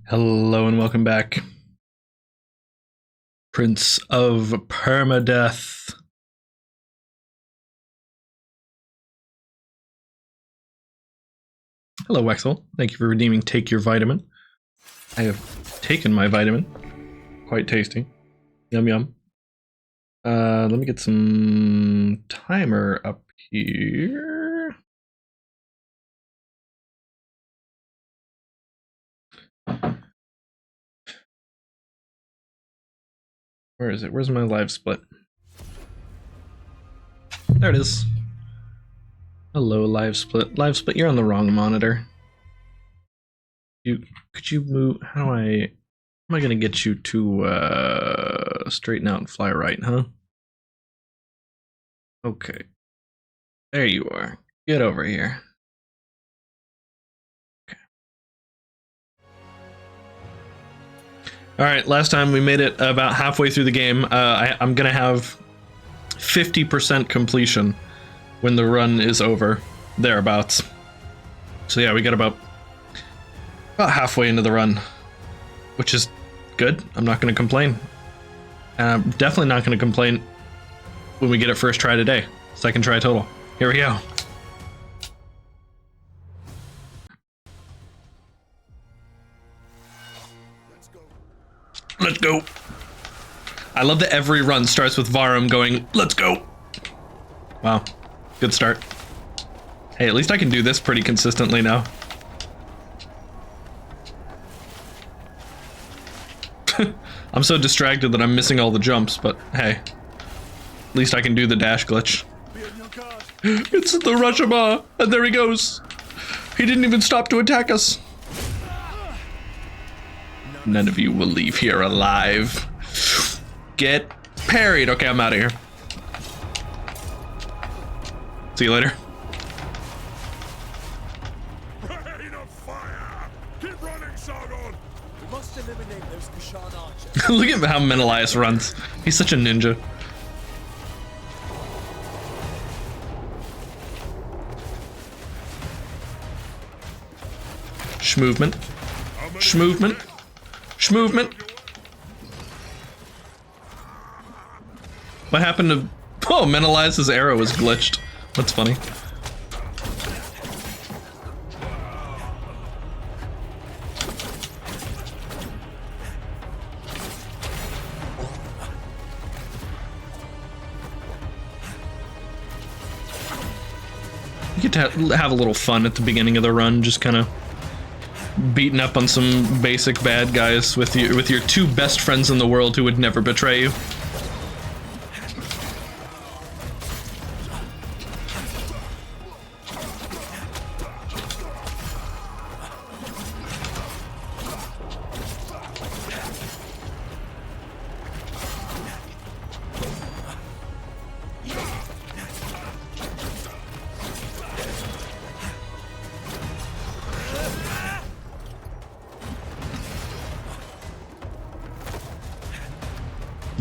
Hello and welcome back. Prince of Permadeath. Hello, Wexel. Thank you for redeeming Take Your Vitamin. I have taken my vitamin. Quite tasty. Yum yum. Let me get some timer up here. Where is it? Where's my live split? There it is. Hello, live split. Live split, you're on the wrong monitor. Could you move? How am I gonna get you to straighten out and fly right, huh? Okay. There you are. Get over here. Okay. Alright, last time we made it about halfway through the game. I'm gonna have 50% completion when the run is over. Thereabouts. So yeah, we got about halfway into the run, which is good. I'm not going to complain. I'm definitely not going to complain when we get it first try today. Second try total. Here we go. Let's go. I love that every run starts with Varum going, let's go. Wow. Good start. Hey, at least I can do this pretty consistently now. I'm so distracted that I'm missing all the jumps, but hey. At least I can do the dash glitch. It's the Redhead-O-Rama, and there he goes. He didn't even stop to attack us. None of you will leave here alive. Get parried. Okay, I'm out of here. See you later. Look at how Menelaus runs. He's such a ninja. Schmovement. Schmovement. Schmovement. What happened to... Oh, Menelaus' arrow was glitched. That's funny. You get to have a little fun at the beginning of the run, just kind of beating up on some basic bad guys with your two best friends in the world who would never betray you.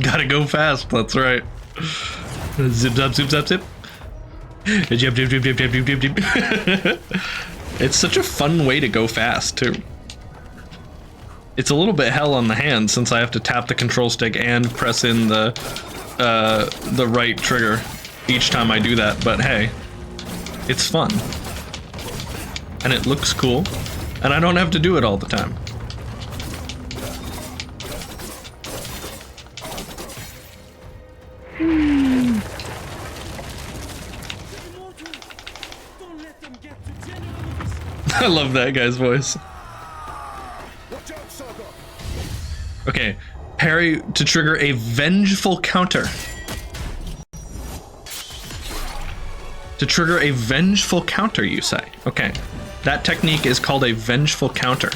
Gotta go fast, that's right. Zip zap zip zap zip. Zip zip zip zip zip zip zip. It's such a fun way to go fast too. It's a little bit hell on the hand since I have to tap the control stick and press in the right trigger each time I do that, but hey, it's fun. And it looks cool, and I don't have to do it all the time. I love that guy's voice. Okay, parry to trigger a vengeful counter. To trigger a vengeful counter, you say? Okay, that technique is called a vengeful counter.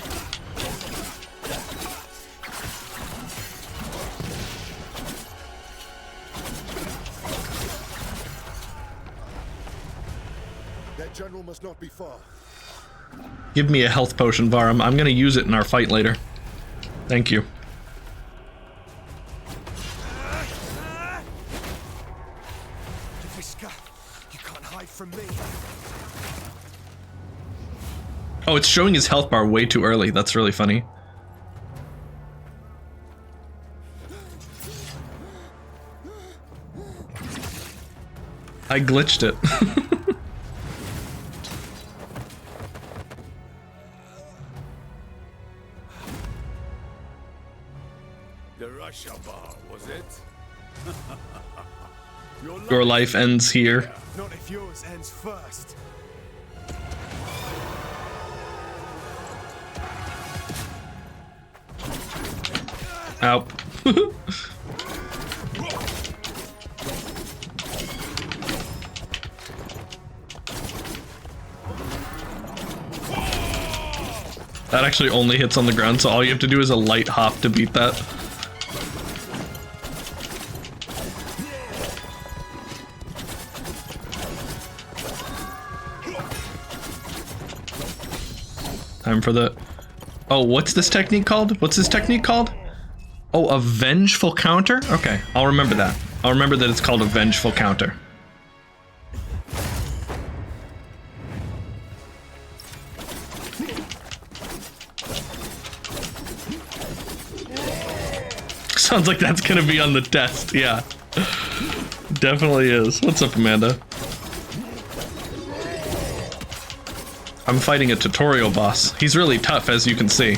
That general must not be far. Give me a health potion, Varum. I'm gonna use it in our fight later. Thank you. You can't hide from me. Oh, it's showing his health bar way too early. That's really funny. I glitched it. The Russia bar, was it? Your life ends here. Not if yours ends first. Ow. That actually only hits on the ground, so all you have to do is a light hop to beat that. Time for the... Oh, what's this technique called? What's this technique called? Oh, a vengeful counter? Okay, I'll remember that. I'll remember that it's called a vengeful counter. Sounds like that's gonna be on the test, yeah. Definitely is. What's up, Amanda? I'm fighting a tutorial boss. He's really tough, as you can see.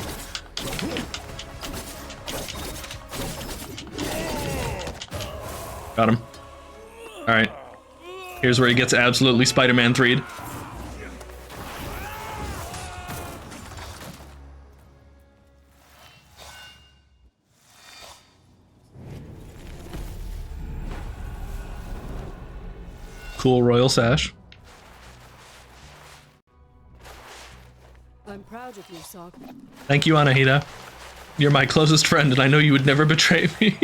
Got him. Alright. Here's where he gets absolutely Spider-Man 3'd. Cool royal sash. I'm proud of you, Sog. Thank you, Anahita. You're my closest friend, and I know you would never betray me.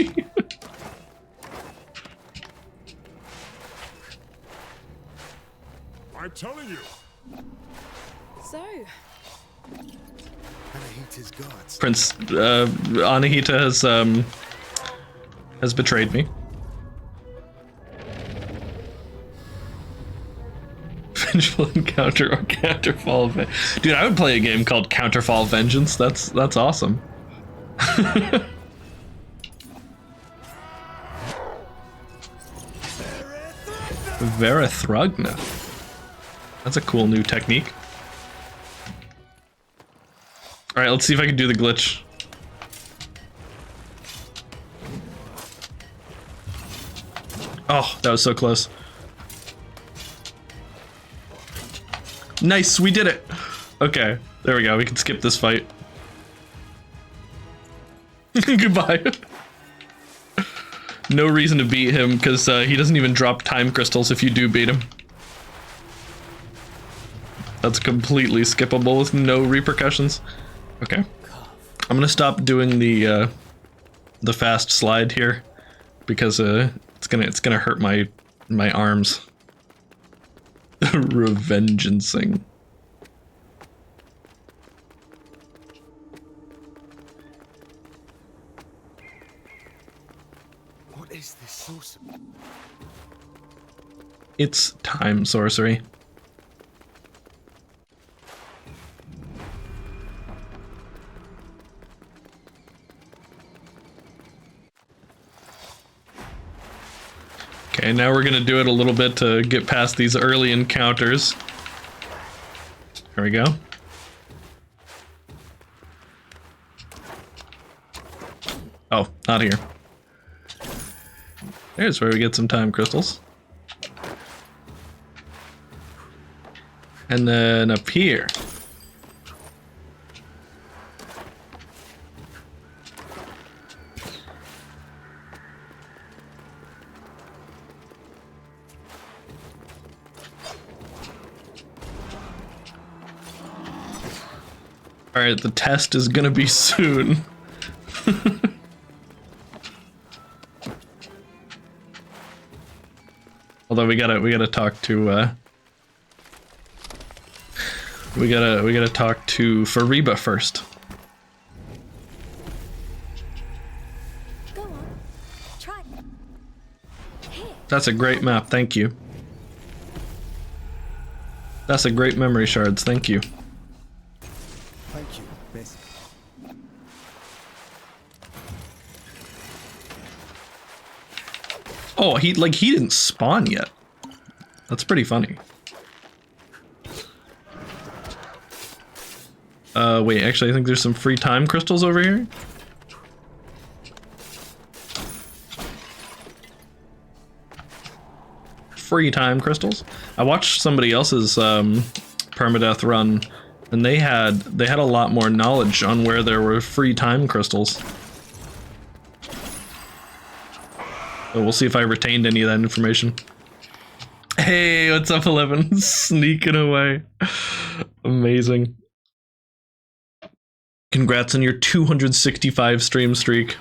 I'm telling you. So, Anahita's gods. Prince Anahita has betrayed me. Vengeful Encounter or Counterfall. Dude, I would play a game called Counterfall Vengeance. That's awesome. Verathrugna. That's a cool new technique. Alright, let's see if I can do the glitch. Oh, that was so close. Nice, we did it! Okay, there we go, we can skip this fight. Goodbye. No reason to beat him, because he doesn't even drop time crystals if you do beat him. That's completely skippable with no repercussions. Okay. I'm gonna stop doing the fast slide here, because it's gonna hurt my arms. Revengeancing. What is this sorcery? It's time sorcery. Okay, now we're gonna do it a little bit to get past these early encounters. There we go. Oh, not here. There's where we get some time crystals. And then up here. Alright, the test is gonna be soon. Although we gotta talk to we gotta talk to Fariba first. go on. Try. Here. That's a great map, thank you. That's a great memory shards, thank you. Thank you, Miss. Oh, he didn't spawn yet. That's pretty funny. Wait, actually, I think there's some free time crystals over here. Free time crystals. I watched somebody else's permadeath run, and they had a lot more knowledge on where there were free time crystals. So we'll see if I retained any of that information. Hey, what's up, 11? Sneaking away. Amazing. Congrats on your 265 stream streak.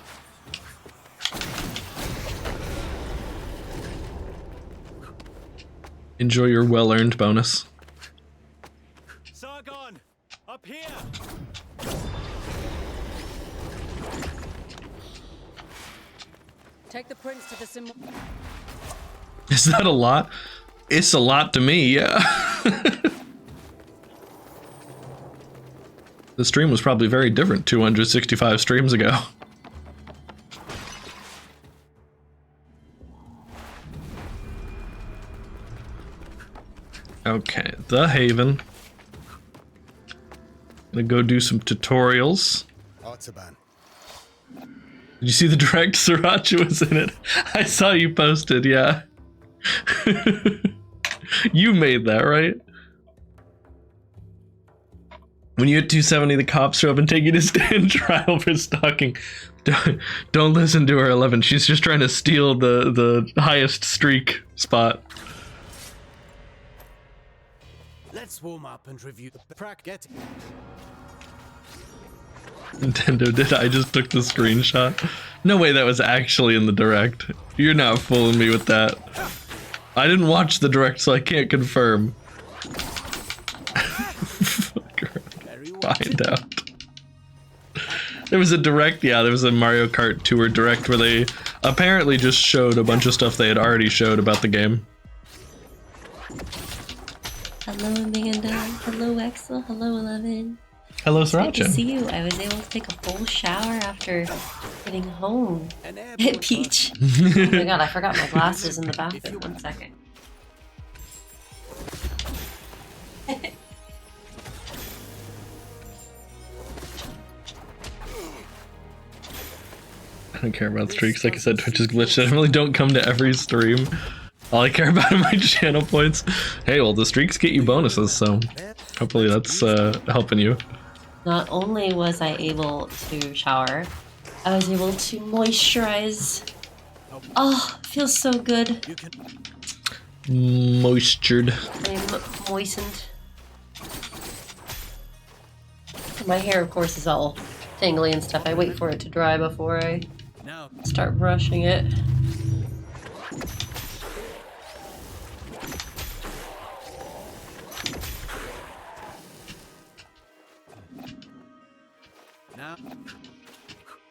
Enjoy your well-earned bonus. Sargon, up here. Take the prince to the symbol. Is that a lot? It's a lot to me, yeah. The stream was probably very different 265 streams ago. Okay, the Haven. Gonna go do some tutorials. Artaban. Did you see the direct? Sriracha was in it. I saw you posted, yeah. You made that, right? When you hit 270, the cops show up and take you to stand trial for stalking. Don't listen to her, 11. She's just trying to steal the highest streak spot. Let's warm up and review the practice. Nintendo did. I just took the screenshot. No way that was actually in the direct. You're not fooling me with that. I didn't watch the direct, so I can't confirm. Find out. There was a direct, yeah, there was a Mario Kart Tour direct where they apparently just showed a bunch of stuff they had already showed about the game. Hello Amanda, hello Axel, hello 11. Hello Good to Sriracha. see you. I was able to take a full shower after getting home. Hit Peach. Oh my god, I forgot my glasses in the bathroom. 1 second. I don't care about streaks. Like I said, Twitch is glitched. I really don't come to every stream. All I care about are my channel points. Hey, well, the streaks get you bonuses, so hopefully that's helping you. Not only was I able to shower, I was able to moisturize. Oh, it feels so good. Moistured. I'm moistened. My hair, of course, is all tangly and stuff. I wait for it to dry before I start brushing it.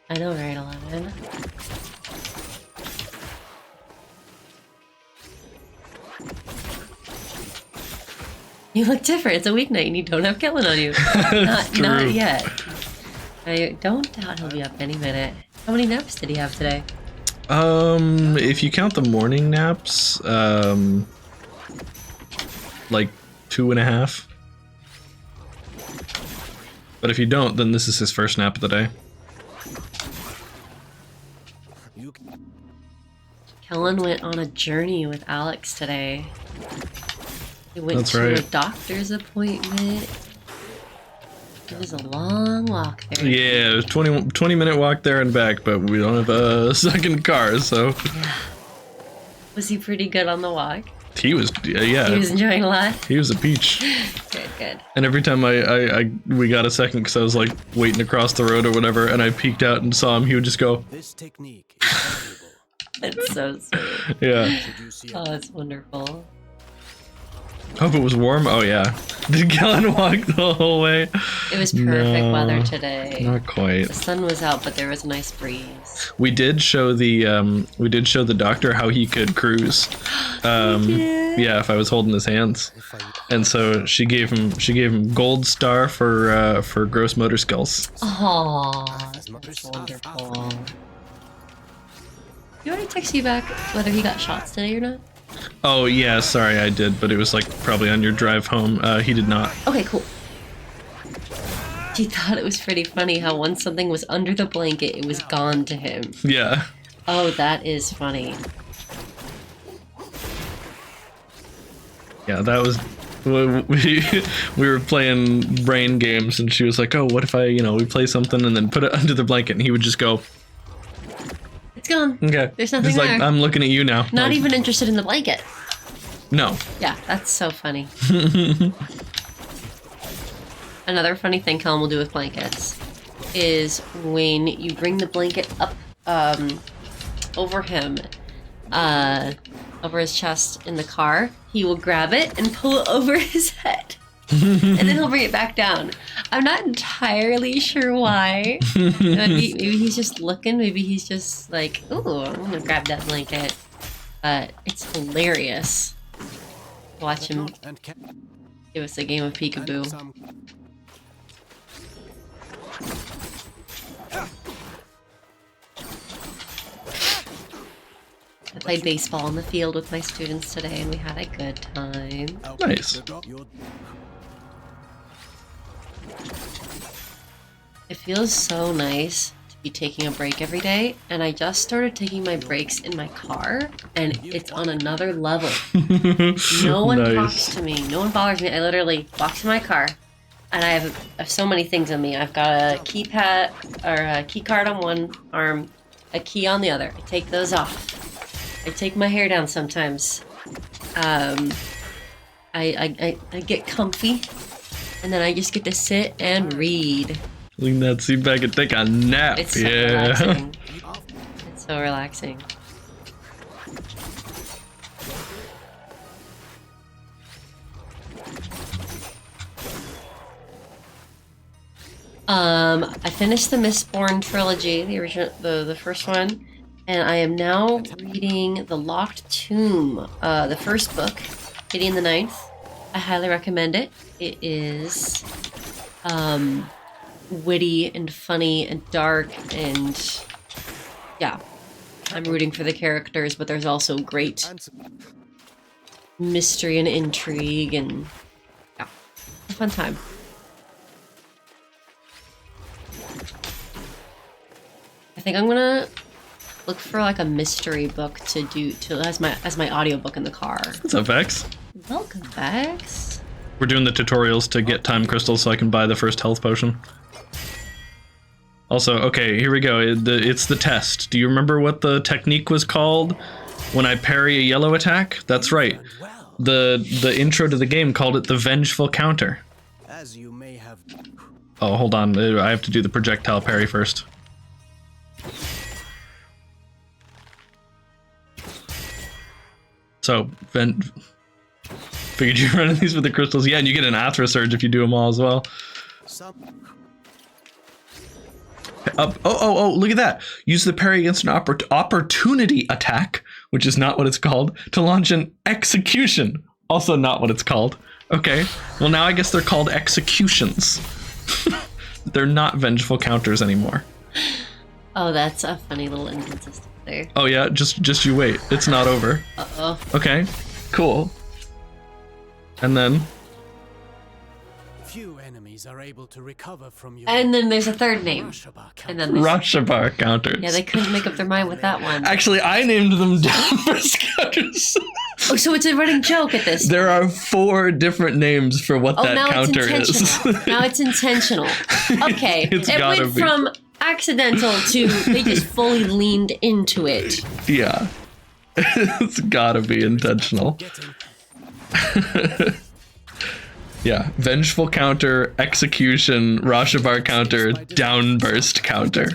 I know, right, 11? You look different. It's a weeknight and you don't have Kellen on you. Not yet. I don't doubt he'll be up any minute. How many naps did he have today? If you count the morning naps, like 2.5. But if you don't, then this is his first nap of the day. Kellen went on a journey with Alex today. He went That's to right. a doctor's appointment. It was a long walk there. Yeah, it was 20-minute walk there and back, but we don't have a second car, so... Yeah. Was he pretty good on the walk? He was, yeah. He was enjoying a lot? He was a peach. Good, good. And every time we got a second, because I was like waiting across the road or whatever, and I peeked out and saw him, he would just go, This technique is valuable. That's so sweet. yeah. Oh, that's wonderful. Hope it was warm. Oh yeah. Did Kellen walk the whole way? It was perfect No, weather today. Not quite. The sun was out, but there was a nice breeze. We did show the doctor how he could cruise. Yeah, if I was holding his hands. And so she gave him gold star for gross motor skills. Oh, that's wonderful. You already texted you back whether he got shots today or not? Oh yeah, sorry, I did, but it was like probably on your drive home. He did not. Okay, cool. He thought it was pretty funny how once something was under the blanket, it was gone to him. Yeah. Oh, that is funny. Yeah, that was. We were playing brain games, and she was like, "Oh, what if I, we play something and then put it under the blanket?" And he would just go, It's gone. "Okay." There's nothing He's like, there. "I'm looking at you now." Not Like, even interested in the blanket. No. Yeah, that's so funny. Another funny thing Callum will do with blankets is when you bring the blanket up over him, over his chest in the car, he will grab it and pull it over his head. And then he'll bring it back down. I'm not entirely sure why. Maybe he's just looking. Maybe he's just like, ooh, I'm gonna grab that blanket. But it's hilarious. Watch him give us a game of peekaboo. I played baseball in the field with my students today and we had a good time. Nice. It feels so nice to be taking a break every day, and I just started taking my breaks in my car, and it's on another level. No one Nice. talks to me, no one bothers me. I literally walk to my car, and I have so many things on me. I've got a keypad, or a key card on one arm, a key on the other. I take those off. I take my hair down sometimes. I get comfy, and then I just get to sit and read. Lean that seat back and take a nap. It's so Yeah. relaxing. It's so relaxing. I finished the Mistborn trilogy, the original, the first one, and I am now reading The Locked Tomb, the first book, Gideon the Ninth. I highly recommend it. It is witty and funny and dark, and yeah, I'm rooting for the characters, but there's also great mystery and intrigue, and yeah, a fun time. I think I'm gonna look for like a mystery book to do as my audiobook in the car. What's up, Vex? Welcome, Vex. We're doing the tutorials to get time crystals so I can buy the first health potion. Also, okay, here we go. It's the test. Do you remember what the technique was called when I parry a yellow attack? That's right. The intro to the game called it the vengeful counter. As you may have. Oh, hold on. I have to do the projectile parry first. So, figured you're running these with the crystals. Yeah, and you get an Athra Surge if you do them all as well. Up. Oh, look at that. Use the parry against an opportunity attack, which is not what it's called, to launch an execution. Also not what it's called. Okay, well now I guess they're called executions. They're not vengeful counters anymore. Oh, that's a funny little inconsistency there. Oh yeah, just you wait. It's not over. Uh-oh. Okay, cool. And then... Few enemies are able to recover from your. And then there's a third name. And then there's... Rashabar counters. Yeah, they couldn't make up their mind with that one. Actually, I named them downburst counters. Oh, so it's a running joke at this. There are 4 different names for what that now counter it's is. intentional. Now it's intentional. Okay, It's it gotta went be. from accidental to they just fully leaned into it. Yeah. It's gotta be intentional. Yeah, vengeful counter, execution, Rashabar counter, downburst counter.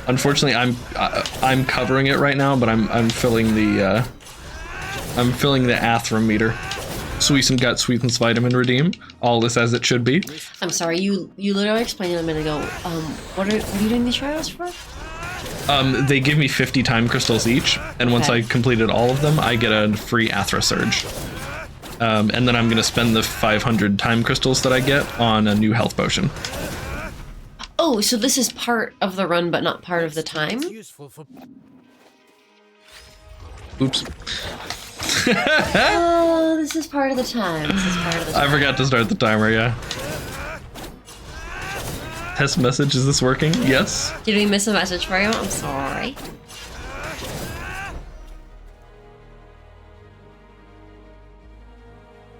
Unfortunately, I'm covering it right now, but I'm filling the Athra meter. Sweeten gut, Sweetens vitamin redeem. All this as it should be. I'm sorry, you literally explained it a minute ago. What are you doing these trials for? They give me 50 time crystals each, and once Okay. I completed all of them, I get a free Athra Surge. And then I'm gonna spend the 500 time crystals that I get on a new health potion. Oh, so this is part of the run, but not part of the time? It's useful for Oops. Oh, this is part of the time. This is part of the time. I forgot to start the timer, yeah. Test message, is this working? Yes? Did we miss a message for you? I'm sorry.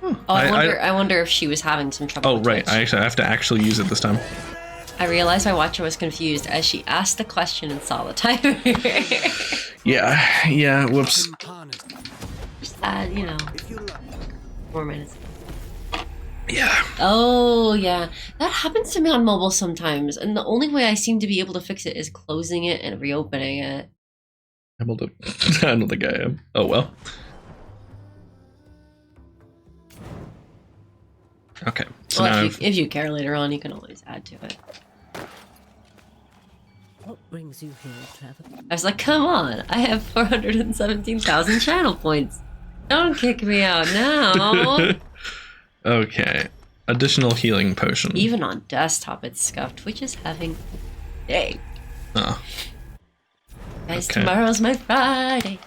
Oh, I wonder if she was having some trouble. Oh, with right. Twitch. I have to actually use it this time. I realized my watcher was confused as she asked the question and saw the timer. Yeah, whoops. harness. Just add, you know, If you like. 4 minutes. Yeah. Oh, yeah. That happens to me on mobile sometimes, and the only way I seem to be able to fix it is closing it and reopening it. I don't think I am. Oh, well. Okay. So now Well, if you care later on, you can always add to it. What brings you here, Trevor? I was like, come on, I have 417,000 channel points. Don't kick me out now. Okay. Additional healing potion. Even on desktop, it's scuffed. Twitch is having a day. Oh. Guys, Okay. tomorrow's my Friday.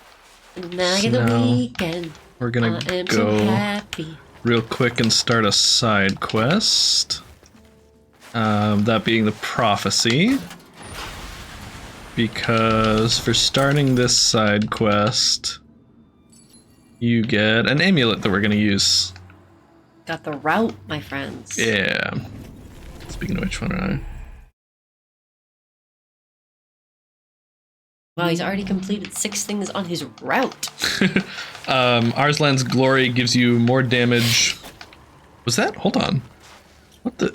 And then I get the So, weekend. We're gonna I am so go happy. real quick and start a side quest. That being the prophecy. Because for starting this side quest, you get an amulet that we're gonna use. Got the route, my friends. Yeah. Speaking of which one, Wow, he's already completed 6 things on his route. Arslan's Glory gives you more damage. Was that? Hold on. What the?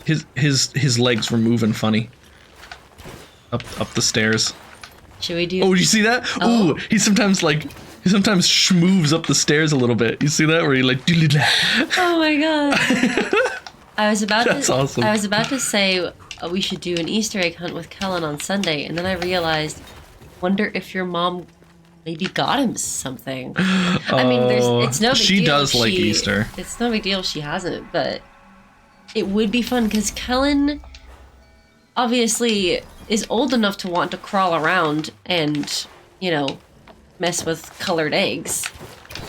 His legs were moving funny. Up the stairs. Should we do? Oh, did you see that? Oh. Ooh, he sometimes schmoves up the stairs a little bit. You see that? Where he like Oh my god. I was about That's awesome. I was about to say we should do an Easter egg hunt with Kellen on Sunday, and then I realized, wonder if your mom maybe got him something. I mean, it's no big she deal. does if like Easter. It's no big deal if she hasn't, but it would be fun because Kellen obviously is old enough to want to crawl around and, you know, mess with colored eggs.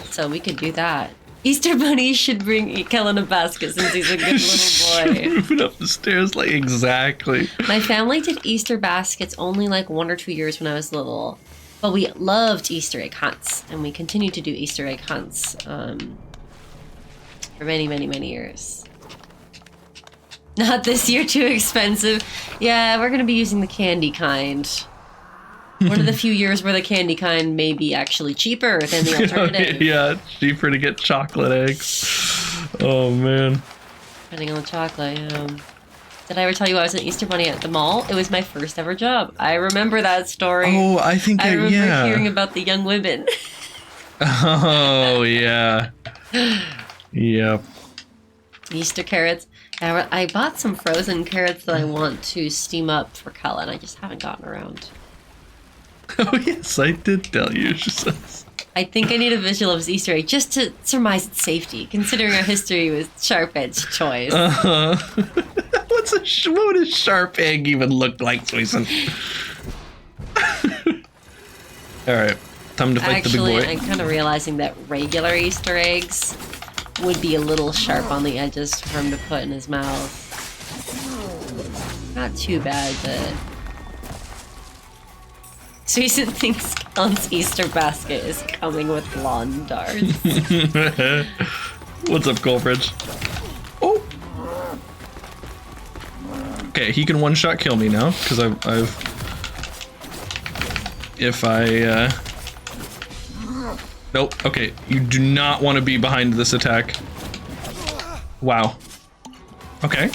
So we could do that. Easter Bunny should bring Kellen a basket since he's a good little boy. Moving up the stairs, like exactly. My family did Easter baskets only like 1 or 2 years when I was little. But we loved Easter egg hunts, and we continue to do Easter egg hunts for many, many, many years. Not this year, too expensive. Yeah, we're going to be using the candy kind. One of the few years where the candy kind may be actually cheaper than the alternative. Yeah, it's cheaper to get chocolate eggs. Oh, man. Depending on the chocolate. Did I ever tell you I was an Easter Bunny at the mall? It was my first ever job. I remember that story. Oh, I think I remember yeah. hearing about the young women. Oh, yeah. Yep. Easter carrots. I bought some frozen carrots that I want to steam up for Kellen. I just haven't gotten around. Oh, yes, I did tell you, she says. I think I need a visual of his Easter egg just to surmise its safety, considering our history with sharp-edged toys. What would a sharp egg even look like, Sweeson? Alright, time to fight the big Actually, boy. I'm kind of realizing that regular Easter eggs would be a little sharp on the edges for him to put in his mouth. Not too bad, but... Susan thinks Kellen's Easter basket is coming with lawn darts. What's up, Coleridge? Oh! Okay, he can one-shot kill me now, because I've... If I, Nope, okay, you do not want to be behind this attack. Wow. Okay.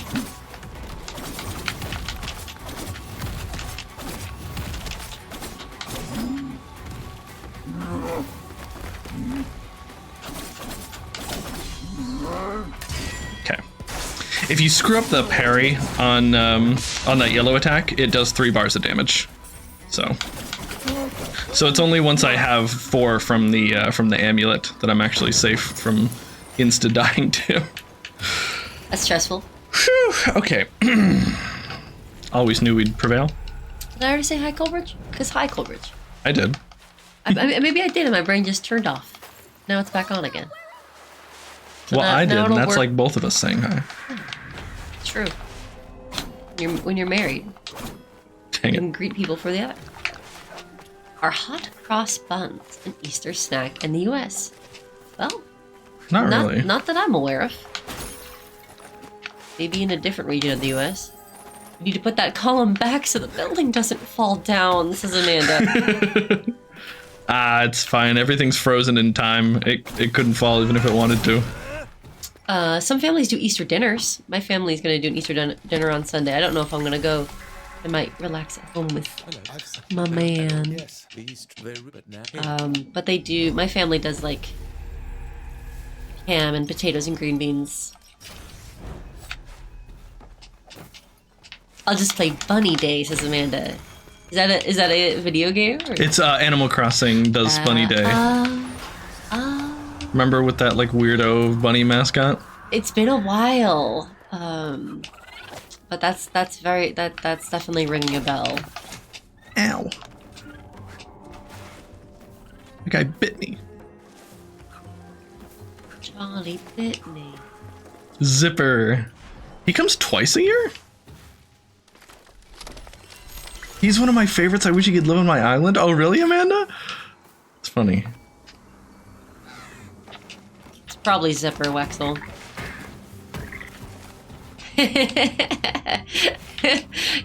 Okay. If you screw up the parry on that yellow attack, it does 3 bars of damage. So it's only once I have 4 from the amulet that I'm actually safe from insta dying to. That's stressful. Whew, okay. Always knew we'd prevail. Did I already say hi, Colbridge? Because hi, Colbridge. I did. Maybe I did, and my brain just turned off. Now it's back on again. So Well, now- I did, now and it'll that's work. like both of us saying hi. True. When you're married, Dang you it. can greet people for the other. Are hot cross buns an Easter snack in the U.S.? Well, Not really. not that I'm aware of. Maybe in a different region of the U.S. You need to put that column back so the building doesn't fall down, says Amanda. It's fine. Everything's frozen in time. It couldn't fall even if it wanted to. Some families do Easter dinners. My family's gonna do an Easter dinner on Sunday. I don't know if I'm gonna go. I might relax at home with my man. Yes, these very but now. But they do. My family does like ham and potatoes and green beans. I'll just play Bunny Day, says Amanda. Is that a video game? Or? It's Animal Crossing does Bunny Day. Remember with that like weirdo bunny mascot? It's been a while. But that's definitely ringing a bell. Ow. The guy bit me. Charlie bit me. Zipper. He comes twice a year? He's one of my favorites. I wish he could live on my island. Oh, really, Amanda? It's funny. It's probably Zipper Wexel.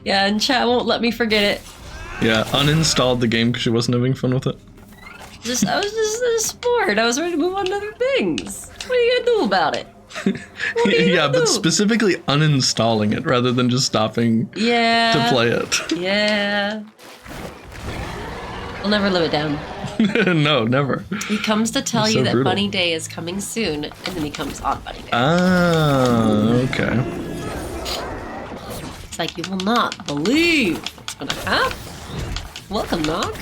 Yeah, and chat won't let me forget it. Yeah, uninstalled the game because she wasn't having fun with it. I was just bored. I was ready to move on to other things. What are you gonna do about it? Yeah, but do? specifically uninstalling it rather than just stopping Yeah. to play it. Yeah. I'll never live it down. No, never. He comes to tell That's you so that brutal. Bunny Day is coming soon, and then he comes on Bunny Day. Okay. It's like you will not believe what's gonna happen. Welcome, Nog.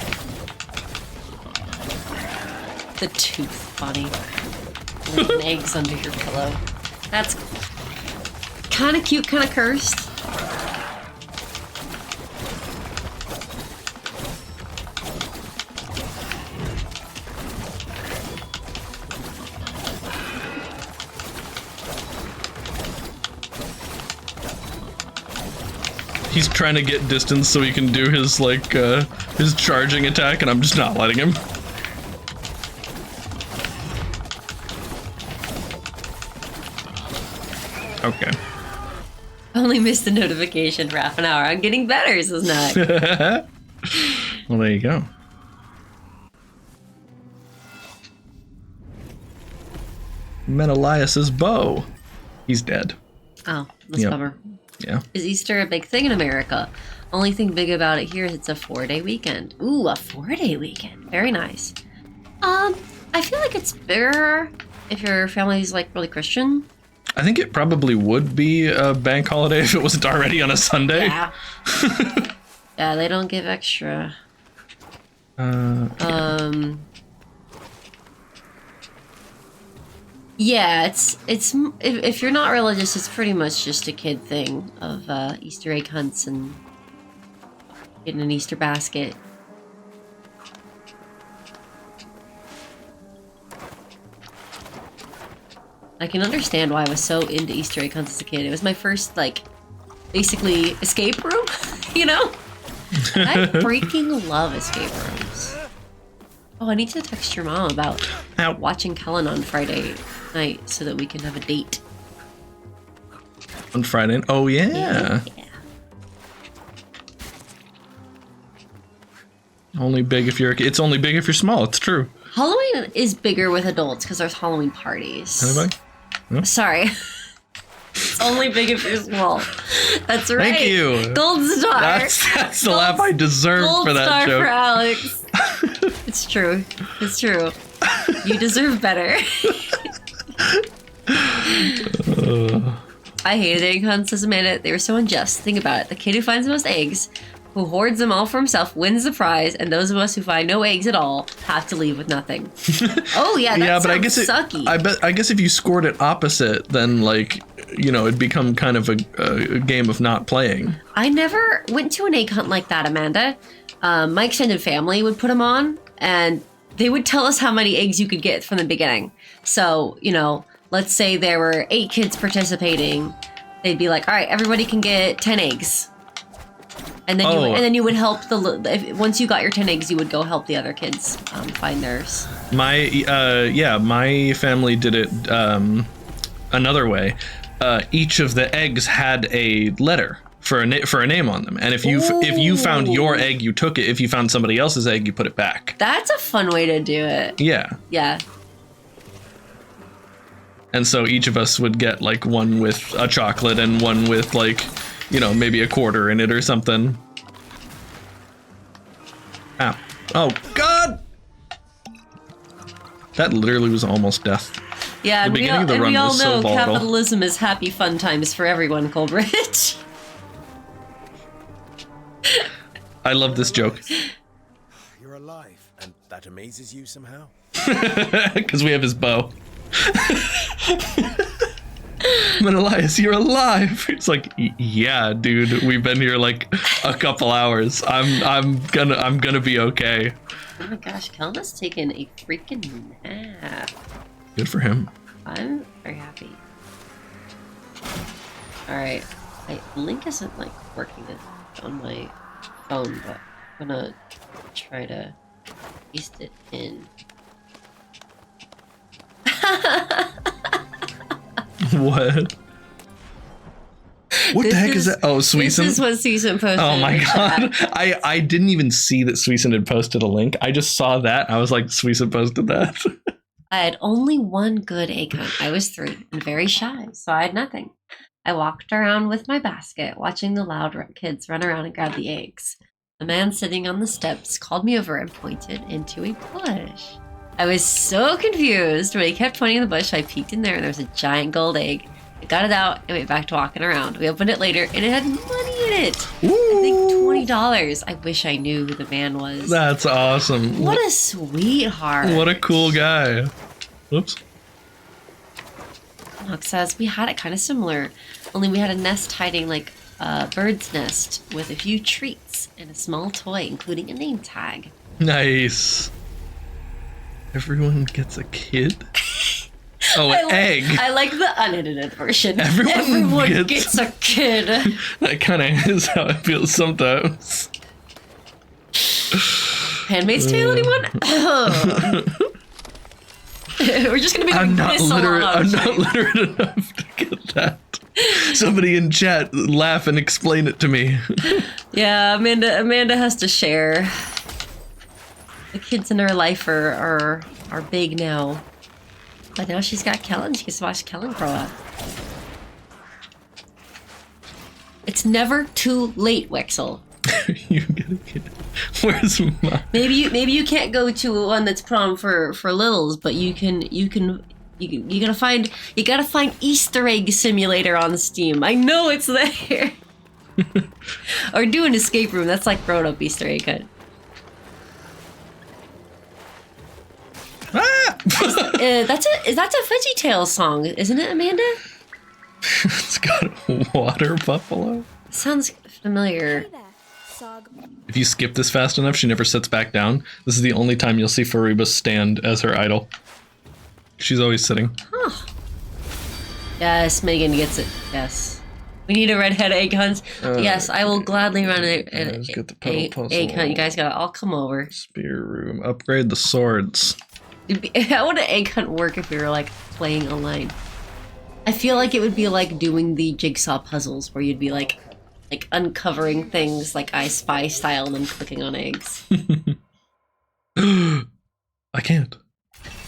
The tooth, Bunny. Laying eggs under your pillow. That's kind of cute, kind of cursed. He's trying to get distance so he can do his like his charging attack, and I'm just not letting him. Okay. Only missed the notification for half an hour. I'm getting better, says Nog. Well, there you go. Menelaus's bow. He's dead. Oh, that's Yep. a bummer. Yeah. Is Easter a big thing in America? Only thing big about it here is it's a 4-day weekend. Ooh, a 4-day weekend. Very nice. I feel like it's bigger if your family's like really Christian. I think it probably would be a bank holiday if it wasn't already on a Sunday. Yeah. Yeah, they don't give extra. Yeah, it's if you're not religious, it's pretty much just a kid thing of Easter egg hunts and getting an Easter basket. I can understand why I was so into Easter egg hunts as a kid. It was my first, like, basically escape room, you know? And I freaking love escape rooms. Oh, I need to text your mom about Ow. watching Kellen on Friday night so that we can have a date. On Friday. Oh yeah. Yeah. Only big if you're. It's only big if you're small. It's true. Halloween is bigger with adults because there's Halloween parties. Anybody? Sorry. It's only big if you're small. That's right. Thank you. Gold star. That's the laugh I deserved Gold for that star joke. for Alex. It's true. It's true. You deserve better. I hated egg hunts as a minute. They were so unjust. Think about it. The kid who finds the most eggs, who hoards them all for himself, wins the prize, and those of us who find no eggs at all have to leave with nothing. Oh yeah, that Yeah, but I sounds guess sucky. I guess if you scored it opposite, then like it'd become kind of a game of not playing. I never went to an egg hunt like that, Amanda. My extended family would put them on, and they would tell us how many eggs you could get from the beginning. So, let's say there were 8 kids participating. They'd be like, all right, everybody can get 10 eggs. And then you would help once you got your 10 eggs, you would go help the other kids find theirs. My family did it another way. Each of the eggs had a letter for a name on them, and if you found your egg, you took it. If you found somebody else's egg, you put it back. That's a fun way to do it. Yeah. Yeah. And so each of us would get like one with a chocolate and one with like, maybe a quarter in it or something. Ow. Oh, God! That literally was almost death. Yeah, The beginning of the run we all was so know volatile. capitalism is happy fun times for everyone, Coldridge. I love this joke. You're alive, and that amazes you somehow? Because we have his bow. Menelaus, you're alive. It's like, yeah, dude, we've been here like a couple hours. I'm gonna be okay. Oh my gosh, Kellen's taken a freaking nap. Good for him. I'm very happy. Alright, Link isn't like working on my phone, but I'm gonna try to paste it in. What? What the heck is that? Oh, Sweeson. This is what Sweeson posted. Oh my in the god. chat. I didn't even see that Sweeson had posted a link. I just saw that. I was like, Sweeson posted that. I had only one good egg hunt. I was 3 and very shy, so I had nothing. I walked around with my basket, watching the loud kids run around and grab the eggs. The man sitting on the steps called me over and pointed into a bush. I was so confused. When he kept pointing in the bush, I peeked in there and there was a giant gold egg. I got it out and went back to walking around. We opened it later and it had money in it. Ooh. I think $20. I wish I knew who the man was. That's awesome. What a sweetheart. What a cool guy. Whoops. Nox says, we had it kind of similar, only we had a nest hiding like a bird's nest with a few treats and a small toy, including a name tag. Nice. Everyone gets a kid? Oh, an egg. I like the unedited version. Everyone gets a kid. That kind of is how it feels sometimes. Handmaid's Tale, anyone? We're just gonna be I'm doing not this a literate. lot. I'm not literate enough to get that. Somebody in chat laugh and explain it to me. Yeah, Amanda has to share. The kids in her life are big now. But now she's got Kellen. She gets to watch Kellen grow up. It's never too late, Wexel. You get a kid. Where's mine? Maybe you can't go to one that's prom for littles, but you gotta find Easter egg simulator on Steam. I know it's there. Or do an escape room. That's like grown up Easter egg hunt. Ah! That's a VeggieTales song, isn't it, Amanda? It's got a water buffalo. Sounds familiar. Hey there, Sog. If you skip this fast enough, she never sits back down. This is the only time you'll see Faruba stand as her idol. She's always sitting. Huh. Yes, Megan gets it. Yes. We need a redhead egg hunt. Yes, I will gladly run an let's get the pedal puzzle. egg hunt. You guys gotta all come over. Spear room. Upgrade the swords. How would an egg hunt work if we were like playing online? I feel like it would be like doing the jigsaw puzzles where you'd be like uncovering things like I Spy style and then clicking on eggs. I can't.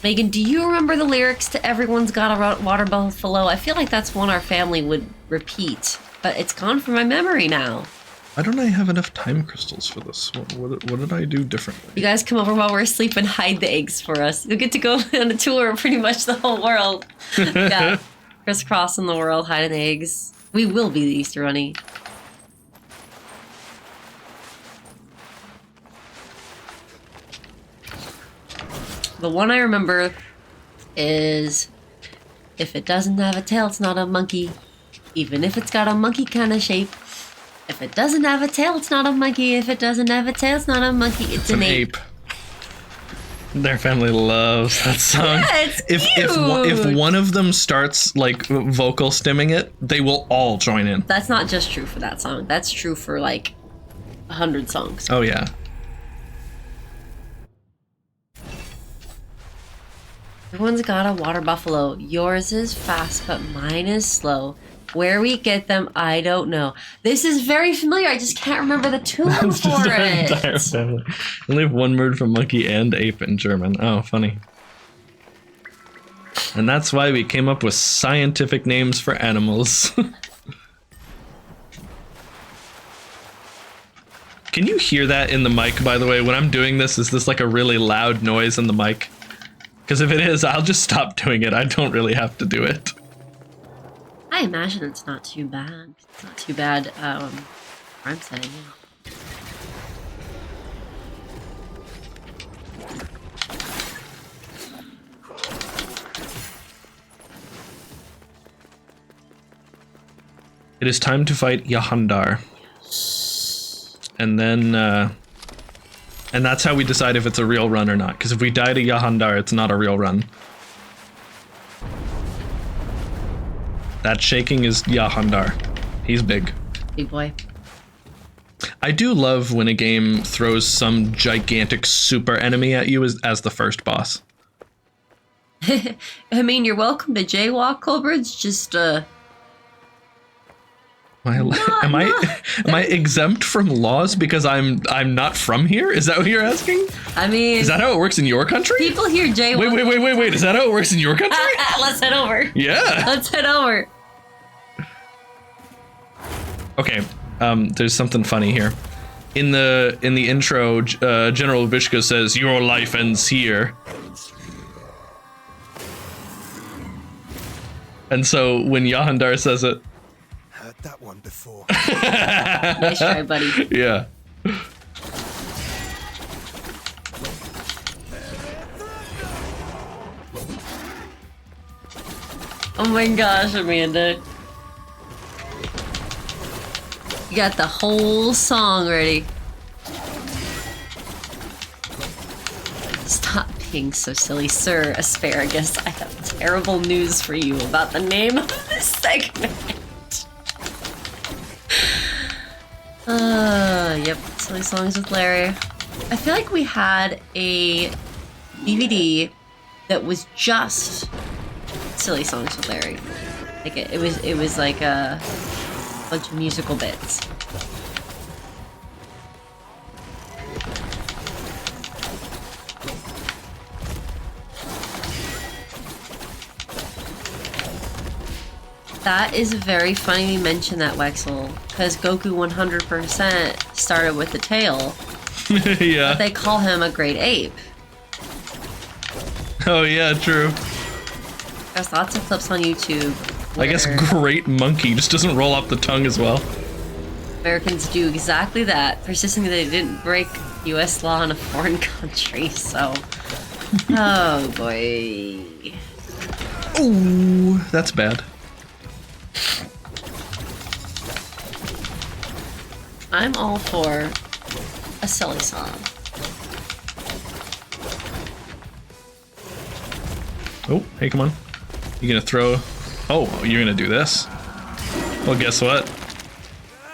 Megan, do you remember the lyrics to Everyone's Got a Water Buffalo? I feel like that's one our family would repeat, but it's gone from my memory now. Why don't I have enough time crystals for this? What did I do differently? You guys come over while we're asleep and hide the eggs for us. You'll get to go on a tour of pretty much the whole world. Yeah, crisscrossing the world, hiding the eggs. We will be the Easter Bunny. The one I remember is, if it doesn't have a tail, it's not a monkey. Even if it's got a monkey kind of shape. If it doesn't have a tail, it's not a monkey. If it doesn't have a tail, it's not a monkey. It's an ape. Their family loves that song. Yeah, it's if one of them starts like vocal stimming it, they will all join in. That's not just true for that song. That's true for like 100 songs. Oh yeah. Everyone's got a water buffalo. Yours is fast, but mine is slow. Where we get them, I don't know. This is very familiar. I just can't remember the tune for it. Entire family. Only have one word for monkey and ape in German. Oh, funny. And that's why we came up with scientific names for animals. Can you hear that in the mic, by the way? When I'm doing this, is this like a really loud noise in the mic? Because if it is, I'll just stop doing it. I don't really have to do it. I imagine it's not too bad. It's not too bad, I'm saying, yeah. It is time to fight Yahandar. And then, and that's how we decide if it's a real run or not. Because if we die to Yahandar, it's not a real run. That shaking is Yahandar. He's big. Big boy. I do love when a game throws some gigantic super enemy at you as the first boss. I mean, you're welcome to jaywalk, Colbridge. Just, Am I exempt from laws because I'm not from here? Is that what you're asking? I mean... Is that how it works in your country? People here jaywalk. Wait. Is that how it works in your country? Let's head over. Yeah. Let's head over. Okay, there's something funny here. In the intro, General Vishka says, "Your life ends here." And so when Yahandar says it, Heard that one before. Nice try, buddy. yeah. Oh my gosh, Amanda. You got the whole song ready. Stop being so silly, Sir Asparagus. I have terrible news for you about the name of this segment. Yep, silly songs with Larry. I feel like we had a DVD that was just silly songs with Larry. Like it was like a bunch of musical bits. That is very funny you mention that, Wexel, because Goku 100% started with the tail. Yeah. But they call him a great ape. Oh yeah, true. There's lots of clips on YouTube. I guess where great monkey just doesn't roll off the tongue as well. Americans do exactly that, persisting that they didn't break U.S. law in a foreign country, so... Oh, boy. Ooh, that's bad. I'm all for a silly song. Oh, hey, come on. You gonna throw... Oh, you're gonna do this? Well, guess what?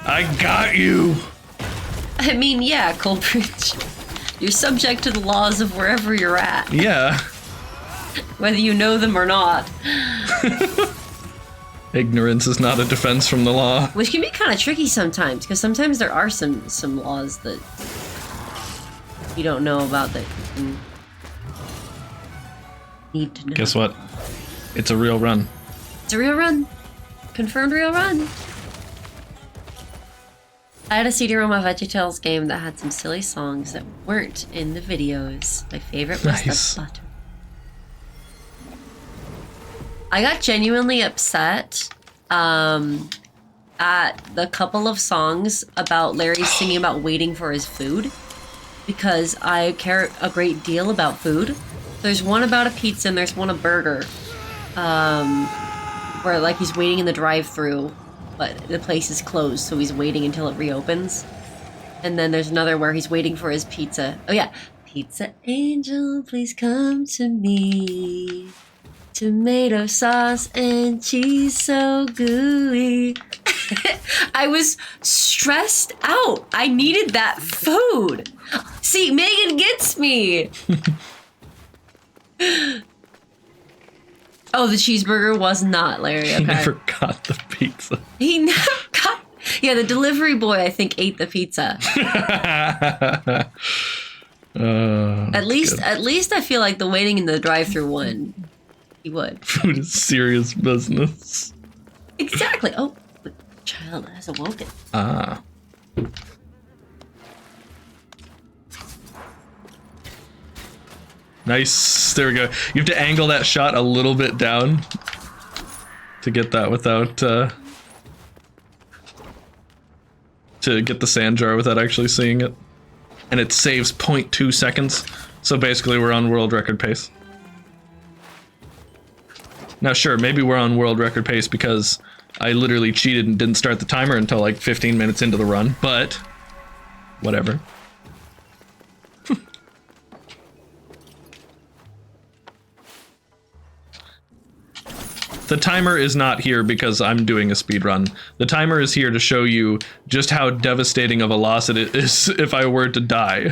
I got you! I mean, yeah, Colbridge. You're subject to the laws of wherever you're at, Yeah. whether you know them or not. Ignorance is not a defense from the law. Which can be kind of tricky sometimes, because sometimes there are some laws that you don't know about that you need to know. Guess what? It's a real run. It's a real run. Confirmed real run. I had a CD-ROM of VeggieTales game that had some silly songs that weren't in the videos. My favorite was Nice. the butter. I got genuinely upset at the couple of songs about Larry singing about waiting for his food, because I care a great deal about food. There's one about a pizza and there's one a burger, where like he's waiting in the drive-thru but the place is closed, so he's waiting until it reopens. And then there's another where he's waiting for his pizza. Oh yeah. Pizza angel, please come to me. Tomato sauce and cheese so gooey. I was stressed out. I needed that food. See, Megan gets me. Oh, the cheeseburger was not Larry. He Okay. never got the pizza. He never got. Yeah, the delivery boy I think ate the pizza. At least I feel like the waiting in the drive-thru one, he would. Food is serious business. Exactly. Oh, the child has awoken. Ah. Nice. There we go. You have to angle that shot a little bit down to get that without to get the sand jar without actually seeing it. And it saves 0.2 seconds. So basically we're on world record pace. Now sure, maybe we're on world record pace because I literally cheated and didn't start the timer until like 15 minutes into the run, but whatever. The timer is not here because I'm doing a speed run. The timer is here to show you just how devastating of a loss it is if I were to die.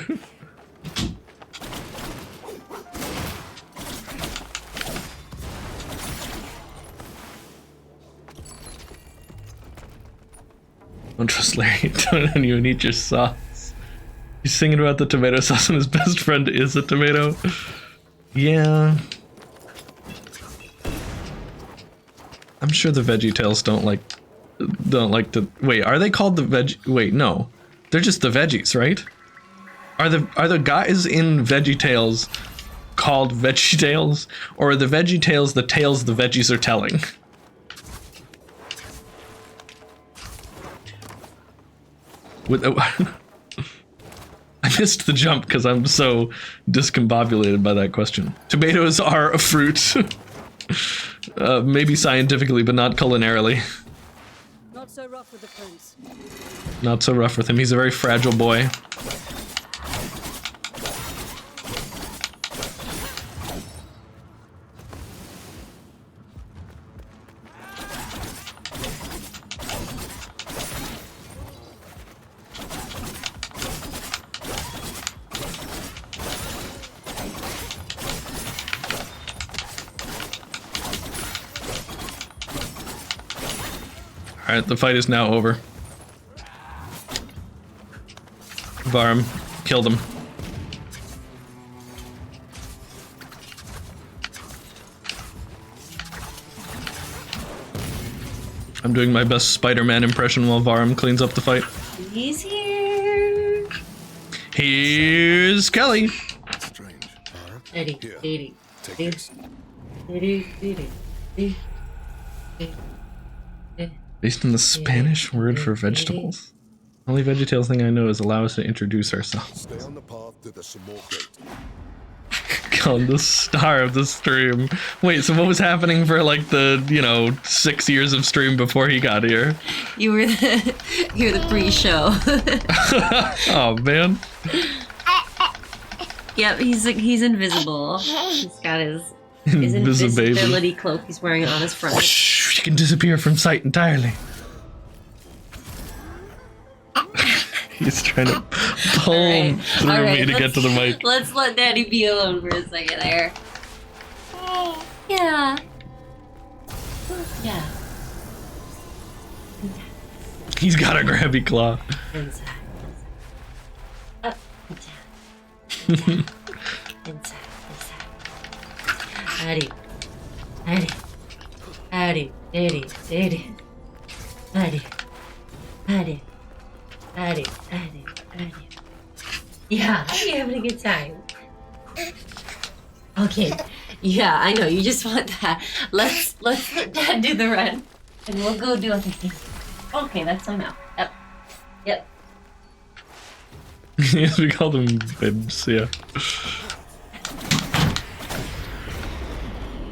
Don't trust Larry. Don't even eat your sauce. He's singing about the tomato sauce and his best friend is a tomato. Yeah. I'm sure the VeggieTales don't like to wait, are they called the wait, no. They're just the veggies, right? Are the guys in VeggieTales called VeggieTales? Or are the VeggieTales the tales the veggies are telling? With I missed the jump because I'm so discombobulated by that question. Tomatoes are a fruit. Maybe scientifically, but not culinarily. Not so rough with the prince. Not so rough with him. He's a very fragile boy. Alright, the fight is now over. Varm killed him. I'm doing my best Spider-Man impression while Varm cleans up the fight. He's here. Here's Kelly. Strange. Eddie, Here. Eddie, Take this. Eddie. Based on the Spanish word for vegetables. Only VeggieTales thing I know is allow us to introduce ourselves. Stay on the path to the Samor Gate. Called the star of the stream. Wait, so what was happening for like the, 6 years of stream before he got here? You were the pre-show. Oh man. Yep, he's invisible. He's got his Invisibaby. invisibility cloak he's wearing on his front. Whoosh, you can disappear from sight entirely. He's trying to pull through me to get to the mic. Let's let Daddy be alone for a second there. Yeah. Yeah. He's got a grabby claw. Inside. Up and down. Inside. Daddy. Daddy. Daddy. Daddy. Daddy. Daddy. Daddy. Daddy. Daddy. Daddy. Yeah, you're having a good time. Okay. Yeah, I know. You just want that. Let's let Dad do the run, and we'll go do other things. Okay, that's time out. Yep. Yep. Yes, we called him Bibs, yeah.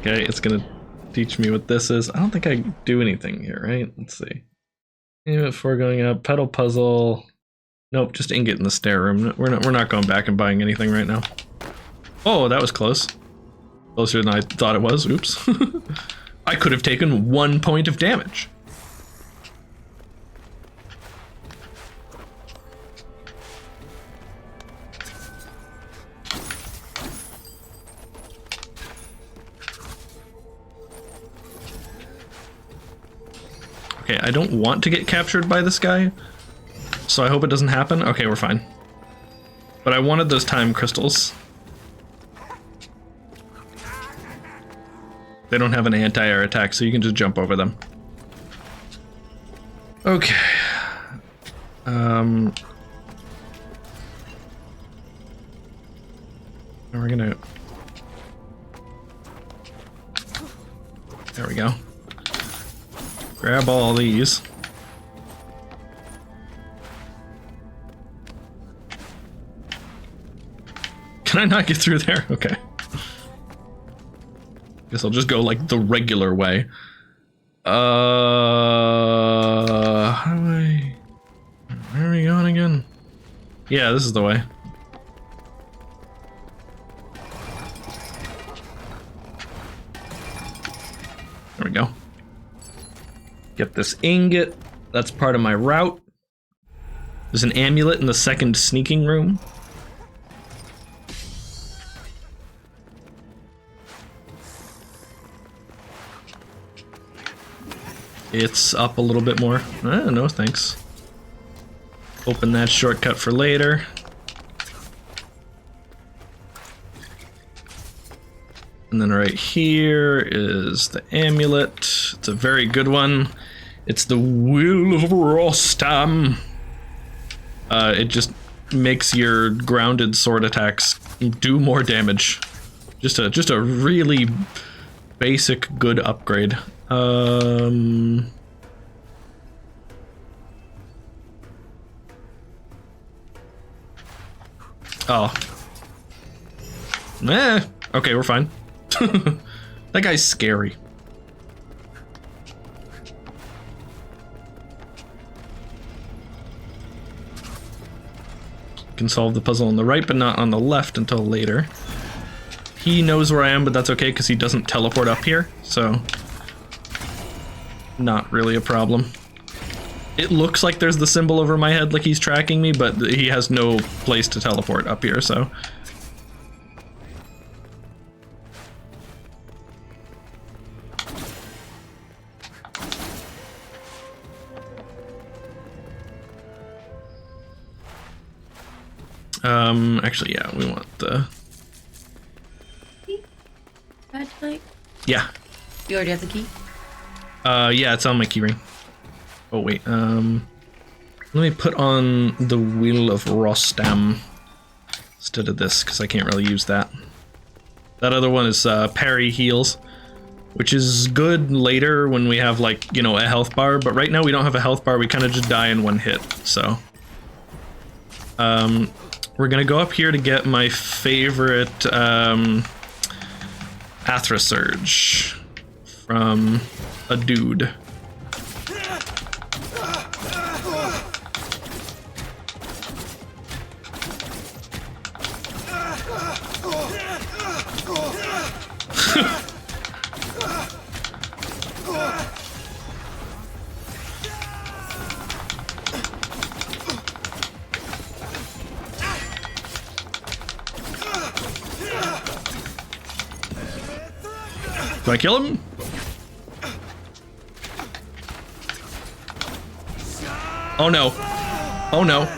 Okay, it's gonna teach me what this is. I don't think I do anything here, right? Let's see. Even before going up, pedal puzzle. Nope, just ingot in the stair room. We're not going back and buying anything right now. Oh, that was close. Closer than I thought it was. Oops. I could have taken 1 point of damage. Okay, I don't want to get captured by this guy, so I hope it doesn't happen. Okay, we're fine. But I wanted those time crystals. They don't have an anti-air attack, so you can just jump over them. Okay. And we're gonna... There we go. Grab all these. Can I not get through there? Okay. Guess I'll just go like the regular way. How do I... Where are we going again? Yeah, this is the way. There we go. Get this ingot. That's part of my route. There's an amulet in the second sneaking room. It's up a little bit more. No thanks. Open that shortcut for later. And then right here is the amulet. It's a very good one. It's the Will of Rostam. It just makes your grounded sword attacks do more damage. Just a really basic good upgrade. Oh. Okay, we're fine. That guy's scary. Can solve the puzzle on the right, but not on the left until later. He knows where I am, but that's okay because he doesn't teleport up here, so not really a problem. It looks like there's the symbol over my head like he's tracking me, but he has no place to teleport up here, so. Actually, yeah, we want the... Bad tonight? Yeah. You already have the key? Yeah, it's on my keyring. Oh, wait, let me put on the Wheel of Rostam instead of this, because I can't really use that. That other one is, parry heals, which is good later when we have, like, you know, a health bar, but right now we don't have a health bar, we kind of just die in one hit, so... we're gonna go up here to get my favorite, Athra Surge from a dude. Do I kill him? Oh no. Oh no.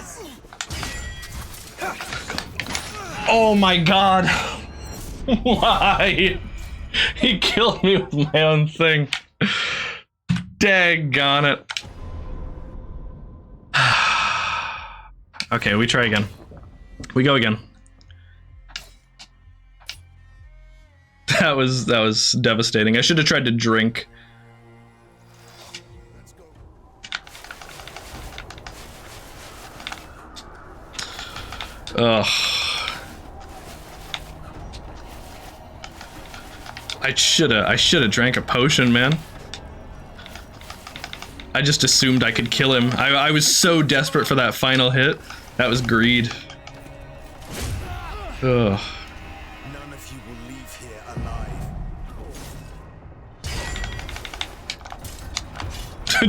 Oh my god. Why? He killed me with my own thing. Daggone it. Okay, we try again. We go again. That was devastating. I should have tried to drink. Ugh. I should have drank a potion, man. I just assumed I could kill him. I was so desperate for that final hit. That was greed. Ugh. None of you will leave here alive.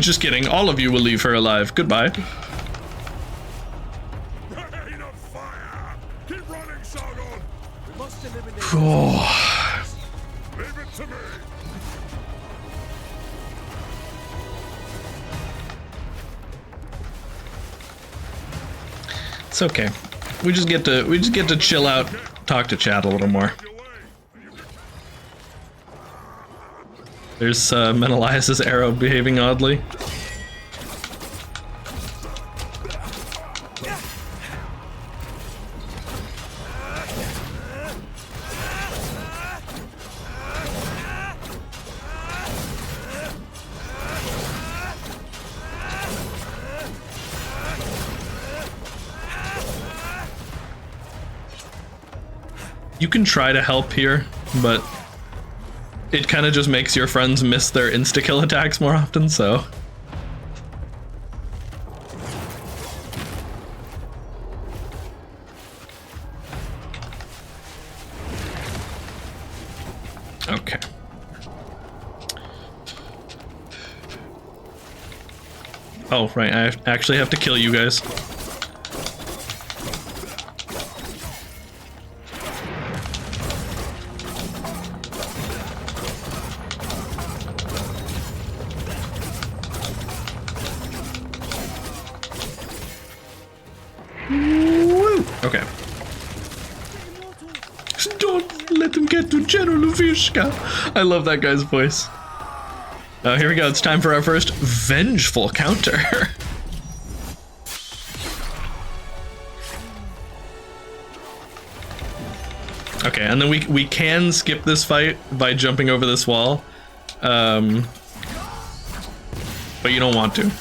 Just kidding. All of you will leave her alive. Goodbye. Rain of fire! Keep running, Sargon! We must eliminate. Oh. Leave it to me! It's okay. We just get to chill out, talk to chat a little more. There's Menelaus' arrow behaving oddly. You can try to help here, but it kind of just makes your friends miss their insta-kill attacks more often, so... Okay. Oh, right, I actually have to kill you guys. Okay. Don't let them get to General Vishka. I love that guy's voice. Here we go. It's time for our first vengeful counter. Okay, and then we can skip this fight by jumping over this wall. But you don't want to.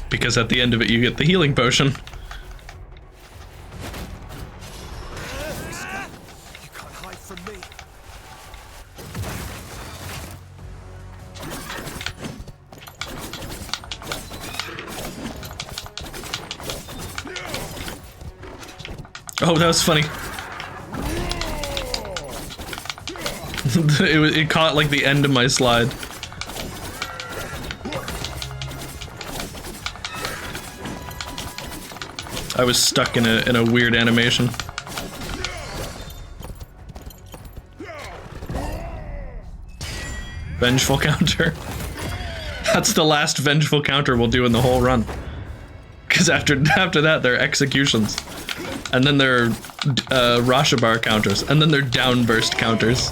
Because at the end of it, you get the healing potion. You can't hide from me. Oh, that was funny. it caught like the end of my slide. I was stuck in a weird animation. Vengeful counter. That's the last vengeful counter we'll do in the whole run. Because after that, they're executions. And then they're Rashabar counters. And then they're downburst counters.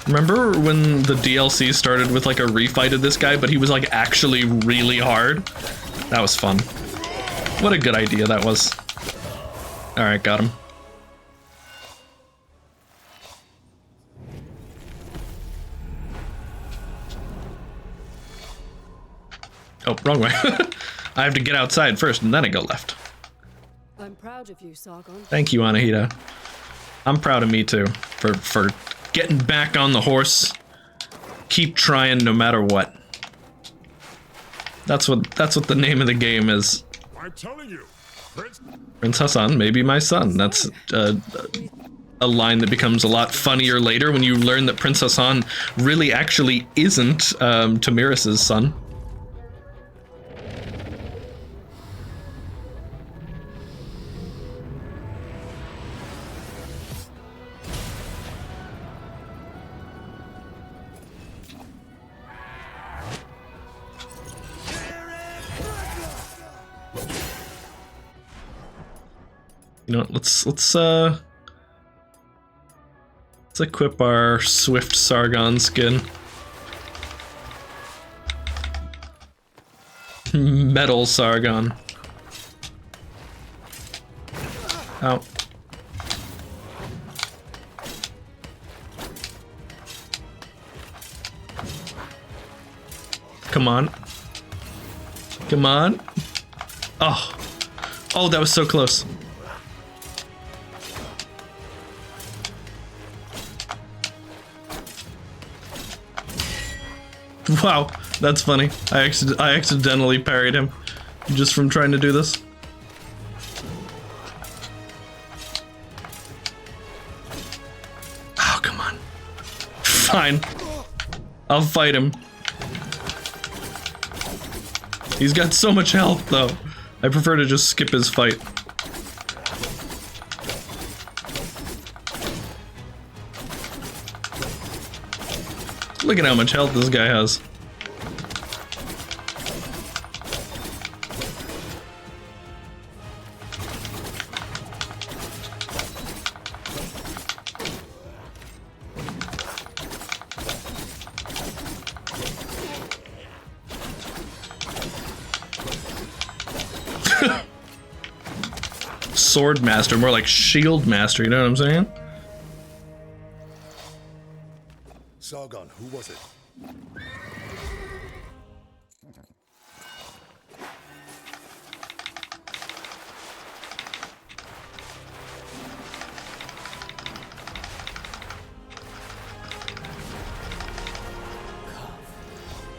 Remember when the DLC started with like a refight of this guy, but he was like actually really hard? That was fun. What a good idea that was. Alright, got him. Oh, wrong way. I have to get outside first and then I go left. I'm proud of you, Sargon. Thank you, Anahita. I'm proud of me too, for getting back on the horse. Keep trying no matter what. That's what the name of the game is. I'm telling you, Prince Hassan may be my son. That's a line that becomes a lot funnier later when you learn that Prince Hassan really actually isn't Tamiris's son. You know, let's equip our Swift Sargon skin. Metal Sargon. Ow. come on. Come on. Oh. Oh, that was so close. Wow, that's funny. I accidentally parried him just from trying to do this. Oh, come on. Fine. I'll fight him. He's got so much health, though. I prefer to just skip his fight. Look at how much health this guy has. Sword master, more like shield master, you know what I'm saying? Sargon, who was it?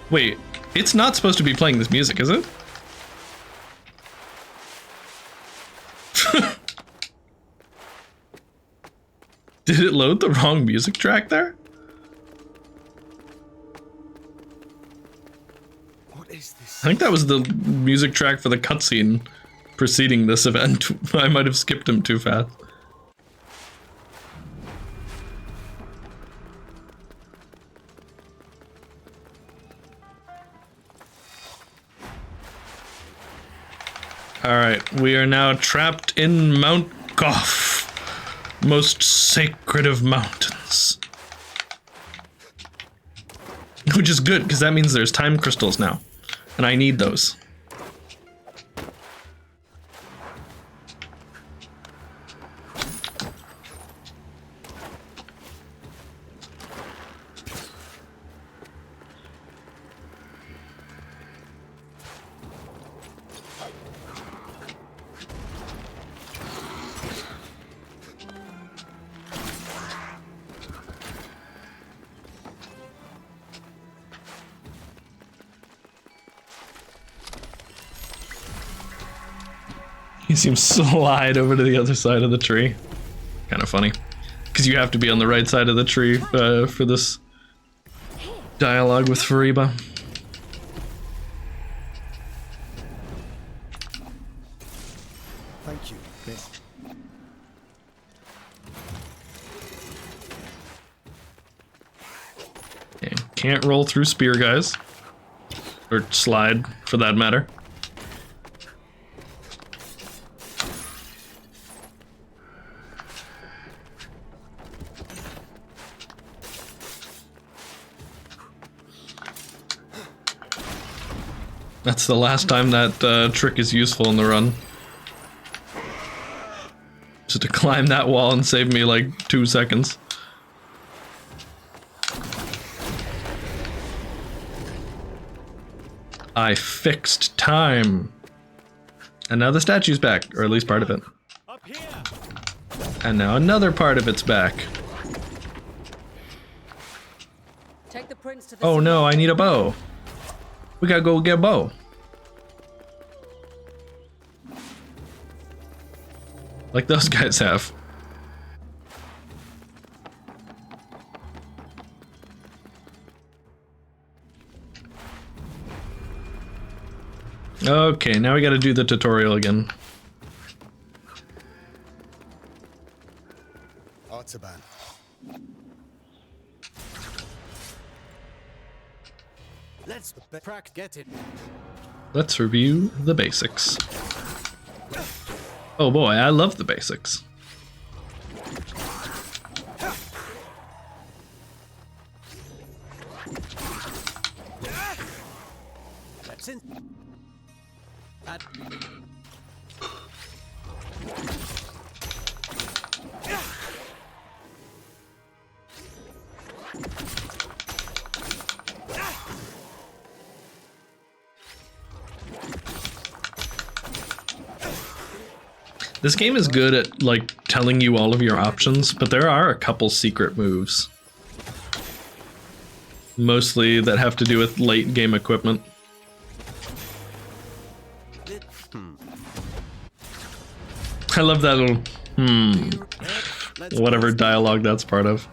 Wait, it's not supposed to be playing this music, is it? Did it load the wrong music track there? What is this? I think that was the music track for the cutscene preceding this event. I might have skipped him too fast. Alright, we are now trapped in Mount Goth. Most sacred of mountains. Which is good, because that means there's time crystals now. And I need those. He seems to slide over to the other side of the tree. Kind of funny. Because you have to be on the right side of the tree for this dialogue with Fariba. Thank you, miss. Okay, can't roll through spear guys. Or slide, for that matter. That's the last time that trick is useful in the run. Just to climb that wall and save me like 2 seconds. I fixed time. And now the statue's back, or at least part of it. Up here. And now another part of it's back. Take the prince to the Oh no, I need a bow. We gotta go get a bow. Like those guys have. Okay, now we gotta do the tutorial again. Artaban. Let's crack get it. Let's review the basics. Oh boy, I love the basics. That's in. This game is good at, like, telling you all of your options, but there are a couple secret moves. Mostly that have to do with late game equipment. I love that little, whatever dialogue that's part of.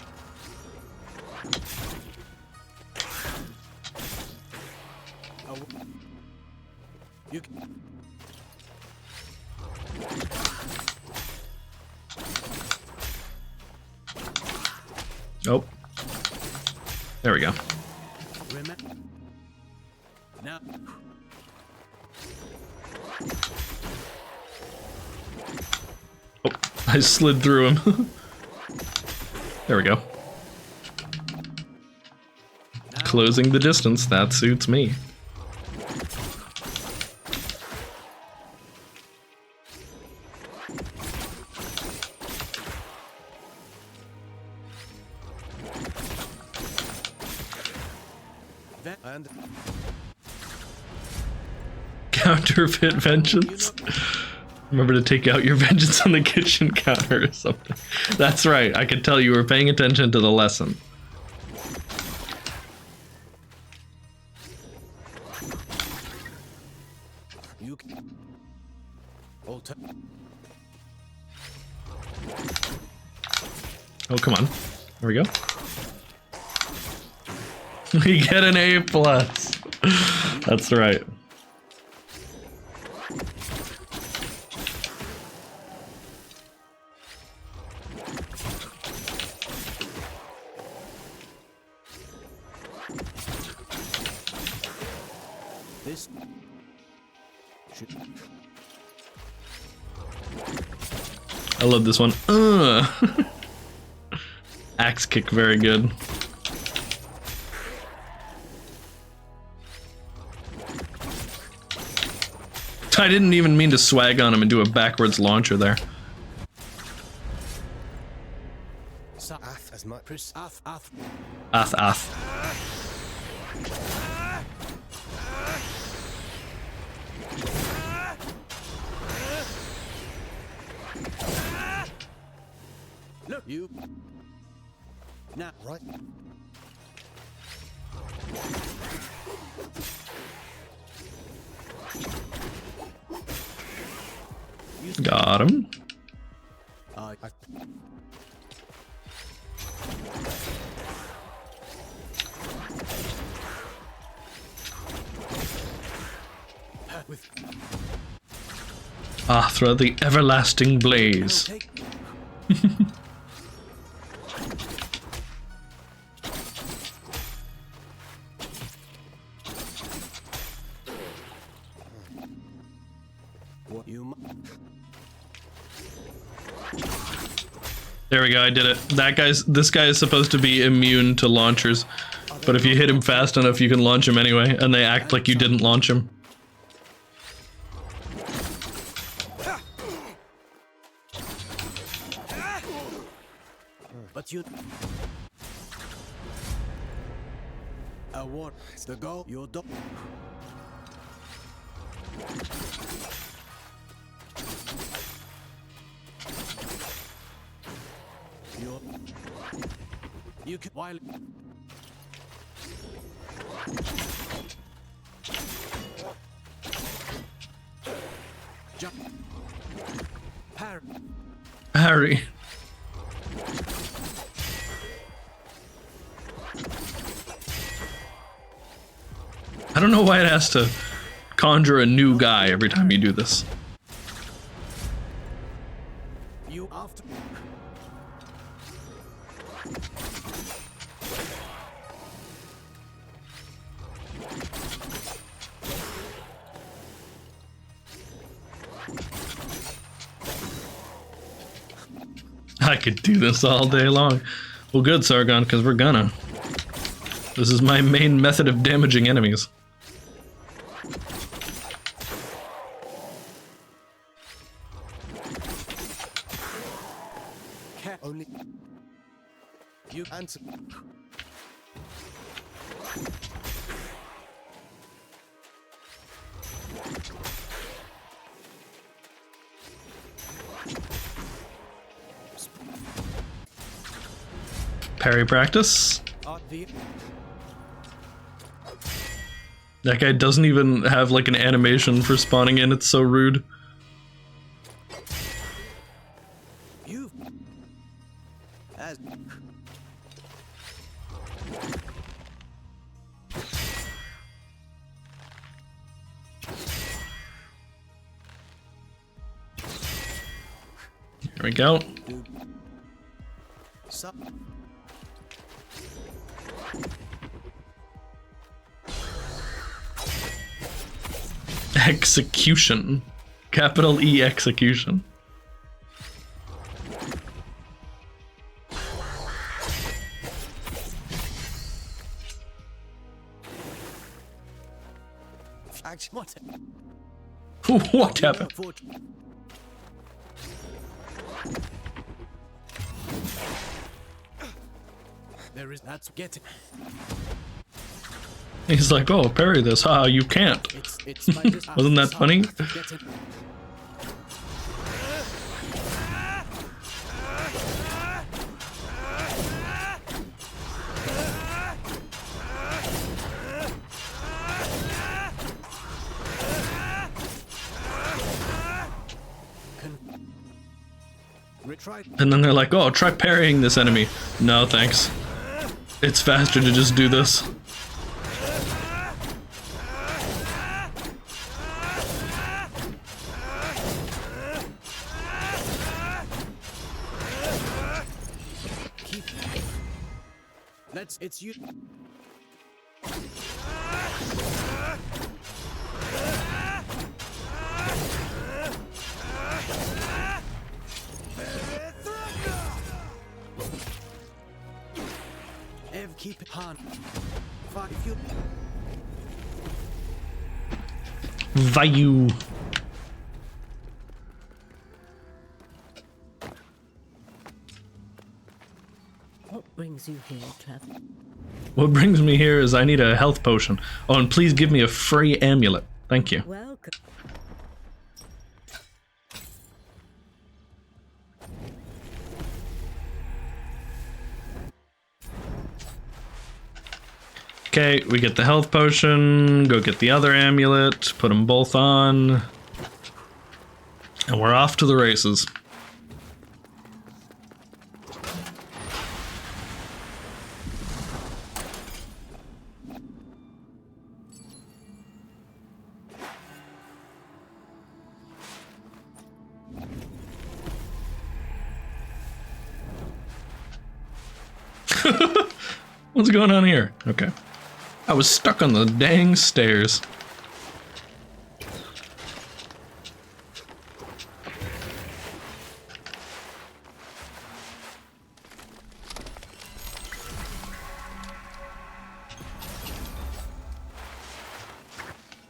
Oh. There we go. Now. Oh, I slid through him. There we go. Closing the distance, that suits me. And Counterfeit vengeance. Remember to take out your vengeance on the kitchen counter or something. That's right, I could tell you were paying attention to the lesson. you alter. Oh, come on. There we go. We get an A+. That's right. This should. I love this one. Axe kick, very good. I didn't even mean to swag on him and do a backwards launcher there. As my ath. Ath. Look, you. Now, right. Got him. With Athra, the everlasting blaze. what you. There we go, I did it. This guy is supposed to be immune to launchers, but if you hit him fast enough, you can launch him anyway, and they act like you didn't launch him. But you. What? The goal. Your dog. You can while jump. Harry. I don't know why it has to conjure a new guy every time you do this. You after. I could do this all day long. Well, good, Sargon, because we're gonna. This is my main method of damaging enemies. Only you answer. Parry practice. That guy doesn't even have like an animation for spawning in, it's so rude. You. As. There we go. Sup. Execution. Capital E execution. Actually, What happened? There is that's getting. He's like, oh, parry this. Haha, you can't. It's Wasn't that funny? And then they're like, oh, try parrying this enemy. No, thanks. It's faster to just do this. It's you. Ev, keep it on. Fuck if you. Vayu. What brings you here, traveler? What brings me here is I need a health potion. Oh, and please give me a free amulet. Thank you. Welcome. Okay, we get the health potion, go get the other amulet, put them both on, and we're off to the races. What's going on here? Okay. I was stuck on the dang stairs.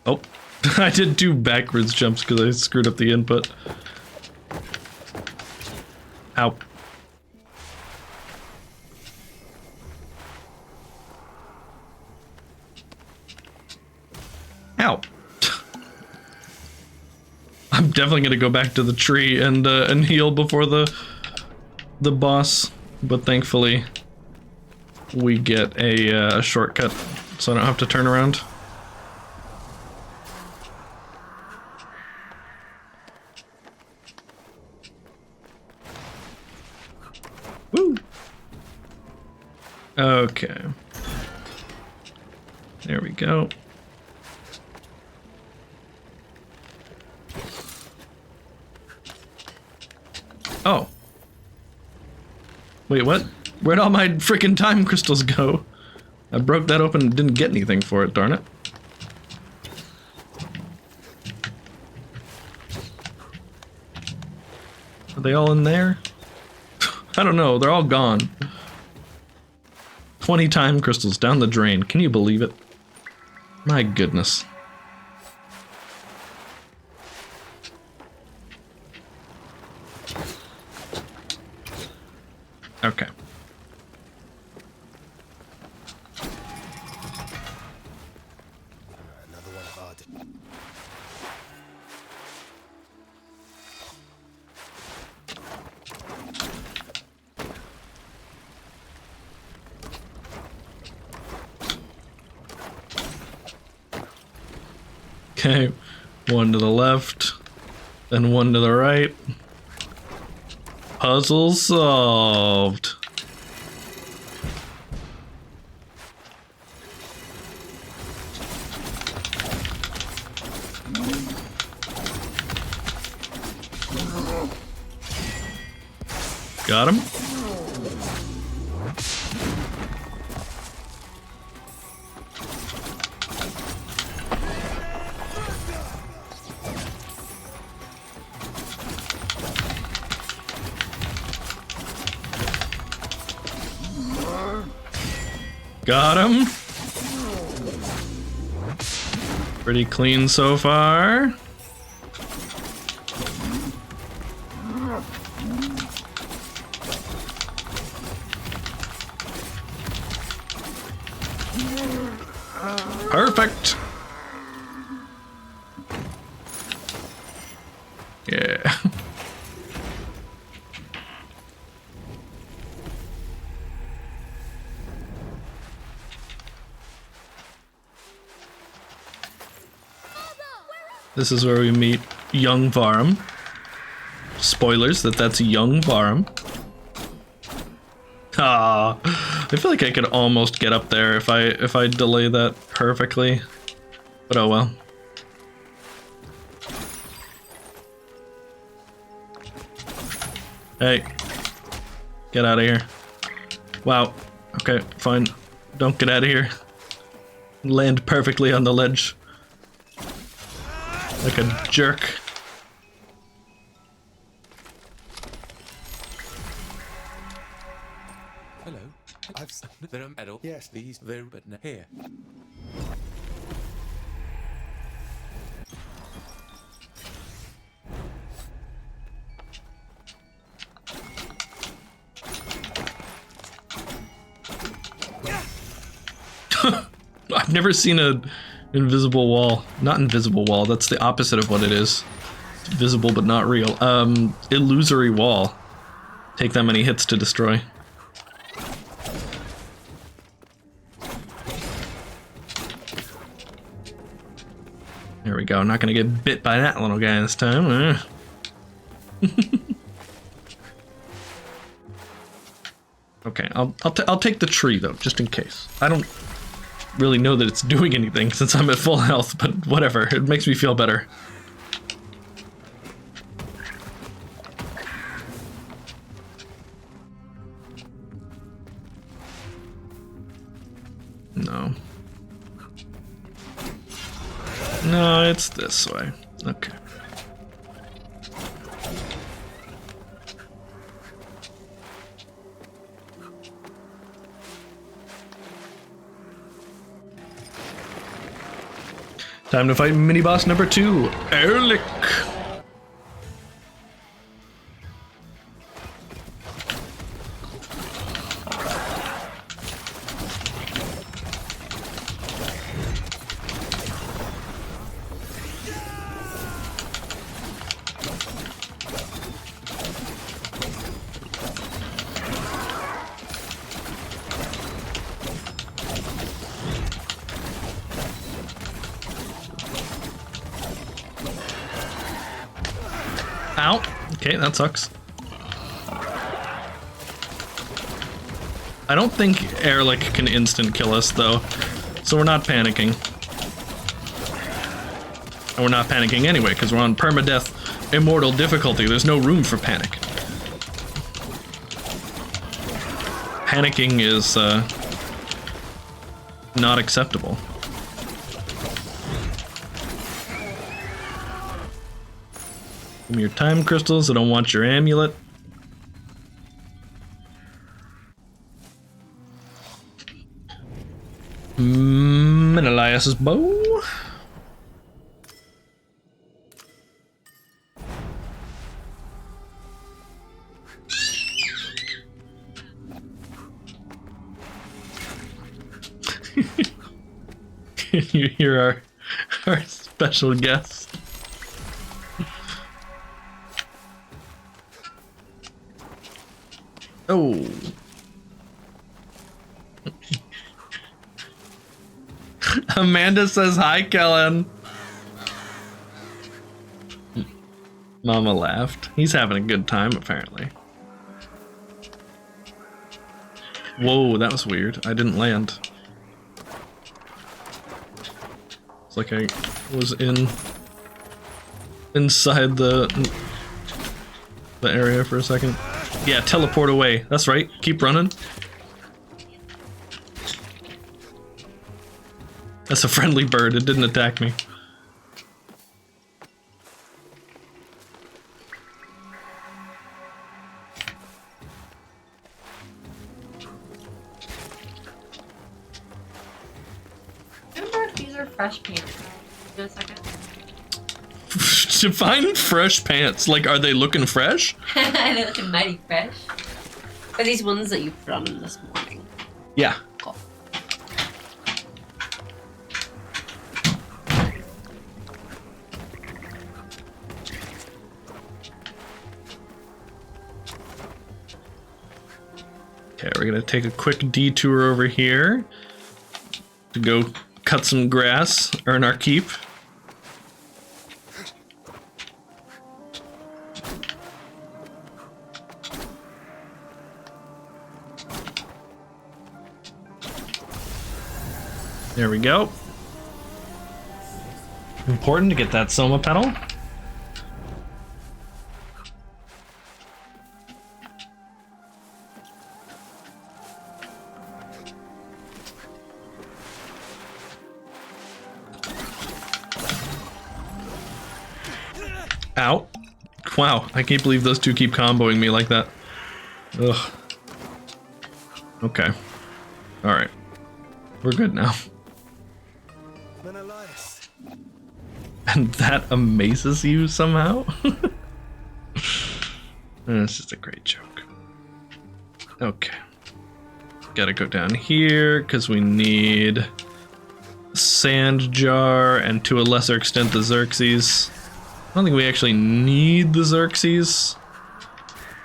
Oh, I did 2 backwards jumps because I screwed up the input. Ow. Ow. I'm definitely gonna go back to the tree and heal before the boss, but thankfully we get a shortcut, so I don't have to turn around. Woo. Okay. There we go. Oh. Wait, what? Where'd all my frickin' time crystals go? I broke that open and didn't get anything for it, darn it. Are they all in there? I don't know, they're all gone. 20 time crystals down the drain, can you believe it? My goodness. Okay. Another one hard. Okay, one to the left, then one to the right. Puzzle solved. Got him. Got him. Pretty clean so far. Perfect. Yeah. This is where we meet young Varum. Spoilers that that's young Varum. Ah, I feel like I could almost get up there if I delay that perfectly. But oh well. Hey. Get out of here. Wow. Okay, fine. Don't get out of here. Land perfectly on the ledge. Like a jerk. Hello. I've there are medal. Yes, these very but here. I've never seen a invisible wall. Not invisible wall, that's the opposite of what it is. It's visible but not real. Illusory wall. Take that many hits to destroy. There we go, not gonna get bit by that little guy this time. Okay, I'll take the tree though, just in case. I don't really know that it's doing anything since I'm at full health, but whatever, it makes me feel better. No. No, it's this way. Okay. Time to fight mini-boss number 2, Erlich. Ow. Okay, that sucks. I don't think Erlich can instant kill us, though, so we're not panicking. And we're not panicking anyway, because we're on permadeath immortal difficulty. There's no room for panic. Panicking is, not acceptable. Give me your time crystals, I don't want your amulet. Menelaus's bow. You hear our special guest. Oh. Amanda says hi, Kellen. Mama laughed. He's having a good time, apparently. Whoa, that was weird. I didn't land. It's like I was inside the area for a second. Yeah, teleport away. That's right. Keep running. That's a friendly bird. It didn't attack me. These are fresh pants. Give me a second. Define fresh pants. Like, are they looking fresh? They're looking mighty fresh. Are these ones that you put on this morning? Yeah. Cool. Okay, we're gonna take a quick detour over here to go cut some grass, earn our keep. There we go. Important to get that soma petal. Ow. Wow, I can't believe those two keep comboing me like that. Ugh. Okay. Alright. We're good now. Menelaus. And that amazes you somehow? That's just a great joke. Okay. Gotta go down here, because we need a sand jar, and to a lesser extent the Xerxes. I don't think we actually need the Xerxes,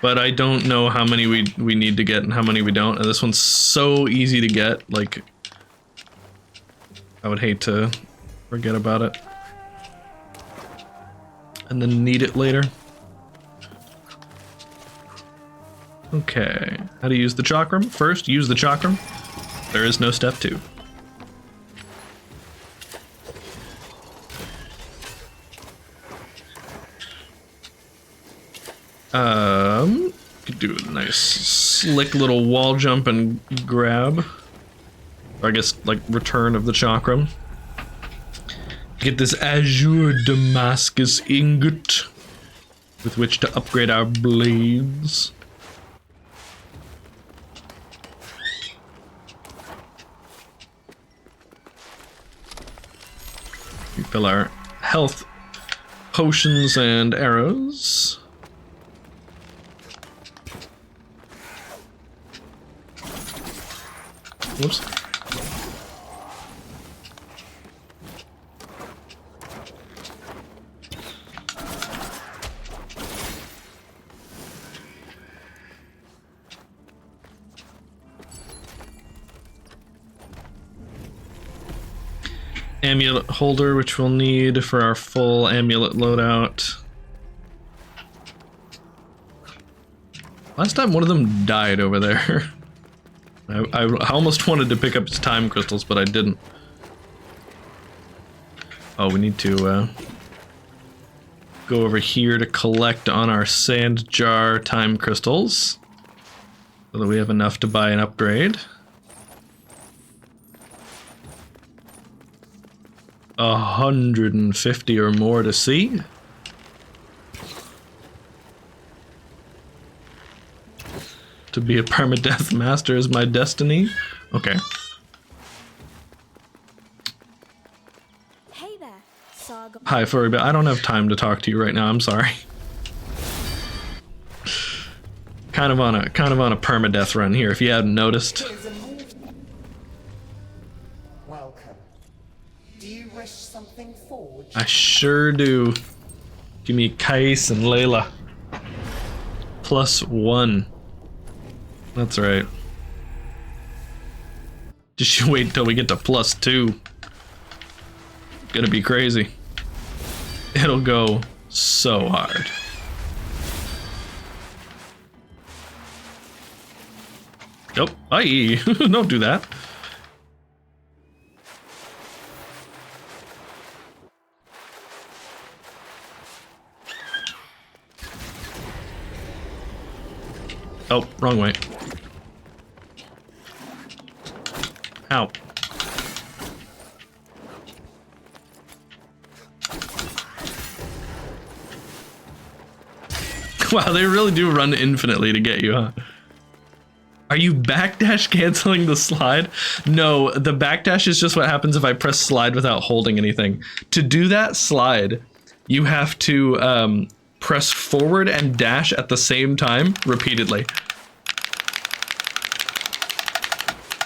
but I don't know how many we need to get and how many we don't. And this one's so easy to get, like, I would hate to forget about it and then need it later. Okay, how to use the chakram? First, use the chakram. There is no step 2. Could do a nice slick little wall jump and grab. Or I guess, like, return of the chakram. Get this azure Damascus ingot with which to upgrade our blades. Refill our health potions and arrows. Whoops. Amulet holder, which we'll need for our full amulet loadout. Last time one of them died over there. I almost wanted to pick up his time crystals, but I didn't. Oh, we need to go over here to collect on our sand jar time crystals, so that we have enough to buy an upgrade. 150 or more to see. To be a permadeath master is my destiny. Okay. Hey there, Saga. Hi, furry, but I don't have time to talk to you right now. I'm sorry. Kind of on a permadeath run here, if you hadn't noticed. Welcome. Do you wish something forged? I sure do. Give me Kais and Layla. +1. That's right. Just you wait until we get to +2. Gonna be crazy. It'll go so hard. Nope. Aye. Don't do that. Oh, wrong way. Ow. Wow, they really do run infinitely to get you, huh? Are you backdash canceling the slide? No, the backdash is just what happens if I press slide without holding anything. To do that slide, you have to press forward and dash at the same time repeatedly.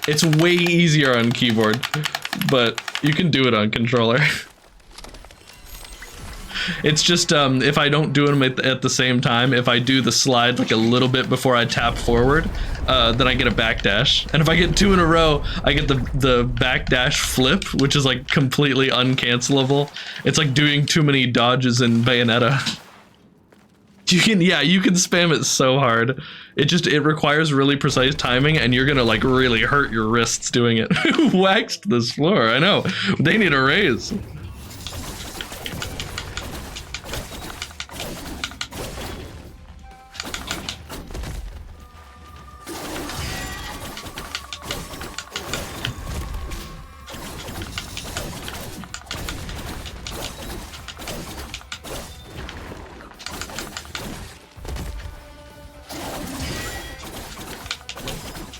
It's way easier on keyboard, but you can do it on controller. It's just if I don't do them at the same time, if I do the slide like a little bit before I tap forward, then I get a backdash. And if I get 2 in a row, I get the backdash flip, which is like completely uncancelable. It's like doing too many dodges in Bayonetta. You can spam it so hard. It requires really precise timing, and you're gonna like really hurt your wrists doing it. Who waxed this floor? I know. They need a raise.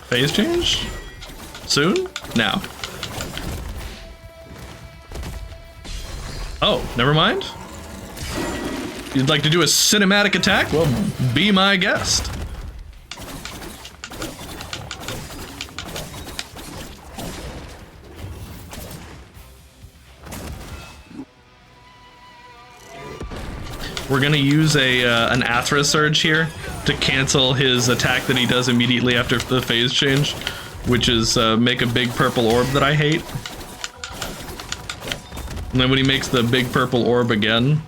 Phase change? Soon? Now. Oh, never mind. You'd like to do a cinematic attack? Well, be my guest. We're gonna use an Athra Surge here to cancel his attack that he does immediately after the phase change, which is make a big purple orb that I hate. And then when he makes the big purple orb again,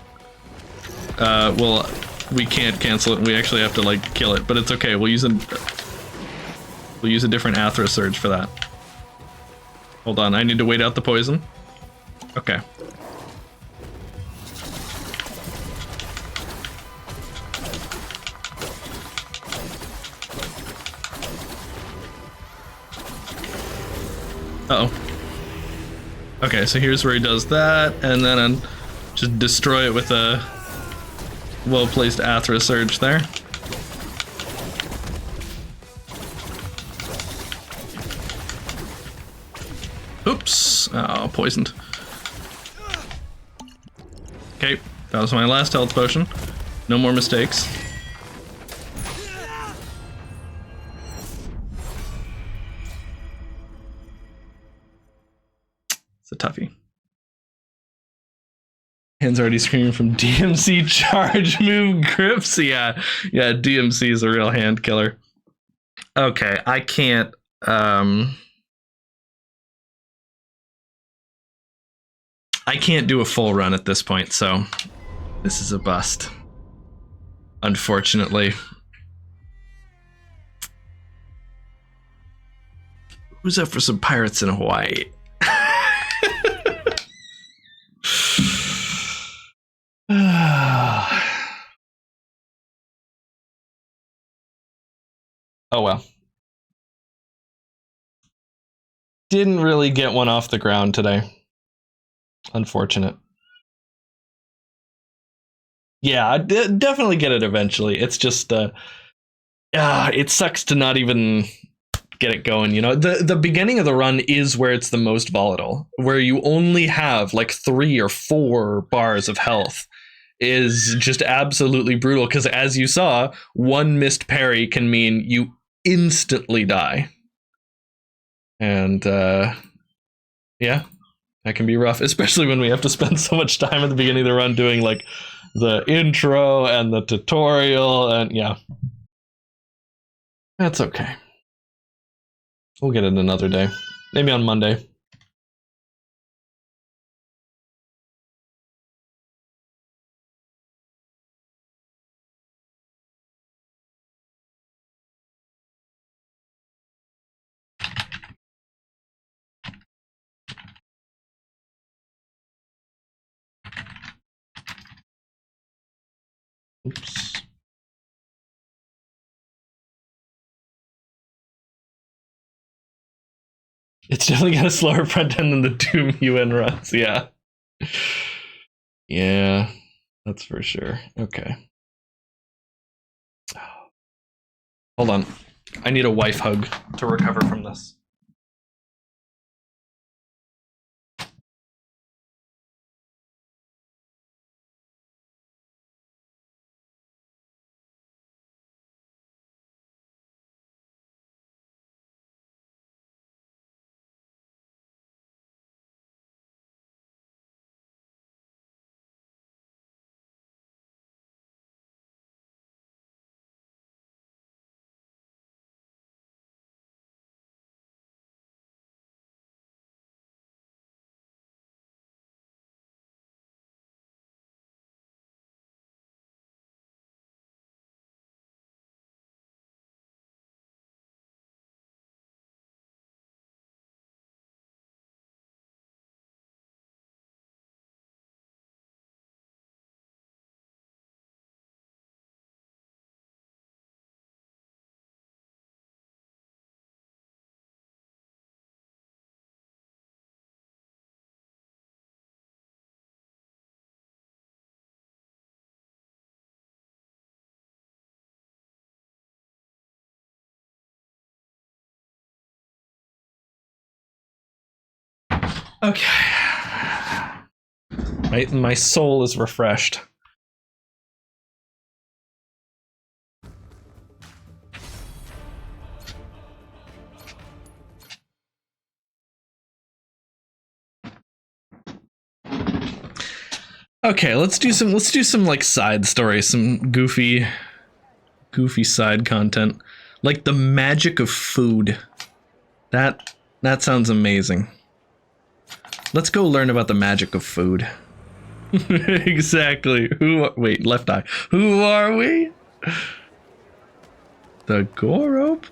well, we can't cancel it, and we actually have to like kill it, but it's okay. We'll use a different Athra Surge for that. Hold on, I need to wait out the poison. Okay. Uh-oh. Okay, so here's where he does that, and then I'll just destroy it with a well-placed Athra Surge there. Oops. Oh, poisoned. Okay, that was my last health potion. No more mistakes. It's a toughie. Hands already screaming from DMC charge move grips. Yeah, DMC is a real hand killer. Okay, I can't do a full run at this point, so this is a bust. Unfortunately. Who's up for some pirates in Hawaii? Oh well. Didn't really get one off the ground today. Unfortunate. Yeah, I definitely get it eventually. It's just it sucks to not even get it going, you know. The beginning of the run is where it's the most volatile, where you only have like 3 or 4 bars of health. Is just absolutely brutal, because as you saw, one missed parry can mean you instantly die. And yeah, that can be rough, especially when we have to spend so much time at the beginning of the run doing like the intro and the tutorial, and yeah. That's okay. We'll get it another day. Maybe on Monday. Oops. It's definitely got a slower front end than the Doom UN runs, yeah. Yeah, that's for sure. Okay. Hold on. I need a wife hug to recover from this. Okay. My soul is refreshed. Okay, let's do some like side stories, some goofy side content. Like the magic of food. That sounds amazing. Let's go learn about the magic of food. Exactly. Wait, left eye. Who are we? The Gorope?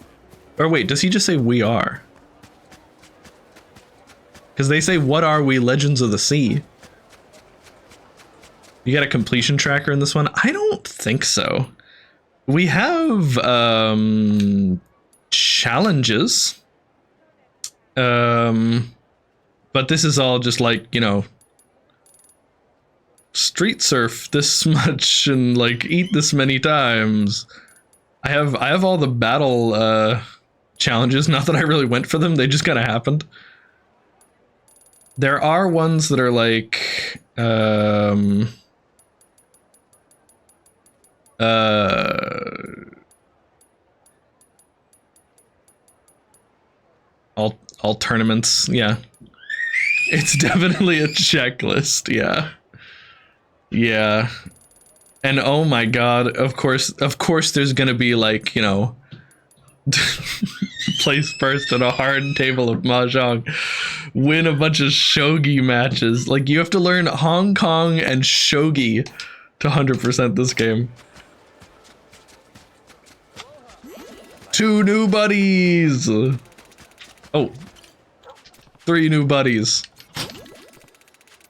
Or wait, does he just say we are? Because they say, what are we, Legends of the Sea? You got a completion tracker in this one? I don't think so. We have challenges. But this is all just like, you know, street surf this much and like eat this many times. I have all the battle challenges, not that I really went for them, they just kind of happened. There are ones that are like all tournaments, yeah. It's definitely a checklist, yeah. Yeah. And oh my god, of course there's gonna be like, you know, place first at a hard table of mahjong, win a bunch of shogi matches. Like, you have to learn Hong Kong and shogi to 100% this game. 2 new buddies! Oh. 3 new buddies.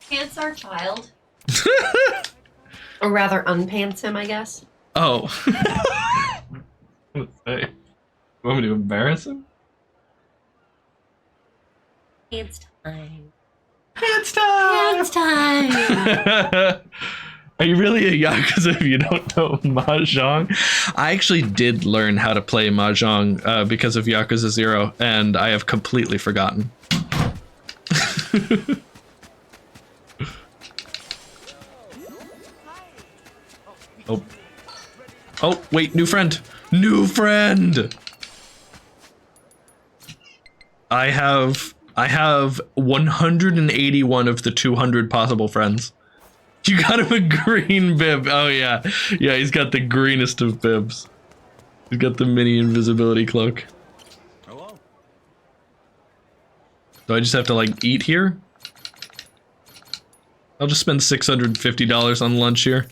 Pants our child. Or rather, unpants him, I guess. Oh. Hey. You want me to embarrass him? Pants time. Pants time! Pants time! Are you really a Yakuza if you don't know Mahjong? I actually did learn how to play Mahjong because of Yakuza 0, and I have completely forgotten. Oh. Oh, wait, new friend! New friend! I have 181 of the 200 possible friends. You got him a green bib. Oh yeah. Yeah, he's got the greenest of bibs. He's got the mini invisibility cloak. Hello? Do I just have to like eat here? I'll just spend $650 on lunch here.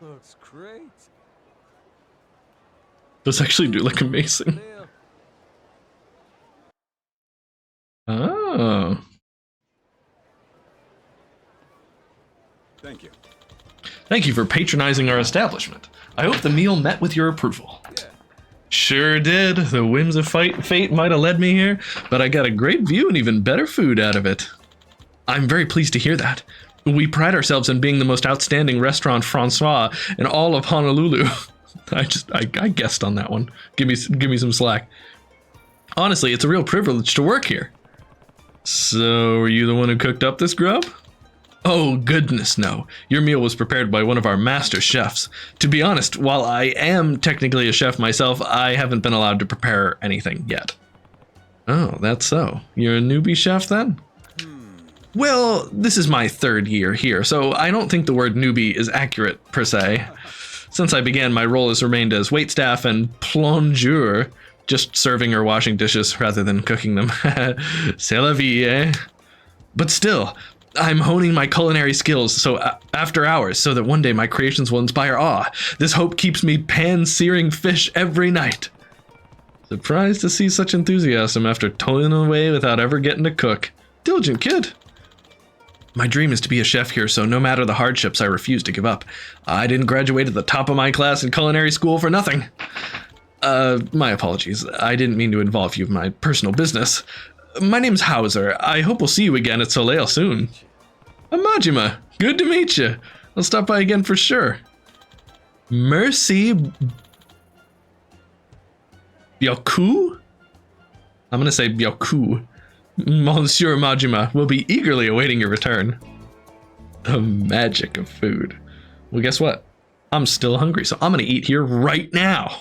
Looks great. Does actually do look amazing. Oh. Thank you. Thank you for patronizing our establishment. I hope the meal met with your approval. Sure did. The whims of fate might have led me here, but I got a great view and even better food out of it. I'm very pleased to hear that. We pride ourselves in being the most outstanding restaurant Francois in all of Honolulu. I guessed on that one. Give me some slack. Honestly, it's a real privilege to work here. So, were you the one who cooked up this grub? Oh, goodness, no. Your meal was prepared by one of our master chefs. To be honest, while I am technically a chef myself, I haven't been allowed to prepare anything yet. Oh, that's so. You're a newbie chef then? Well, this is my 3rd year here, so I don't think the word newbie is accurate per se. Since I began, my role has remained as waitstaff and plongeur, just serving or washing dishes rather than cooking them. C'est la vie, eh? But still, I'm honing my culinary skills so after hours so that one day my creations will inspire awe. This hope keeps me pan-searing fish every night. Surprised to see such enthusiasm after toiling away without ever getting to cook. Diligent kid. My dream is to be a chef here, so no matter the hardships, I refuse to give up. I didn't graduate at the top of my class in culinary school for nothing. My apologies. I didn't mean to involve you in my personal business. My name's Hauser. I hope we'll see you again at Soleil soon. Majima, good to meet you. I'll stop by again for sure. Merci beaucoup? I'm gonna say beaucoup. Monsieur Majima will be eagerly awaiting your return. The magic of food. Well, guess what? I'm still hungry, so I'm gonna eat here right now.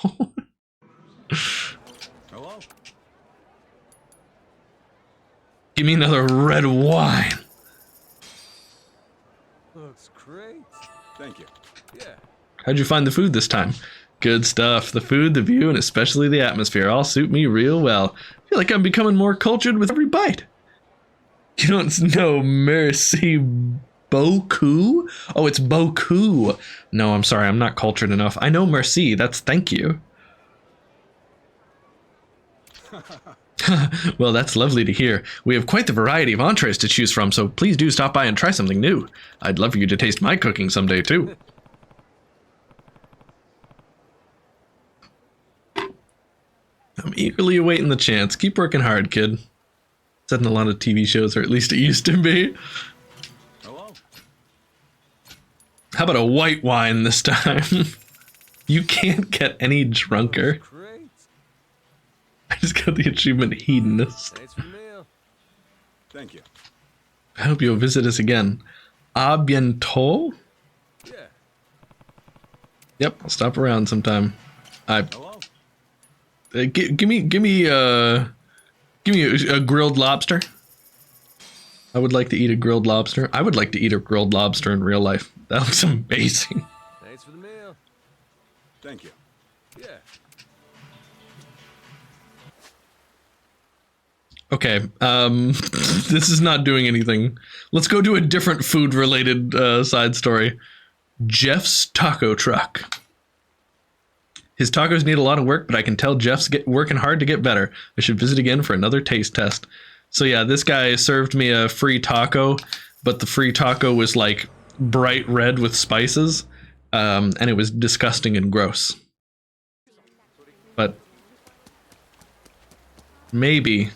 Hello? Give me another red wine. Looks great. Thank you. Yeah. How'd you find the food this time? Good stuff. The food, the view, and especially the atmosphere all suit me real well. I feel like I'm becoming more cultured with every bite. You don't know merci beaucoup? Oh, it's beaucoup. No, I'm sorry, I'm not cultured enough. I know merci, that's thank you. Well, that's lovely to hear. We have quite the variety of entrees to choose from, so please do stop by and try something new. I'd love for you to taste my cooking someday, too. I'm eagerly awaiting the chance. Keep working hard, kid. It's in a lot of TV shows, or at least it used to be. Hello? How about a white wine this time? You can't get any drunker. Great. I just got the achievement hedonist. Thanks for the meal. Thank you. I hope you'll visit us again. A bientôt? Yeah. Yep, I'll stop around sometime. Hello? Give me a grilled lobster. I would like to eat a grilled lobster. I would like to eat a grilled lobster in real life. That looks amazing. Thanks for the meal. Thank you. Yeah. Okay, this is not doing anything. Let's go to a different food-related side story. Jeff's taco truck. His tacos need a lot of work, but I can tell Jeff's working hard to get better. I should visit again for another taste test. So yeah, this guy served me a free taco, but the free taco was like bright red with spices, and it was disgusting and gross. But maybe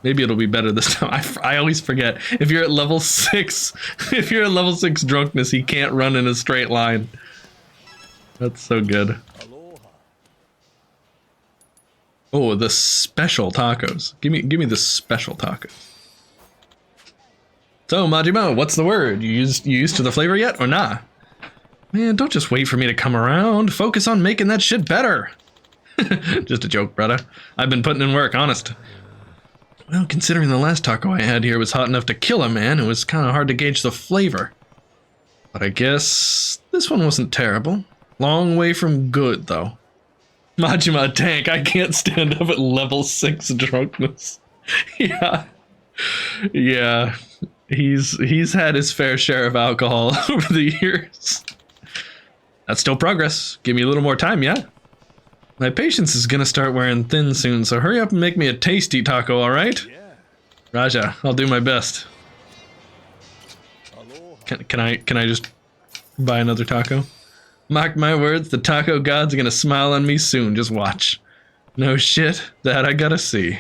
it'll be better this time. I always forget. If you're at level 6, if you're at level 6 drunkenness, he can't run in a straight line. That's so good. Oh, the special tacos. Give me the special tacos. So, Majima, what's the word? You used to the flavor yet or nah? Man, don't just wait for me to come around. Focus on making that shit better. Just a joke, brother. I've been putting in work, honest. Well, considering the last taco I had here was hot enough to kill a man, it was kind of hard to gauge the flavor. But I guess this one wasn't terrible. Long way from good, though. Majima tank, I can't stand up at level 6 drunkenness. Yeah. He's had his fair share of alcohol over the years. That's still progress. Give me a little more time, yeah? My patience is gonna start wearing thin soon, so hurry up and make me a tasty taco, alright? Yeah. Raja, I'll do my best. Aloha. Can I just Buy another taco. Mark my words, the taco gods are gonna smile on me soon. Just watch. No shit, that I gotta see.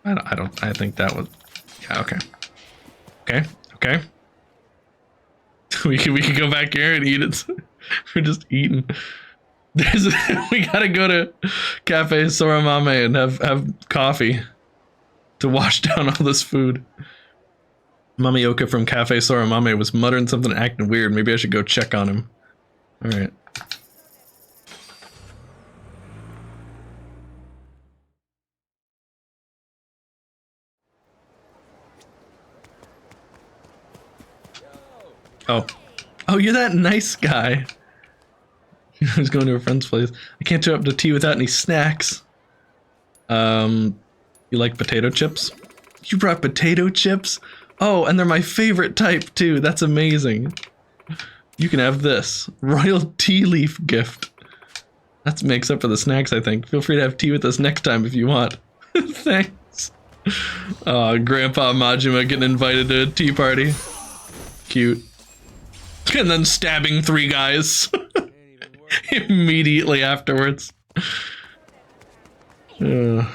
I think that was, yeah, okay. Okay. We can go back here and eat it. We're just eating. We gotta go to Cafe Soramame and have coffee to wash down all this food. Mamioka from Cafe Soramame was muttering something, acting weird. Maybe I should go check on him. Alright. Oh, you're that nice guy. I was going to a friend's place. I can't show up to tea without any snacks. You like potato chips? You brought potato chips? Oh, and they're my favorite type too. That's amazing. You can have this royal tea leaf gift. That makes up for the snacks, I think. Feel free to have tea with us next time if you want. Thanks. Oh, Grandpa Majima getting invited to a tea party. Cute. And then stabbing 3 guys immediately afterwards. I'm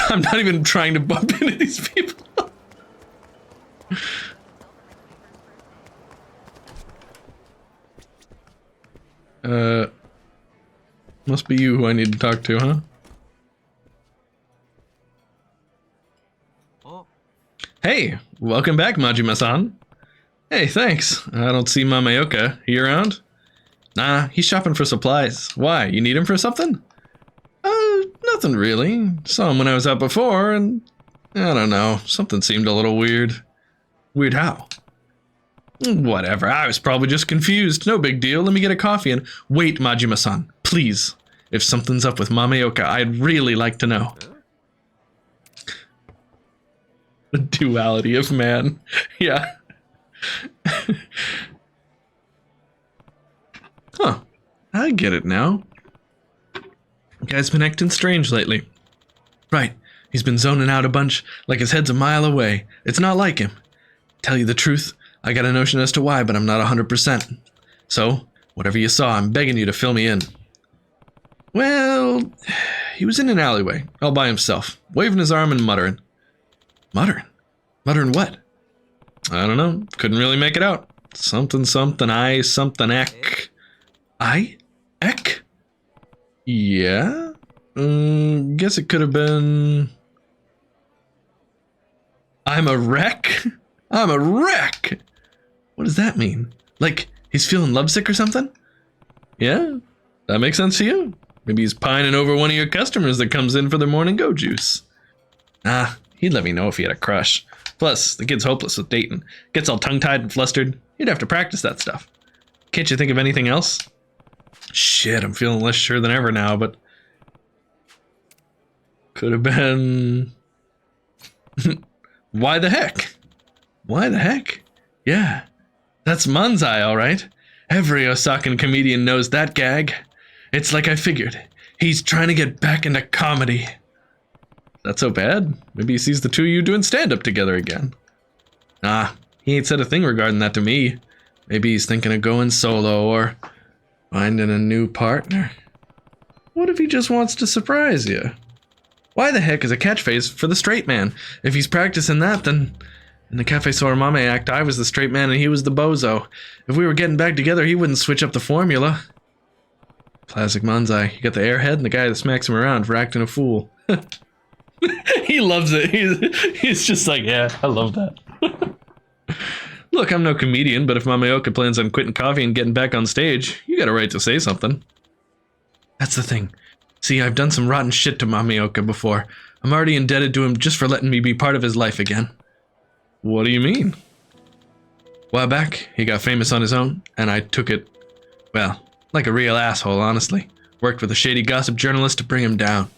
not even trying to bump into these people. Must be you who I need to talk to, huh? Oh. Hey, welcome back, Majima-san. Hey, thanks. I don't see Mamioka. He around? Nah, he's shopping for supplies. Why, you need him for something? Nothing really. Saw him when I was out before, and I don't know, something seemed a little weird. Weird how? Whatever, I was probably just confused. No big deal, let me get a coffee and... Wait, Majima-san, please. If something's up with Mamioka, I'd really like to know. The duality of man. Yeah. Huh. I get it now. Guy's been acting strange lately. Right. He's been zoning out a bunch, like his head's a mile away. It's not like him. Tell you the truth, I got a notion as to why, but I'm not 100%. So, whatever you saw, I'm begging you to fill me in. Well, he was in an alleyway, all by himself, waving his arm and muttering. Muttering? Muttering what? I don't know. Couldn't really make it out. Something, I, something, ek. I? Ek? Yeah? Guess it could have been... I'm a wreck? I'm a wreck! What does that mean? Like, he's feeling lovesick or something? Yeah? That makes sense to you? Maybe he's pining over one of your customers that comes in for their morning go juice. Ah, he'd let me know if he had a crush. Plus, the kid's hopeless with dating. Gets all tongue-tied and flustered. He'd have to practice that stuff. Can't you think of anything else? Shit, I'm feeling less sure than ever now, but... Could have been... Why the heck? Why the heck? Yeah, that's Manzai, alright. Every Osakan comedian knows that gag. It's like I figured. He's trying to get back into comedy. That's so bad? Maybe he sees the two of you doing stand-up together again. Nah, he ain't said a thing regarding that to me. Maybe he's thinking of going solo or finding a new partner. What if he just wants to surprise you? Why the heck is a catchphrase for the straight man? If he's practicing that, then... In the Cafe Soramame act, I was the straight man and he was the bozo. If we were getting back together, he wouldn't switch up the formula. Classic Manzai. You got the airhead and the guy that smacks him around for acting a fool. He loves it. He's just like, yeah, I love that. Look, I'm no comedian, but if Mamioka plans on quitting coffee and getting back on stage, you got a right to say something. That's the thing. See, I've done some rotten shit to Mamioka before. I'm already indebted to him just for letting me be part of his life again. What do you mean? A while back, he got famous on his own, and I took it, well, like a real asshole, honestly. Worked with a shady gossip journalist to bring him down.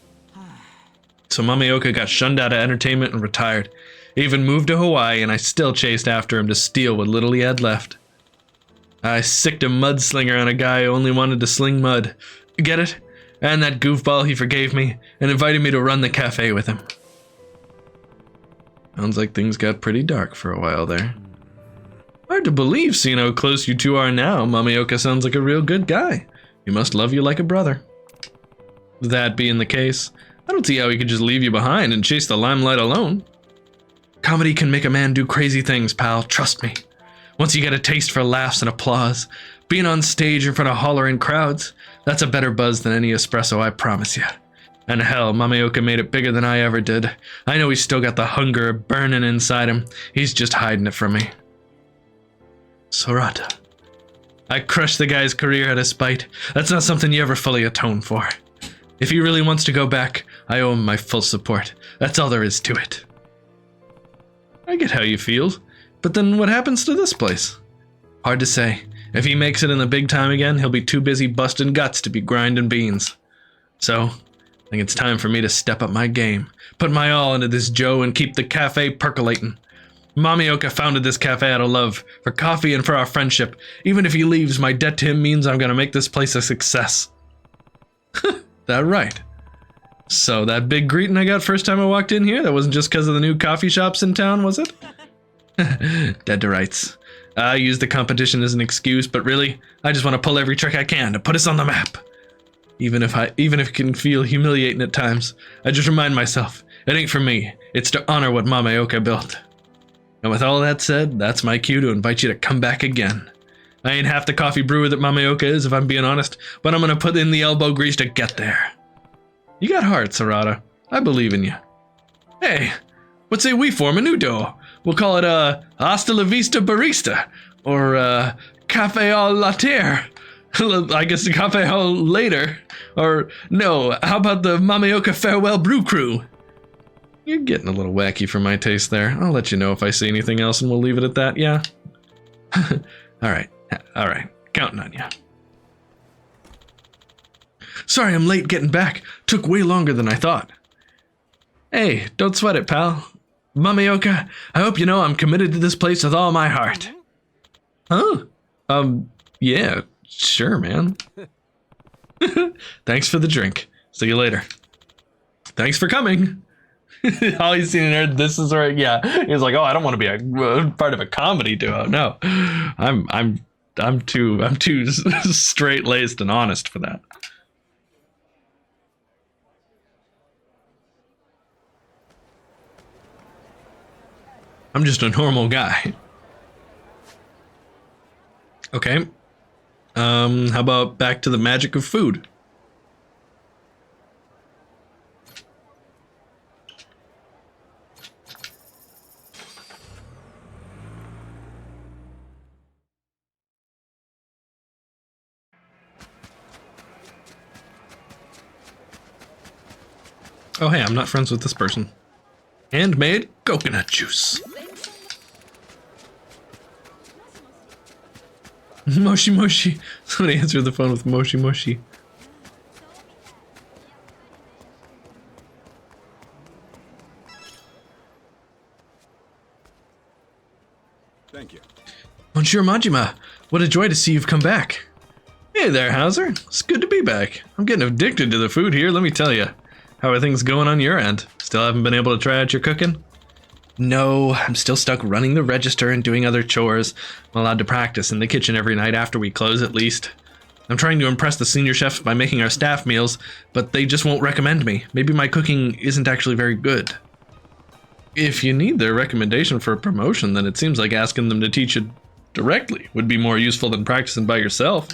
So Mamioka got shunned out of entertainment and retired. Even moved to Hawaii, and I still chased after him to steal what little he had left. I sicked a mudslinger on a guy who only wanted to sling mud. Get it? And that goofball, he forgave me, and invited me to run the cafe with him. Sounds like things got pretty dark for a while there. Hard to believe, seeing how close you two are now. Mamioka sounds like a real good guy. He must love you like a brother. That being the case, I don't see how he could just leave you behind and chase the limelight alone. Comedy can make a man do crazy things, pal, trust me. Once you get a taste for laughs and applause, being on stage in front of hollering crowds, that's a better buzz than any espresso, I promise you. And hell, Mamioka made it bigger than I ever did. I know he's still got the hunger burning inside him. He's just hiding it from me. Sorata. I crushed the guy's career out of spite. That's not something you ever fully atone for. If he really wants to go back, I owe him my full support. That's all there is to it. I get how you feel, but then what happens to this place? Hard to say. If he makes it in the big time again, he'll be too busy busting guts to be grinding beans. So, I think it's time for me to step up my game, put my all into this Joe and keep the cafe percolating. Mamioka founded this cafe out of love, for coffee and for our friendship. Even if he leaves, my debt to him means I'm gonna make this place a success. That right. So that big greeting I got first time I walked in here, that wasn't just because of the new coffee shops in town, was it? Dead to rights. I use the competition as an excuse, but really, I just want to pull every trick I can to put us on the map. Even if it can feel humiliating at times, I just remind myself, it ain't for me, it's to honor what Mamioka built. And with all that said, that's my cue to invite you to come back again. I ain't half the coffee brewer that Mamioka is, if I'm being honest, but I'm gonna put in the elbow grease to get there. You got heart, Sarada. I believe in you. Hey, what say we form a new duo? We'll call it Hasta la Vista Barista, or Cafe au Latte. I guess the Cafe au Later. Or no, how about the Mamioka Farewell Brew Crew? You're getting a little wacky for my taste there. I'll let you know if I see anything else and we'll leave it at that, yeah? Alright, counting on you. Sorry I'm late getting back. Took way longer than I thought. Hey, don't sweat it, pal. Mamioka, I hope you know I'm committed to this place with all my heart. Huh? Yeah, sure, man. Thanks for the drink. See you later. Thanks for coming. All he's seen and heard, this is where, yeah. He's like, oh, I don't want to be a part of a comedy duo. No, I'm too straight-laced and honest for that. I'm just a normal guy. Okay. How about back to the magic of food? Oh, hey, I'm not friends with this person. Handmade coconut juice. Moshi Moshi. Somebody answered the phone with Moshi Moshi. Thank you. Monsieur Majima, what a joy to see you've come back. Hey there, Hauser. It's good to be back. I'm getting addicted to the food here, let me tell you. How are things going on your end? Still haven't been able to try out your cooking? No, I'm still stuck running the register and doing other chores. I'm allowed to practice in the kitchen every night after we close at least. I'm trying to impress the senior chefs by making our staff meals, but they just won't recommend me. Maybe my cooking isn't actually very good. If you need their recommendation for a promotion, then it seems like asking them to teach you directly would be more useful than practicing by yourself.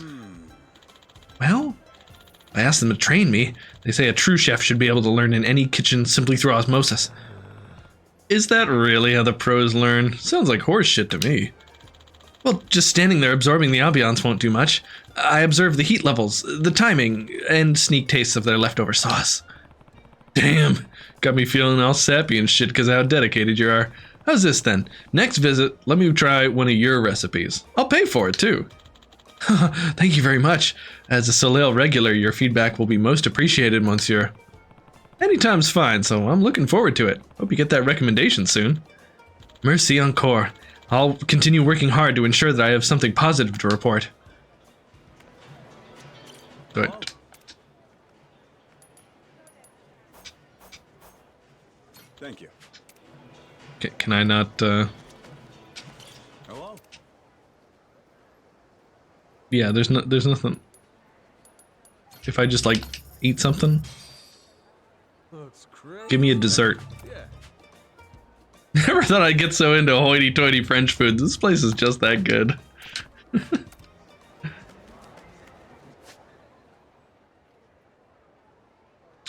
Well, I asked them to train me. They say a true chef should be able to learn in any kitchen simply through osmosis. Is that really how the pros learn? Sounds like horse shit to me. Well, just standing there absorbing the ambiance won't do much. I observe the heat levels, the timing, and sneak tastes of their leftover sauce. Damn, got me feeling all sappy and shit because of how dedicated you are. How's this then? Next visit, let me try one of your recipes. I'll pay for it too. Thank you very much. As a Soleil regular, your feedback will be most appreciated, monsieur. Anytime's fine, so I'm looking forward to it. Hope you get that recommendation soon. Merci encore. I'll continue working hard to ensure that I have something positive to report. Good. Thank you. Can I not, Hello? Yeah, there's nothing. If I just like eat something, give me a dessert. Never thought I'd get so into hoity-toity French food. This place is just that good.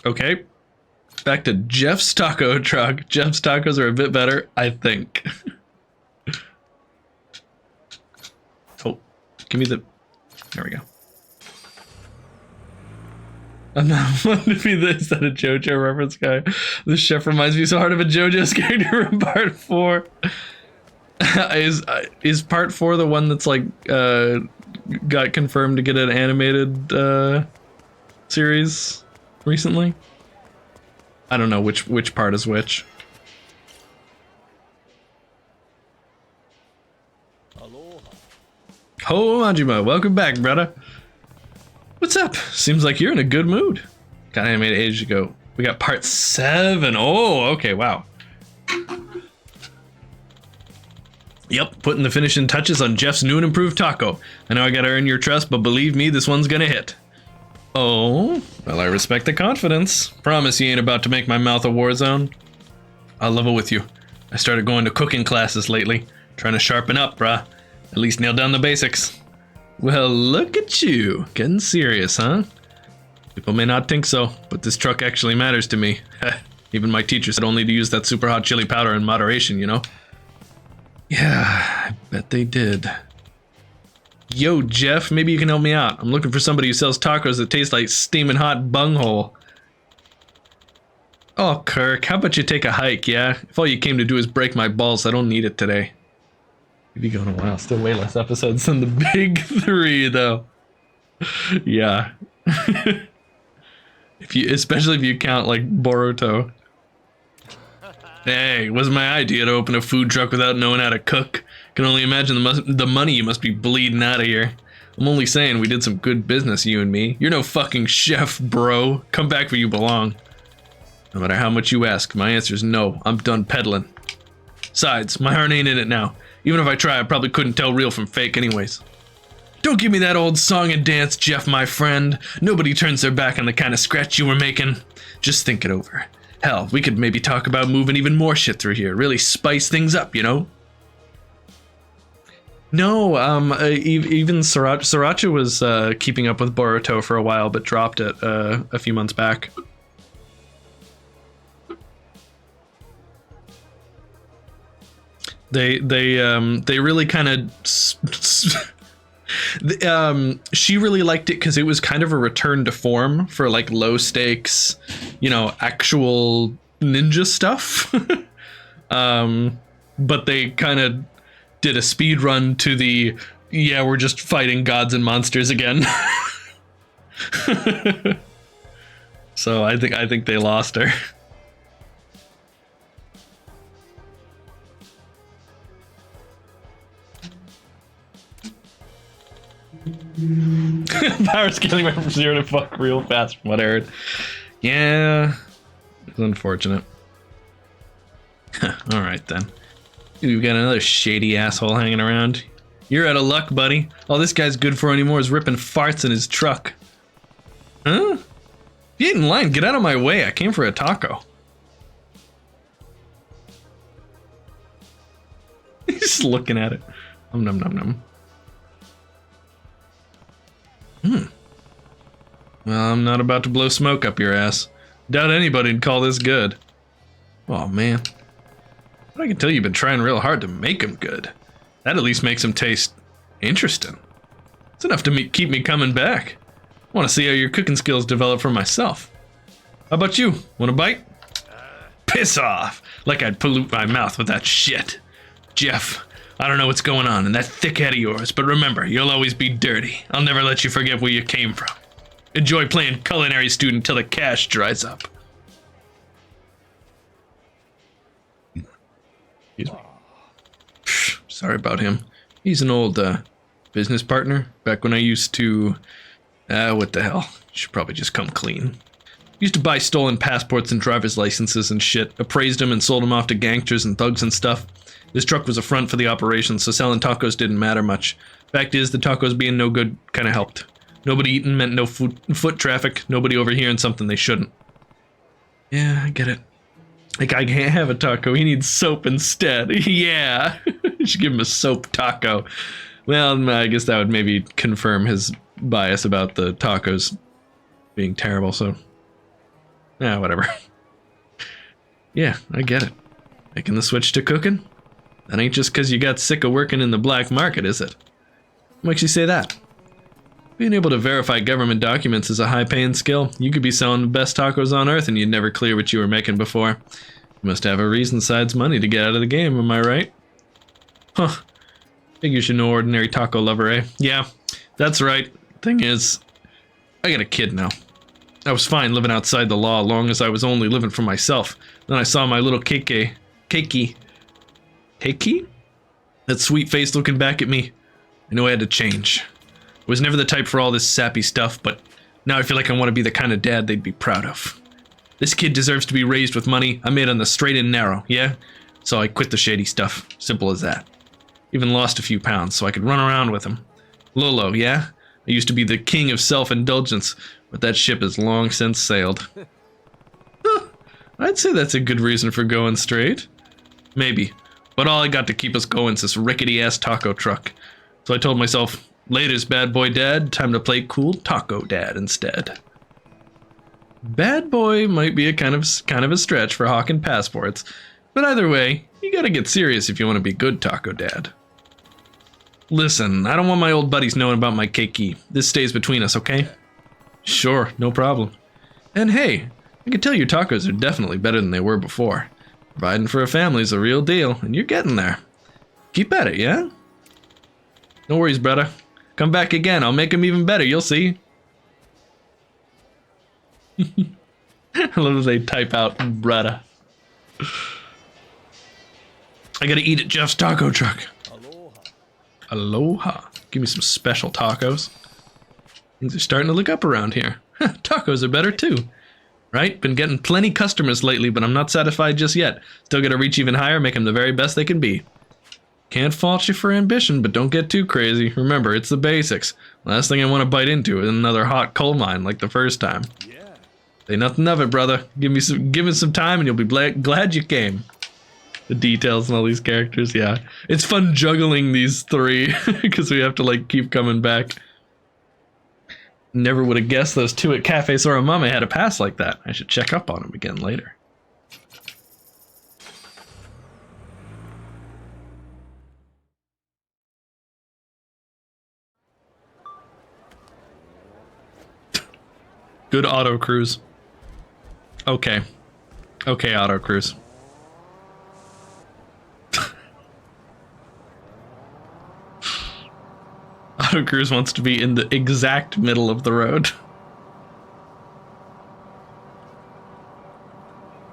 Okay, back to Jeff's taco truck. Jeff's tacos are a bit better, I think. Oh, give me the... There we go. I'm not one to be this. Is that a JoJo reference, guy? This chef reminds me so hard of a JoJo's character from part 4. Is part 4 the one that's like got confirmed to get an animated series recently? I don't know which part is which. Ho Majima, welcome back, brother. What's up? Seems like you're in a good mood. Got animated ages ago. We got part 7. Oh, okay, wow. Yep, putting the finishing touches on Jeff's new and improved taco. I know I gotta earn your trust, but believe me, this one's gonna hit. Oh, well, I respect the confidence. Promise you ain't about to make my mouth a war zone. I'll level with you. I started going to cooking classes lately. Trying to sharpen up, brah. At least nail down the basics. Well, look at you. Getting serious, huh? People may not think so, but this truck actually matters to me. Even my teacher said only to use that super hot chili powder in moderation, you know? Yeah, I bet they did. Yo, Jeff, maybe you can help me out. I'm looking for somebody who sells tacos that taste like steaming hot bunghole. Oh, Kirk, how about you take a hike, yeah? If all you came to do is break my balls, I don't need it today. We've been going a while. Still way less episodes than the big 3, though. Yeah. Especially if you count, like, Boruto. Hey, it wasn't my idea to open a food truck without knowing how to cook. Can only imagine the money you must be bleeding out of here. I'm only saying we did some good business, you and me. You're no fucking chef, bro. Come back where you belong. No matter how much you ask, my answer's no. I'm done peddling. Besides, my heart ain't in it now. Even if I try, I probably couldn't tell real from fake anyways. Don't give me that old song and dance, Jeff, my friend. Nobody turns their back on the kind of scratch you were making. Just think it over. Hell, we could maybe talk about moving even more shit through here. Really spice things up, you know? No, even Sriracha was keeping up with Boruto for a while, but dropped it a few months back. They really kind of she really liked it because it was kind of a return to form for like low stakes, you know, actual ninja stuff. But they kind of did a speed run to the, yeah, we're just fighting gods and monsters again. So I think they lost her. Power scaling went from 0 to fuck real fast from what I heard. Yeah, it's unfortunate. Alright then. We've got another shady asshole hanging around. You're out of luck, buddy. All this guy's good for anymore is ripping farts in his truck. Huh? If you ain't in line, get out of my way. I came for a taco. He's just looking at it. Nom nom nom nom. Well, I'm not about to blow smoke up your ass. Doubt anybody'd call this good. Oh, man. But I can tell you've been trying real hard to make them good. That at least makes them taste interesting. It's enough to keep me coming back. I want to see how your cooking skills develop for myself. How about you? Want a bite? Piss off! Like I'd pollute my mouth with that shit. Jeff, I don't know what's going on in that thick head of yours, but remember, you'll always be dirty. I'll never let you forget where you came from. Enjoy playing culinary student till the cash dries up. Excuse me. Sorry about him. He's an old business partner. Back when I used to... what the hell? Should probably just come clean. Used to buy stolen passports and driver's licenses and shit, appraised them and sold them off to gangsters and thugs and stuff. This truck was a front for the operation, so selling tacos didn't matter much. Fact is, the tacos being no good kinda helped. Nobody eating meant no foot traffic, nobody overhearing something they shouldn't. Yeah, I get it. Like, I can't have a taco, he needs soap instead. Yeah, you should give him a soap taco. Well, I guess that would maybe confirm his bias about the tacos being terrible, so... yeah, whatever. Yeah, I get it. Making the switch to cooking? That ain't just because you got sick of working in the black market, is it? What makes you say that? Being able to verify government documents is a high-paying skill. You could be selling the best tacos on earth and you'd never clear what you were making before. You must have a reason besides money to get out of the game, am I right? Huh. Figures you're no ordinary taco lover, eh? Yeah, that's right. Thing is, I got a kid now. I was fine living outside the law long as I was only living for myself. Then I saw my little Keiki? That sweet face looking back at me. I knew I had to change. I was never the type for all this sappy stuff, but now I feel like I want to be the kind of dad they'd be proud of. This kid deserves to be raised with money I made on the straight and narrow, yeah? So I quit the shady stuff. Simple as that. Even lost a few pounds so I could run around with him. Lolo, yeah? I used to be the king of self-indulgence, but that ship has long since sailed. Huh, I'd say that's a good reason for going straight. Maybe, but all I got to keep us going is this rickety-ass taco truck. So I told myself, later's bad boy dad, time to play cool taco dad instead. Bad boy might be a kind of a stretch for hawking passports, but either way, you gotta get serious if you want to be good taco dad. Listen, I don't want my old buddies knowing about my keiki. This stays between us, okay? Sure, no problem. And hey, I can tell your tacos are definitely better than they were before. Providing for a family's a real deal, and you're getting there. Keep at it, yeah? No worries, brother. Come back again, I'll make them even better, you'll see. I love as they type out, brother. I gotta eat at Jeff's taco truck. Aloha. Give me some special tacos. Things are starting to look up around here. Tacos are better too. Right? Been getting plenty customers lately, but I'm not satisfied just yet. Still gotta reach even higher, make them the very best they can be. Can't fault you for ambition, but don't get too crazy. Remember, it's the basics. Last thing I want to bite into is another hot coal mine like the first time. Yeah. Say nothing of it, brother. Give me some time and you'll be glad you came. The details and all these characters, yeah. It's fun juggling these three, because we have to, like, keep coming back. Never would have guessed those two at Cafe Soramame had a pass like that. I should check up on them again later. Good auto cruise. Okay. Okay, auto cruise. Auto Cruise wants to be in the exact middle of the road.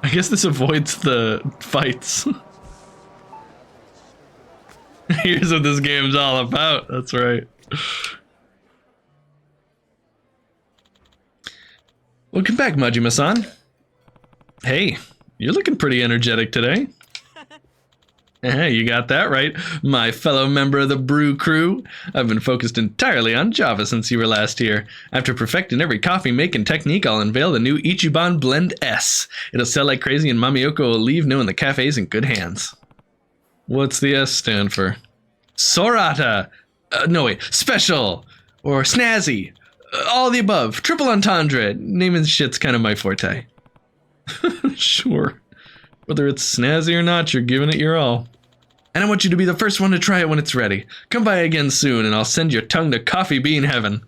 I guess this avoids the fights. Here's what this game's all about. That's right. Welcome back, Majima-san. Hey, you're looking pretty energetic today. Hey, you got that right, my fellow member of the Brew Crew. I've been focused entirely on Java since you were last here. After perfecting every coffee making technique, I'll unveil the new Ichiban Blend S. It'll sell like crazy and Mamiyoko will leave knowing the cafe's in good hands. What's the S stand for? Sorata! No wait, special! Or snazzy! All the above, triple entendre. Naming shit's kind of my forte. Sure. Whether it's snazzy or not, you're giving it your all. And I want you to be the first one to try it when it's ready. Come by again soon, and I'll send your tongue to coffee bean heaven.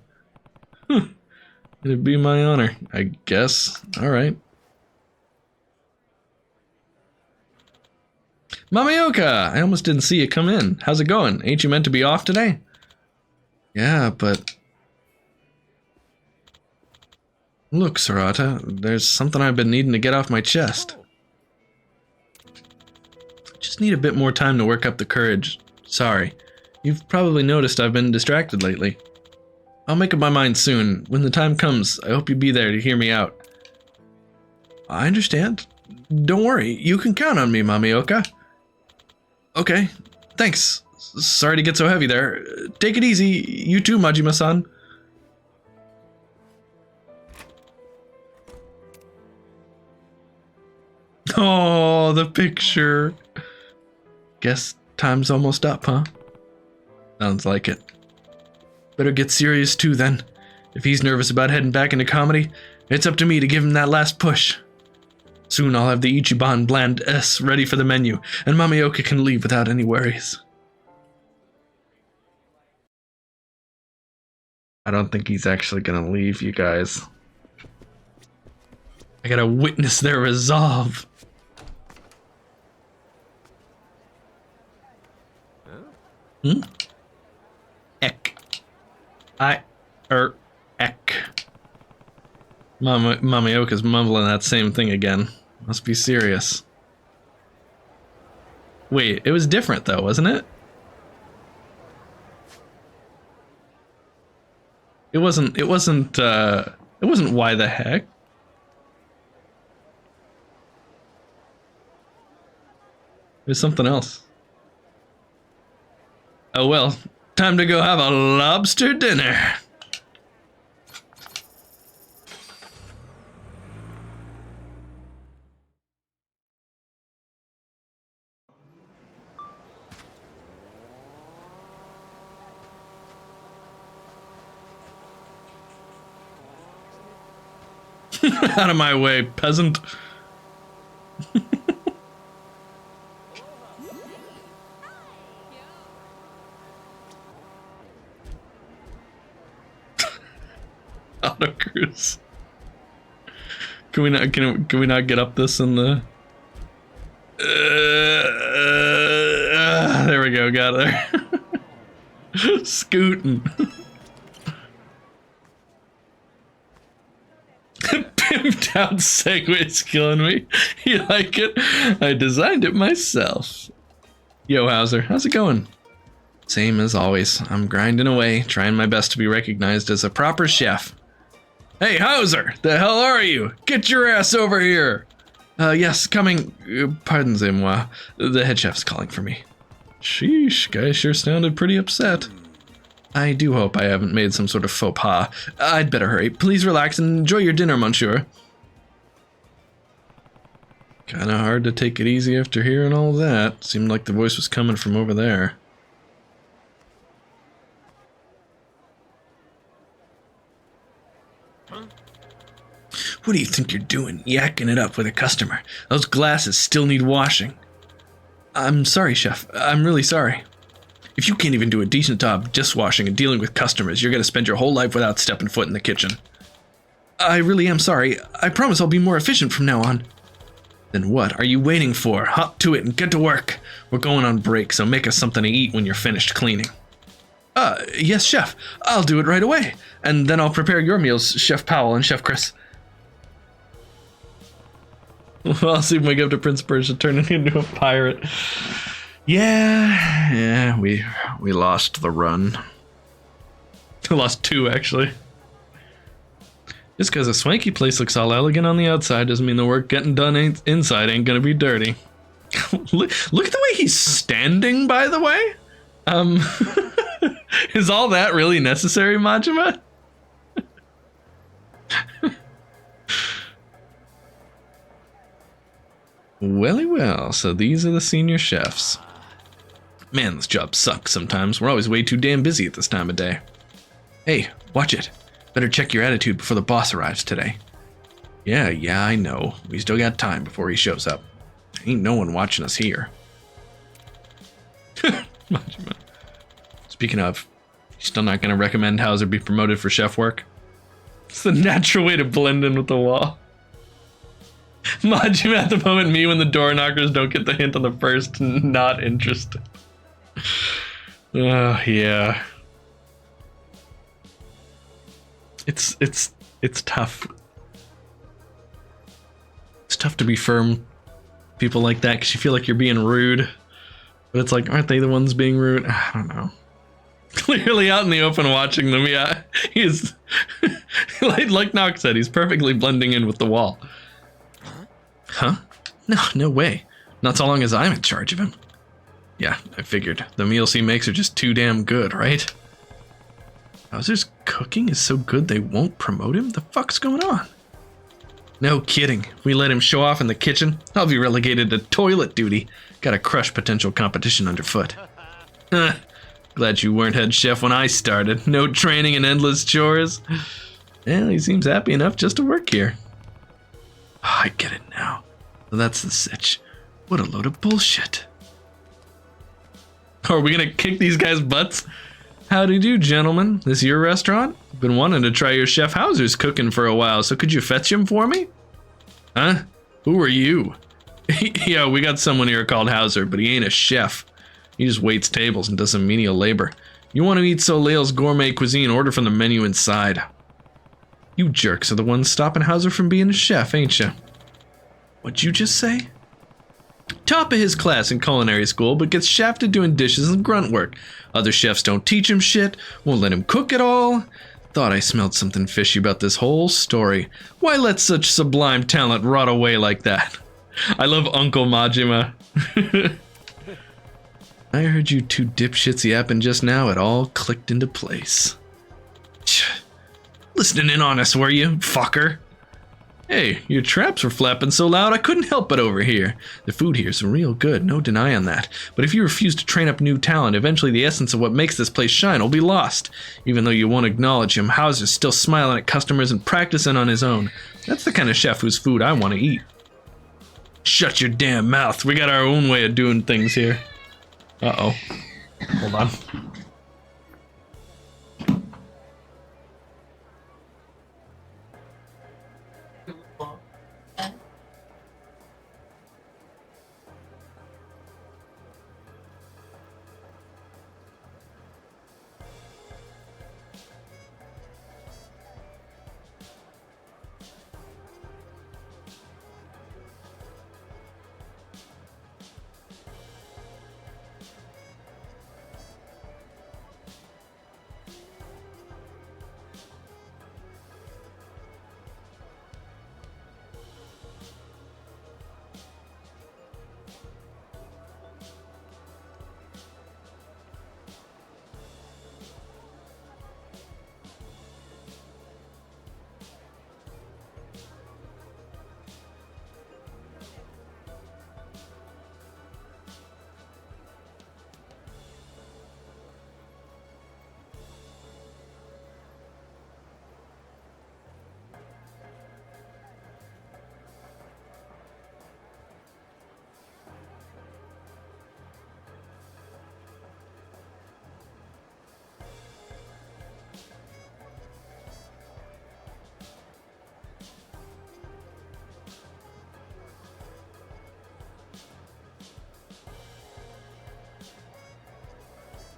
It'd be my honor, I guess. Alright. Mamioka! I almost didn't see you come in. How's it going? Ain't you meant to be off today? Yeah, but... Look, Sarata, there's something I've been needing to get off my chest. Just need a bit more time to work up the courage. Sorry. You've probably noticed I've been distracted lately. I'll make up my mind soon. When the time comes, I hope you'll be there to hear me out. I understand. Don't worry, you can count on me, Mamioka. Okay, thanks. Sorry to get so heavy there. Take it easy. You too, Majima-san. Oh, the picture. Guess time's almost up, huh? Sounds like it. Better get serious too, then. If he's nervous about heading back into comedy, it's up to me to give him that last push. Soon I'll have the Ichiban Bland S ready for the menu, and Mamioka can leave without any worries. I don't think he's actually gonna leave, you guys. I gotta witness their resolve. Hmm? Ek. Ek. Mamioka's mumbling that same thing again. Must be serious. Wait, it was different though, wasn't it? It wasn't why the heck? It was something else. Oh well, time to go have a lobster dinner. Out of my way, peasant. Auto cruise. Can we not get up this in the there we go, got there. Scooting. Pimped out segway's killing me. You like it? I designed it myself. Yo, Hauser, how's it going? Same as always. I'm grinding away, trying my best to be recognized as a proper chef. Hey, Hauser! The hell are you? Get your ass over here! Yes, coming. Pardonnez-moi. The head chef's calling for me. Sheesh, guy sure sounded pretty upset. I do hope I haven't made some sort of faux pas. I'd better hurry. Please relax and enjoy your dinner, monsieur. Kinda hard to take it easy after hearing all that. Seemed like the voice was coming from over there. What do you think you're doing, yakking it up with a customer? Those glasses still need washing. I'm sorry, chef. I'm really sorry. If you can't even do a decent job dishwashing and dealing with customers, you're gonna spend your whole life without stepping foot in the kitchen. I really am sorry. I promise I'll be more efficient from now on. Then what are you waiting for? Hop to it and get to work. We're going on break, so make us something to eat when you're finished cleaning. Yes, chef. I'll do it right away. And then I'll prepare your meals, Chef Powell and Chef Chris. Well, I'll see if we get up to Prince Persia turning into a pirate. Yeah, we lost the run. We lost two, actually. Just because a swanky place looks all elegant on the outside doesn't mean the work getting done inside ain't gonna be dirty. Look at the way he's standing, by the way. Is all that really necessary, Majima? Welly well, so these are the senior chefs. Man, this job sucks sometimes. We're always way too damn busy at this time of day. Hey, watch it. Better check your attitude before the boss arrives today. Yeah, I know. We still got time before he shows up. Ain't no one watching us here. Majima. Speaking of, you still not gonna recommend Hauser be promoted for chef work? It's the natural way to blend in with the wall. Majima at the moment, me when the door knockers don't get the hint on the first, not interested. Oh, yeah. It's tough. It's tough to be firm people like that because you feel like you're being rude. But it's like, aren't they the ones being rude? I don't know. Clearly out in the open watching them, yeah. He's, like Nox said, he's perfectly blending in with the wall. Huh? No way. Not so long as I'm in charge of him. Yeah, I figured. The meals he makes are just too damn good, right? Hauser's cooking is so good they won't promote him? The fuck's going on? No kidding. If we let him show off in the kitchen, I'll be relegated to toilet duty. Gotta crush potential competition underfoot. Glad you weren't head chef when I started. No training and endless chores. Well, he seems happy enough just to work here. Oh, I get it now. Well, that's the sitch. What a load of bullshit. Are we gonna kick these guys' butts? Howdy do, gentlemen. This your restaurant? Been wanting to try your Chef Hauser's cooking for a while, so could you fetch him for me? Huh? Who are you? Yeah, we got someone here called Hauser, but he ain't a chef. He just waits tables and does some menial labor. You want to eat Soleil's gourmet cuisine, order from the menu inside. You jerks are the ones stopping Hauser from being a chef, ain't you? What'd you just say? Top of his class in culinary school, but gets shafted doing dishes and grunt work. Other chefs don't teach him shit, won't let him cook at all. Thought I smelled something fishy about this whole story. Why let such sublime talent rot away like that? I love Uncle Majima. I heard you two dipshits yapping just now. It all clicked into place. Listening in on us, were you, fucker? Hey, your traps were flapping so loud I couldn't help but overhear. The food here's real good, no denying that. But if you refuse to train up new talent, eventually the essence of what makes this place shine will be lost. Even though you won't acknowledge him, Hauser's still smiling at customers and practicing on his own. That's the kind of chef whose food I want to eat. Shut your damn mouth. We got our own way of doing things here. Uh-oh. Hold on.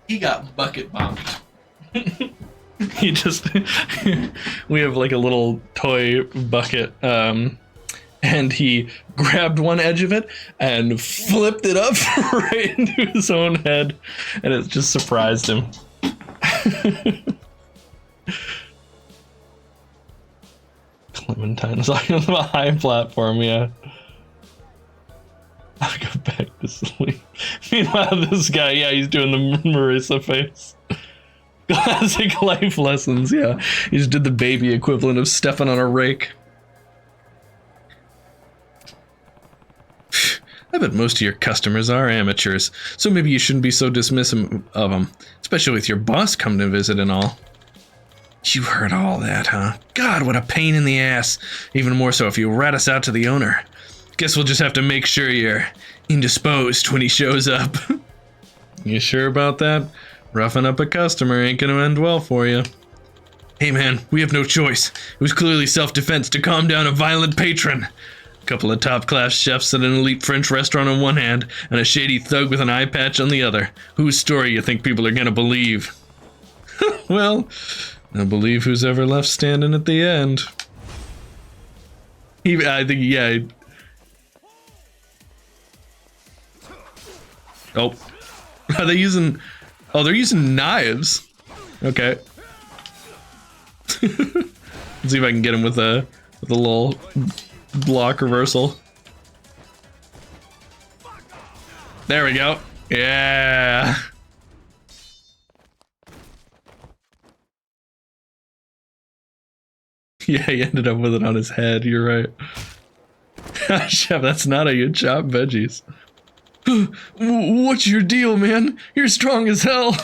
He got bucket bombed. He just, we have like a little toy bucket, and he grabbed one edge of it and flipped it up right into his own head, and it just surprised him. Clementine's like on a high platform, yeah. I'll go back to sleep. Meanwhile, this guy, yeah, he's doing the Marissa face. Classic life lessons, yeah. He just did the baby equivalent of stepping on a rake. I bet most of your customers are amateurs, so maybe you shouldn't be so dismissive of them, especially with your boss coming to visit and all. You heard all that, huh? God, what a pain in the ass. Even more so if you rat us out to the owner. Guess we'll just have to make sure you're indisposed when he shows up. You sure about that? Roughing up a customer ain't gonna end well for you. Hey man, we have no choice. It was clearly self-defense to calm down a violent patron. A couple of top-class chefs at an elite French restaurant on one hand, and a shady thug with an eye patch on the other. Whose story you think people are gonna believe? Well, they'll believe who's ever left standing at the end. I think, yeah. Oh. Are they using... Oh, they're using knives. Okay. Let's see if I can get him with a little block reversal. There we go. Yeah. Yeah, he ended up with it on his head. You're right. Chef, that's not how you chop veggies. What's your deal, man? You're strong as hell.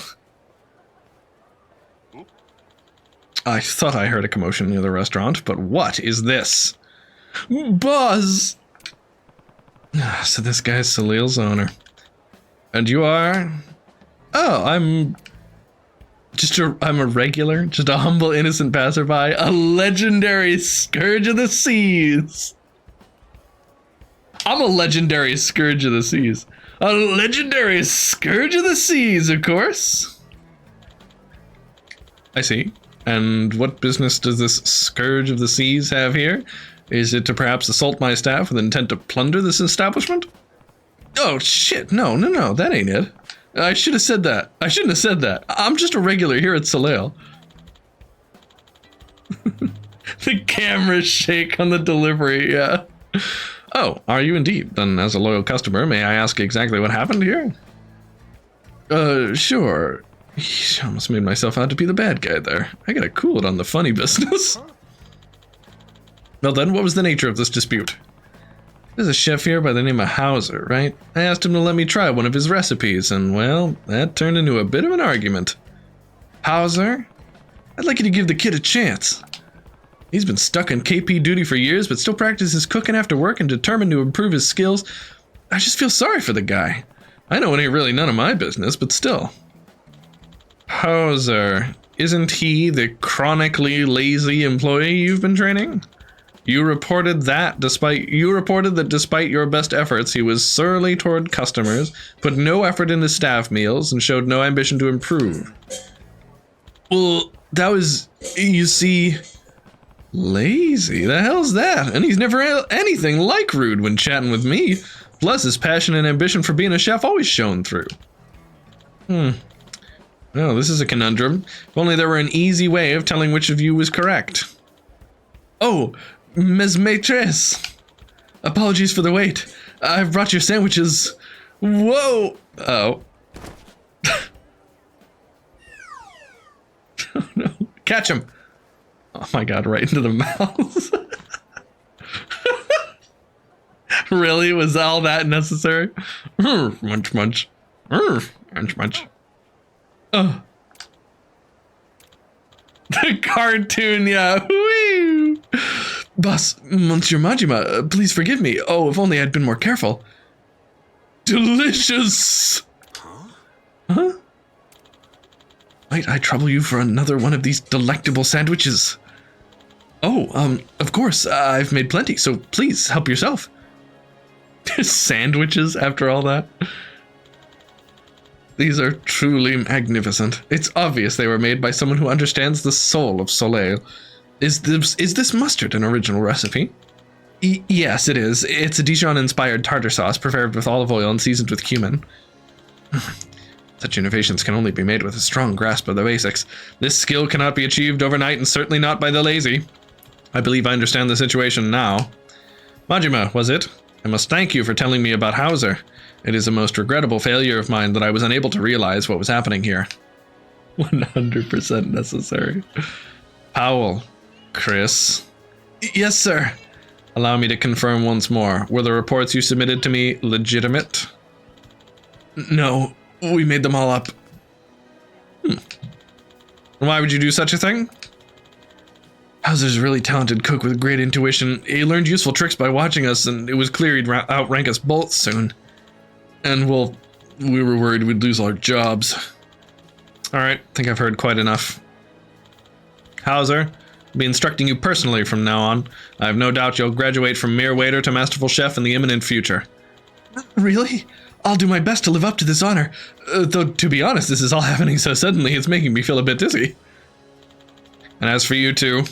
I thought I heard a commotion near the restaurant, but what is this? Buzz! So this guy's Salil's owner. And you are? Oh, I'm a regular, just a humble, innocent passerby, a legendary scourge of the seas. I'm a legendary scourge of the seas. A legendary scourge of the seas, of course. I see. And what business does this scourge of the seas have here? Is it to perhaps assault my staff with intent to plunder this establishment? Oh, shit. No, that ain't it. I should have said that. I shouldn't have said that. I'm just a regular here at Salil. The cameras shake on the delivery, yeah. Oh, are you indeed? Then as a loyal customer, may I ask exactly what happened here? Sure. Yeesh, I almost made myself out to be the bad guy there. I gotta cool it on the funny business. Well then, what was the nature of this dispute? There's a chef here by the name of Hauser, right? I asked him to let me try one of his recipes, and well, that turned into a bit of an argument. Hauser? I'd like you to give the kid a chance. He's been stuck on KP duty for years, but still practices cooking after work and determined to improve his skills. I just feel sorry for the guy. I know it ain't really none of my business, but still. Hauser, isn't he the chronically lazy employee you've been training? You reported that despite your best efforts, he was surly toward customers, put no effort into staff meals, and showed no ambition to improve. Well, that was, you see, lazy. The hell's that? And he's never anything like rude when chatting with me. Plus, his passion and ambition for being a chef always shone through. Oh, this is a conundrum. If only there were an easy way of telling which of you was correct. Oh, Ms. Maitresse. Apologies for the wait. I've brought your sandwiches. Whoa! Oh. Oh no. Catch him! Oh my god, right into the mouth. Really? Was all that necessary? Munch, munch. Munch, munch. Oh. The cartoon, yeah. Woo! Boss, Monsieur Majima, please forgive me. Oh, if only I'd been more careful. Delicious! Huh? Might I trouble you for another one of these delectable sandwiches? Oh, of course, I've made plenty, so please help yourself. Sandwiches after all that? These are truly magnificent. It's obvious they were made by someone who understands the soul of Soleil. Is this mustard an original recipe? Yes, it is. It's a Dijon-inspired tartar sauce prepared with olive oil and seasoned with cumin. Such innovations can only be made with a strong grasp of the basics. This skill cannot be achieved overnight and certainly not by the lazy. I believe I understand the situation now. Majima, was it? I must thank you for telling me about Hauser. It is a most regrettable failure of mine that I was unable to realize what was happening here. 100% necessary. Powell. Chris. Yes, sir. Allow me to confirm once more. Were the reports you submitted to me legitimate? No, we made them all up. Why would you do such a thing? Hauser's a really talented cook with great intuition. He learned useful tricks by watching us, and it was clear he'd outrank us both soon. And, well, we were worried we'd lose our jobs. Alright, think I've heard quite enough. Hauser, I'll be instructing you personally from now on. I have no doubt you'll graduate from mere waiter to masterful chef in the imminent future. Really? I'll do my best to live up to this honor. Though, to be honest, this is all happening so suddenly, it's making me feel a bit dizzy. And as for you two,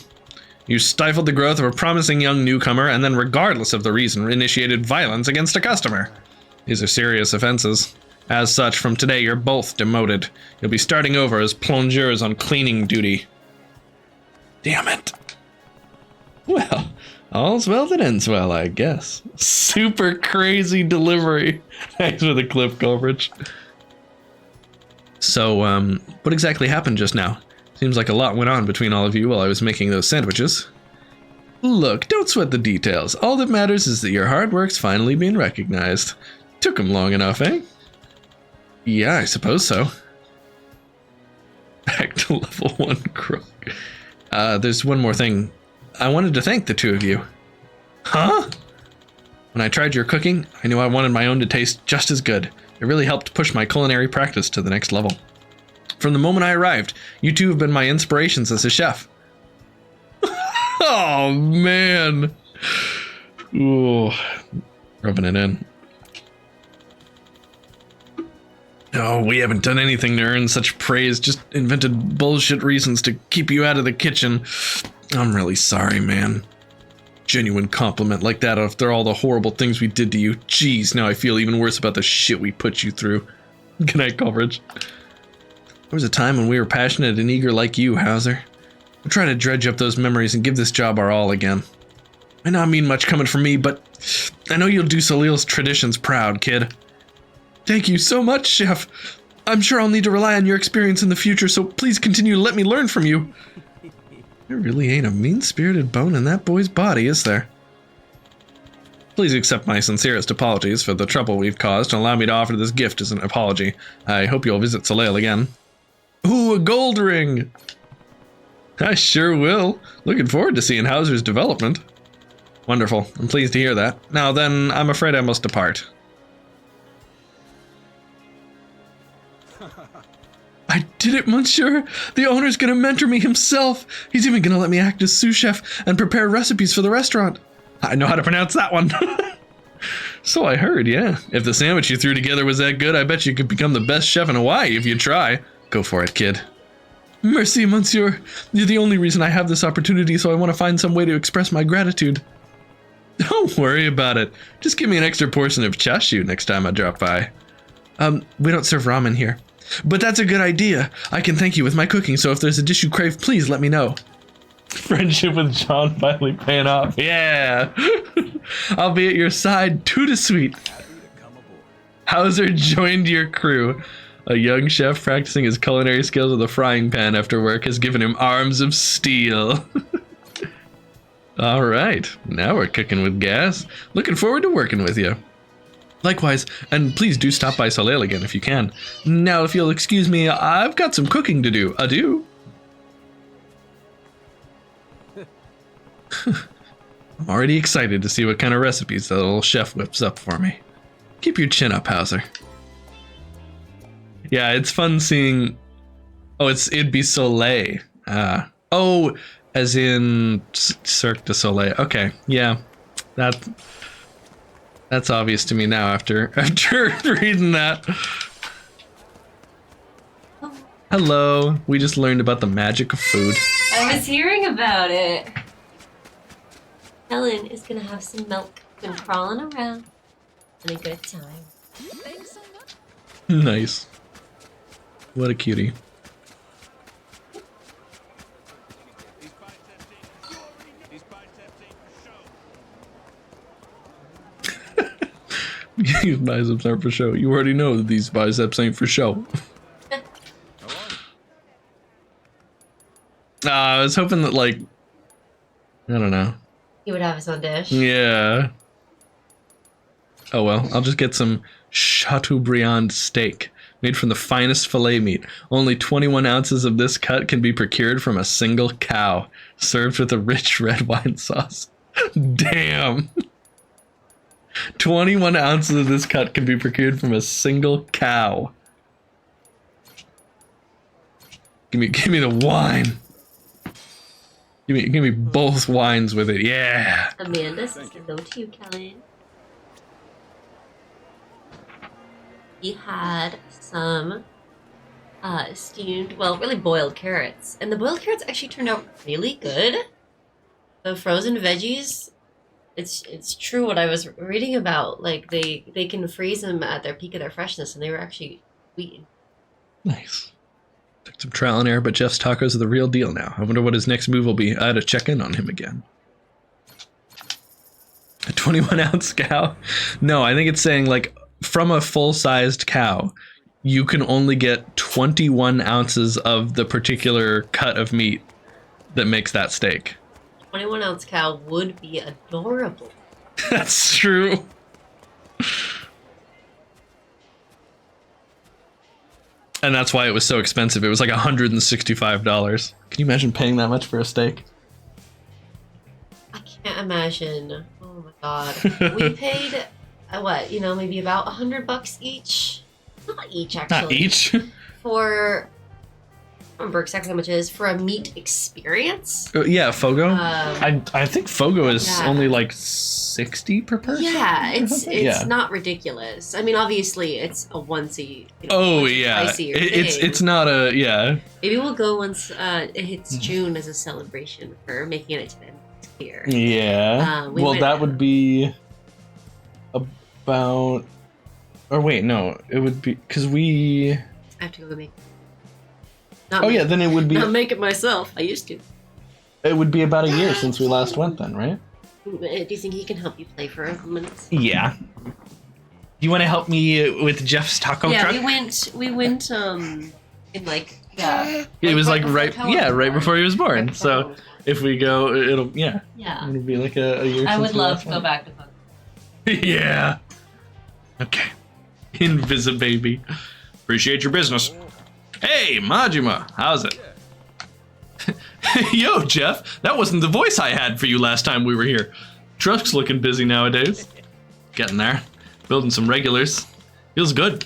you stifled the growth of a promising young newcomer and then, regardless of the reason, initiated violence against a customer. These are serious offenses. As such, from today you're both demoted. You'll be starting over as plongeurs on cleaning duty. Damn it. Well, All's well that ends well, I guess. Super crazy delivery. Thanks for the clip coverage. So, what exactly happened just now? Seems like a lot went on between all of you while I was making those sandwiches. Look, don't sweat the details. All that matters is that your hard work's finally being recognized. Took 'em long enough, eh? Yeah, I suppose so. Back to level 1 crook. There's one more thing. I wanted to thank the two of you. Huh? When I tried your cooking, I knew I wanted my own to taste just as good. It really helped push my culinary practice to the next level. From the moment I arrived, you two have been my inspirations as a chef. Oh, man. Ooh, rubbing it in. Oh, we haven't done anything to earn such praise, just invented bullshit reasons to keep you out of the kitchen. I'm really sorry, man. Genuine compliment like that after all the horrible things we did to you. Jeez, now I feel even worse about the shit we put you through. Good night, coverage. There was a time when we were passionate and eager like you, Hauser. We'll try to dredge up those memories and give this job our all again. Might not mean much coming from me, but I know you'll do Salil's traditions proud, kid. Thank you so much, Chef. I'm sure I'll need to rely on your experience in the future, so please continue to let me learn from you. There really ain't a mean-spirited bone in that boy's body, is there? Please accept my sincerest apologies for the trouble we've caused and allow me to offer this gift as an apology. I hope you'll visit Salil again. Ooh, a gold ring! I sure will. Looking forward to seeing Hauser's development. Wonderful. I'm pleased to hear that. Now then, I'm afraid I must depart. I did it, monsieur. The owner's gonna mentor me himself. He's even gonna let me act as sous chef and prepare recipes for the restaurant. I know how to pronounce that one. So I heard, yeah. If the sandwich you threw together was that good, I bet you could become the best chef in Hawaii if you try. Go for it, kid. Merci, monsieur. You're the only reason I have this opportunity, so I want to find some way to express my gratitude. Don't worry about it. Just give me an extra portion of chashu next time I drop by. We don't serve ramen here. But that's a good idea. I can thank you with my cooking, so if there's a dish you crave, please let me know. Friendship with John finally paying off. Yeah. I'll be at your side, too to sweet. Hauser joined your crew. A young chef practicing his culinary skills with a frying pan after work has given him arms of steel. All right, now we're cooking with gas. Looking forward to working with you. Likewise, and please do stop by Salil again if you can. Now, if you'll excuse me, I've got some cooking to do. Adieu. I'm already excited to see what kind of recipes that little chef whips up for me. Keep your chin up, Hauser. Yeah, it's fun seeing... Oh, it'd be Soleil. Oh, as in Cirque du Soleil. Okay, yeah. That's obvious to me now after reading that. Hello. We just learned about the magic of food. I was hearing about it. Helen is gonna have some milk and crawling around and a good time. Nice. What a cutie. These biceps aren't for show. You already know that these biceps ain't for show. I was hoping that, like, I don't know. He would have his own dish. Yeah. Oh well, I'll just get some Chateaubriand steak, made from the finest filet meat. Only 21 ounces of this cut can be procured from a single cow, served with a rich red wine sauce. Damn. 21 ounces of this cut can be procured from a single cow. Give me the wine. Give me both wines with it. Yeah. Amanda says hello to you, Kellen. He had some steamed, well, really boiled carrots. And the boiled carrots actually turned out really good. The frozen veggies, it's true what I was reading about. Like, they can freeze them at their peak of their freshness, and they were actually sweet. Nice. Took some trial and error, but Jeff's tacos are the real deal now. I wonder what his next move will be. I had to check in on him again. A 21 ounce cow? No, I think it's saying like from a full-sized cow, you can only get 21 ounces of the particular cut of meat that makes that steak. 21-ounce cow would be adorable. That's true. And that's why it was so expensive. It was like $165. Can you imagine paying that much for a steak? I can't imagine. Oh my god. We paid, what, you know, maybe about $100 each? Not each, actually. Not each? For, I don't remember exactly how much it is, for a meat experience. Yeah, Fogo. I think Fogo is yeah. only like 60 per person. Yeah, it's Yeah. not ridiculous. I mean, obviously, it's a oncey. You know, Oh once or yeah, twice a year thing. it's not a yeah. Maybe we'll go once it hits June as a celebration for making it to the end of the year. Yeah. We Well, went- that would be about. Or wait, no, it would be because we. I have to go make. Not Oh make, yeah, then it would be. not make it myself. I used to. It would be about a year since we last went, then, right? Do you think he can help you play for a couple minutes? Yeah. You want to help me with Jeff's taco Yeah, truck? we went in like yeah. It was like before right, Cohen yeah, was right born. before he was born. Right before So Cohen. if we go, it'll Yeah. it'll be like a year. I since would we love last to go went. back to Cohen. Yeah. Okay. Invisibaby. Appreciate your business. Hey, Majima, how's it? Yo, Jeff, that wasn't the voice I had for you last time we were here. Truck's looking busy nowadays. Getting there. Building some regulars. Feels good.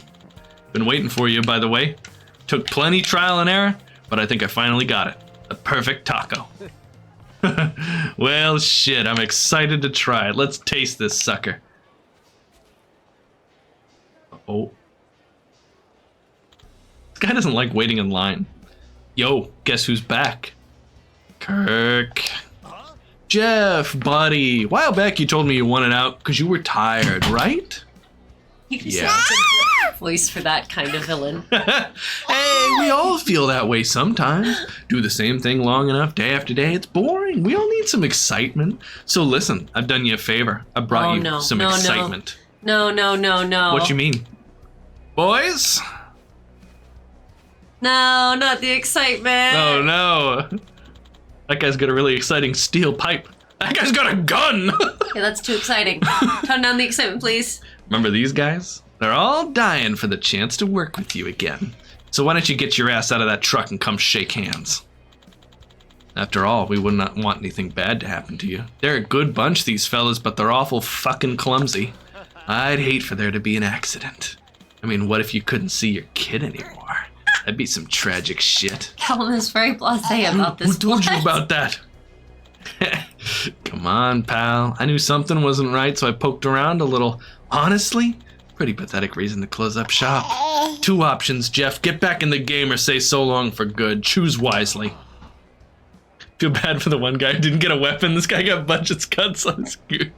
Been waiting for you, by the way. Took plenty trial and error, but I think I finally got it. The perfect taco. Well, shit, I'm excited to try it. Let's taste this sucker. Oh. This guy doesn't like waiting in line. Yo, guess who's back? Kirk. Jeff, buddy. A while back you told me you wanted out because you were tired, right? You can Yeah. voice for that kind of villain. Hey, we all feel that way sometimes. Do the same thing long enough, day after day, it's boring. We all need some excitement. So listen, I've done you a favor. I brought Oh, you no. some No, no. excitement. No. What you mean? Boys? No, not the excitement. Oh no. That guy's got a really exciting steel pipe. That guy's got a gun! Okay, that's too exciting. Tone down the excitement, please. Remember these guys? They're all dying for the chance to work with you again. So why don't you get your ass out of that truck and come shake hands? After all, we would not want anything bad to happen to you. They're a good bunch, these fellas, but they're awful fucking clumsy. I'd hate for there to be an accident. I mean, what if you couldn't see your kid anymore? That'd be some tragic shit. Calvin is very blasé about this. Who told you What? about that? Come on, pal. I knew something wasn't right, so I poked around a little. Honestly, pretty pathetic reason to close up shop. Two options, Jeff. Get back in the game or say so long for good. Choose wisely. Feel bad for the one guy who didn't get a weapon. This guy got bunches cuts on his gear.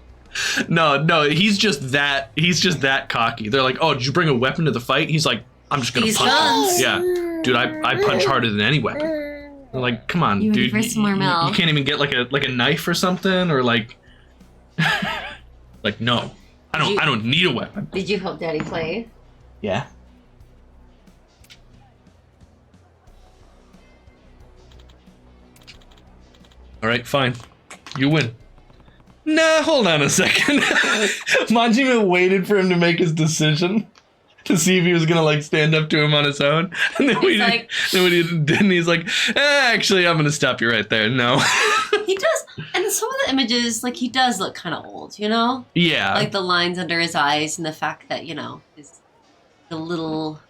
No, he's just that cocky. They're like, oh, did you bring a weapon to the fight? He's like, I'm just gonna These punch guns. him. Yeah. Dude, I punch harder than any weapon. They're like, come on, You ready dude. for some more milk? You can't even get like a knife or something, or like like no. I don't need a weapon. Did you help Daddy play? Yeah. Alright, fine. You win. Nah, hold on a second. Majima waited for him to make his decision to see if he was gonna like stand up to him on his own. And then then when he didn't, he's like, actually I'm gonna stop you right there. No. He does, and some of the images, like, he does look kind of old, you know? Yeah. Like the lines under his eyes and the fact that, you know, he's a little,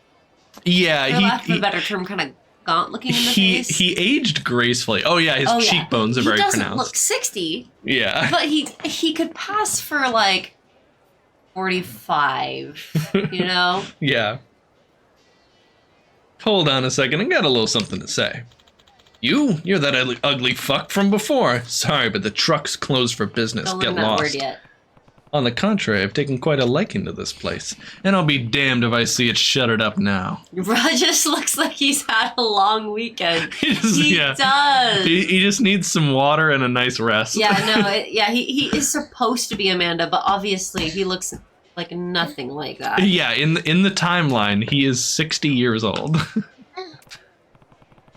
yeah, for lack of a better term, kind of gaunt looking in the face. he aged gracefully. Oh yeah, his cheekbones are very He doesn't pronounced. look 60, Yeah. but he could pass for, like, 45, you know? Yeah. Hold on a second, I got a little something to say. You're that ugly fuck from before. Sorry, but the truck's closed for business. Don't Get learn that lost. word yet. On the contrary, I've taken quite a liking to this place, and I'll be damned if I see it shuttered up now. Rod just looks like he's had a long weekend. He Yeah. does. He just needs some water and a nice rest. Yeah, no, he is supposed to be Amanda, but obviously he looks like nothing like that. Yeah, in the timeline, he is 60 years old.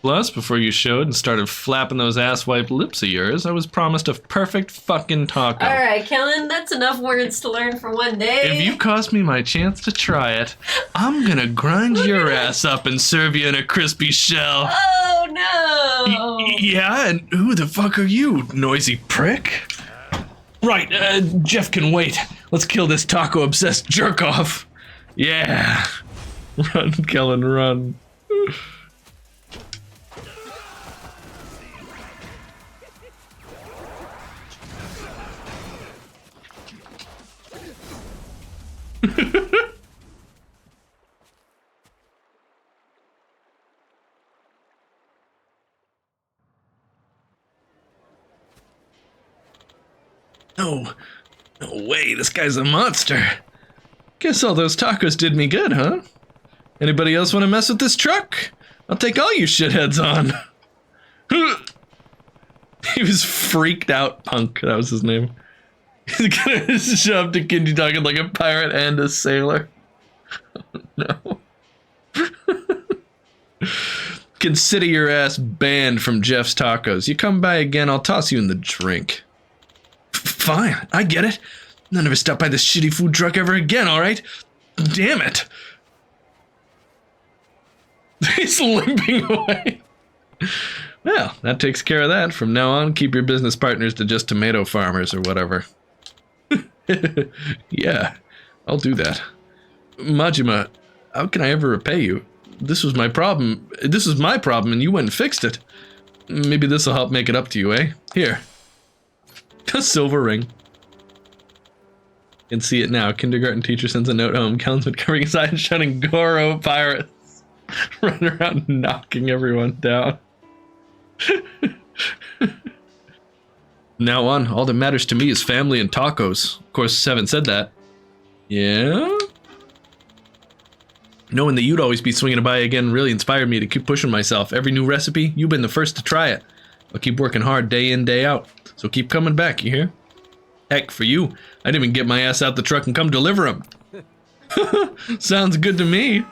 Plus, before you showed and started flapping those ass-wiped lips of yours, I was promised a perfect fucking taco. All right, Kellen, that's enough words to learn for one day. If you cost me my chance to try it, I'm gonna grind your ass up and serve you in a crispy shell. Oh no! Yeah, and who the fuck are you, noisy prick? Right, Jeff can wait. Let's kill this taco-obsessed jerk-off. Yeah. Run, Kellen, run. No way, this guy's a monster. Guess all those tacos did me good, huh? Anybody else want to mess with this truck? I'll take all you shitheads on. He was freaked out, Punk. That was his name. He's gonna shove to Kinji talking like a pirate and a sailor. Oh, no. Consider your ass banned from Jeff's Tacos. You come by again, I'll toss you in the drink. Fine, I get it. I'll never stop by this shitty food truck ever again, alright? Damn it. He's limping away. Well, that takes care of that. From now on, keep your business partners to just tomato farmers or whatever. Yeah, I'll do that. Majima, how can I ever repay you? This was my problem. This was my problem and you went and fixed it. Maybe this will help make it up to you, eh? Here. A silver ring. Can see it now. Kindergarten teacher sends a note home. Kellen's been covering his eyes and shouting, Goro pirates. Running around knocking everyone down. Now on, all that matters to me is family and tacos. Of course, Seven said that. Yeah? Knowing that you'd always be swinging by again really inspired me to keep pushing myself. Every new recipe, you've been the first to try it. I'll keep working hard day in, day out. So keep coming back, you hear? Heck, for you, I'd even get my ass out the truck and come deliver them. Sounds good to me.